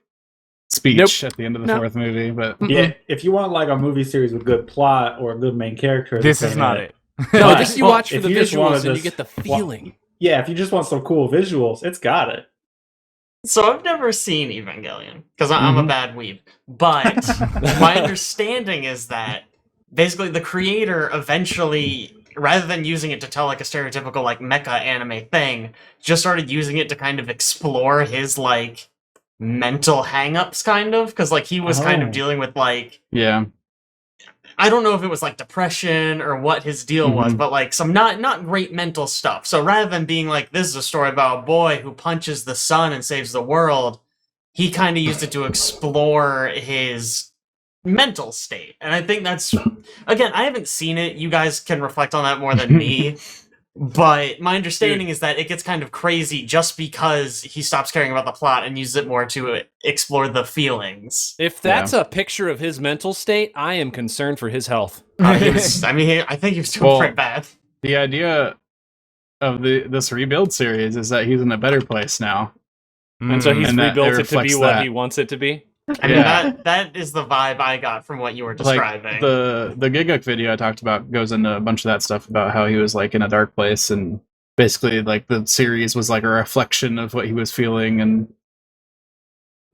speech at the end of the fourth movie. But yeah, if you want like a movie series with good plot or a good main character, This is not it. No, this you watch for if the you just visuals wanted and you this- get the feeling. Yeah, if you just want some cool visuals, it's got it. So I've never seen Evangelion because I'm a bad weeb, but my understanding is that basically the creator eventually, rather than using it to tell like a stereotypical like mecha anime thing, just started using it to kind of explore his like mental hang-ups kind of, because like he was kind of dealing with like I don't know if it was like depression or what his deal was, but like some not great mental stuff. So rather than being like, this is a story about a boy who punches the sun and saves the world, he kind of used it to explore his mental state. And I think that's, again, I haven't seen it. You guys can reflect on that more than me. But my understanding is that it gets kind of crazy just because he stops caring about the plot and uses it more to explore the feelings. If that's a picture of his mental state, I am concerned for his health. I think he was doing pretty bad. The idea of this rebuild series is that he's in a better place now. And so he's rebuilt it to be what that. he wants it to be? I mean, that is the vibe I got from what you were describing. Like the Giguk video I talked about goes into a bunch of that stuff about how he was like in a dark place, and basically like the series was like a reflection of what he was feeling, and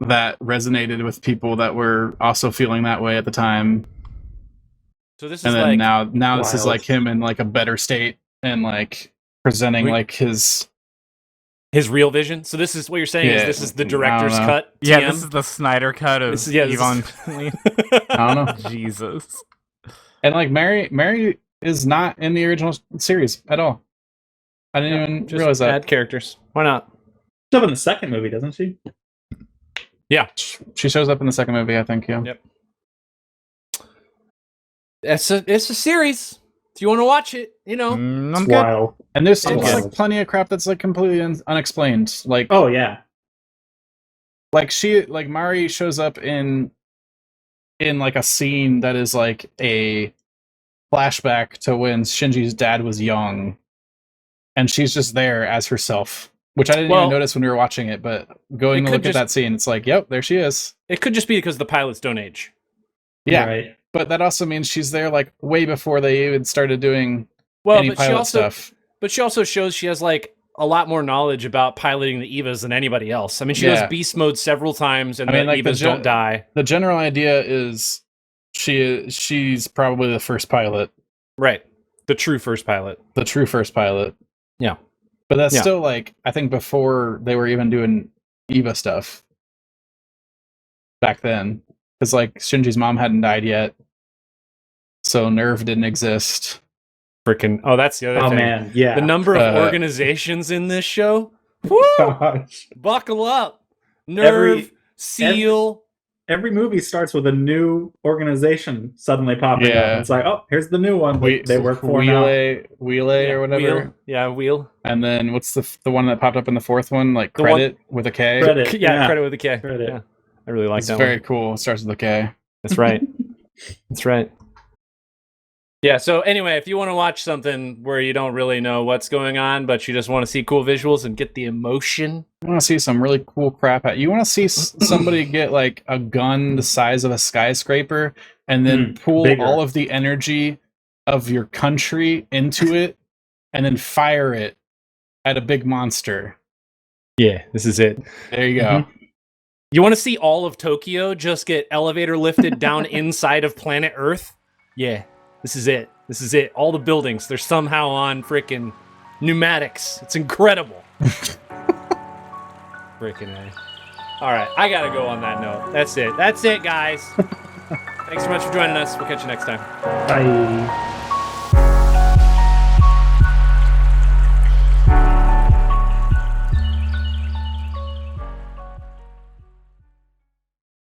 that resonated with people that were also feeling that way at the time. So this is and then like now this is like him in like a better state and like presenting like his real vision. So this is what you're saying is this is the director's cut. TM? Yeah, this is the Snyder cut of Evangelion. I don't know. Jesus. And like Mary is not in the original series at all. I didn't even realize that. Add characters. Why not? She's up in the second movie, doesn't she? Yeah, she shows up in the second movie, I think. Yeah. Yep. It's a series. If you want to watch it, you know, it's wild. And there's still like plenty of crap that's like completely unexplained. Like, oh yeah, like Mari shows up in like a scene that is like a flashback to when Shinji's dad was young, and she's just there as herself, which I didn't even notice when we were watching it. But going to look at that scene, it's like, yep, there she is. It could just be because the pilots don't age. Yeah, right. But that also means she's there like way before they even started doing any pilot stuff. But she also shows she has like a lot more knowledge about piloting the Evas than anybody else. I mean, she goes beast mode several times, and the Evas don't die. The general idea is she's probably the first pilot, right? The true first pilot. The true first pilot. Yeah, but that's still like I think before they were even doing Eva stuff back then. Because like Shinji's mom hadn't died yet, so Nerve didn't exist. Freaking! Oh, that's the other thing. Oh man, yeah. The number of organizations in this show. Woo! Buckle up, Nerve, Seal. Every movie starts with a new organization suddenly popping up. It's like, oh, here's the new one they work for now. Wheelie or whatever. Wheel. And then what's the one that popped up in the fourth one? Like Credit with a K. Credit. Yeah, Credit with a K. Credit. Yeah. I really like that. It's very cool. It starts with a K. That's right. That's right. Yeah, so anyway, if you want to watch something where you don't really know what's going on, but you just want to see cool visuals and get the emotion. You want to see some really cool crap. You want to see somebody get like a gun the size of a skyscraper and then pool all of the energy of your country into it and then fire it at a big monster. Yeah, this is it. There you go. You want to see all of Tokyo just get elevator lifted down inside of planet Earth? Yeah, this is it. This is it. All the buildings, they're somehow on freaking pneumatics. It's incredible. Freaking A. All right, I got to go on that note. That's it. That's it, guys. Thanks so much for joining us. We'll catch you next time. Bye.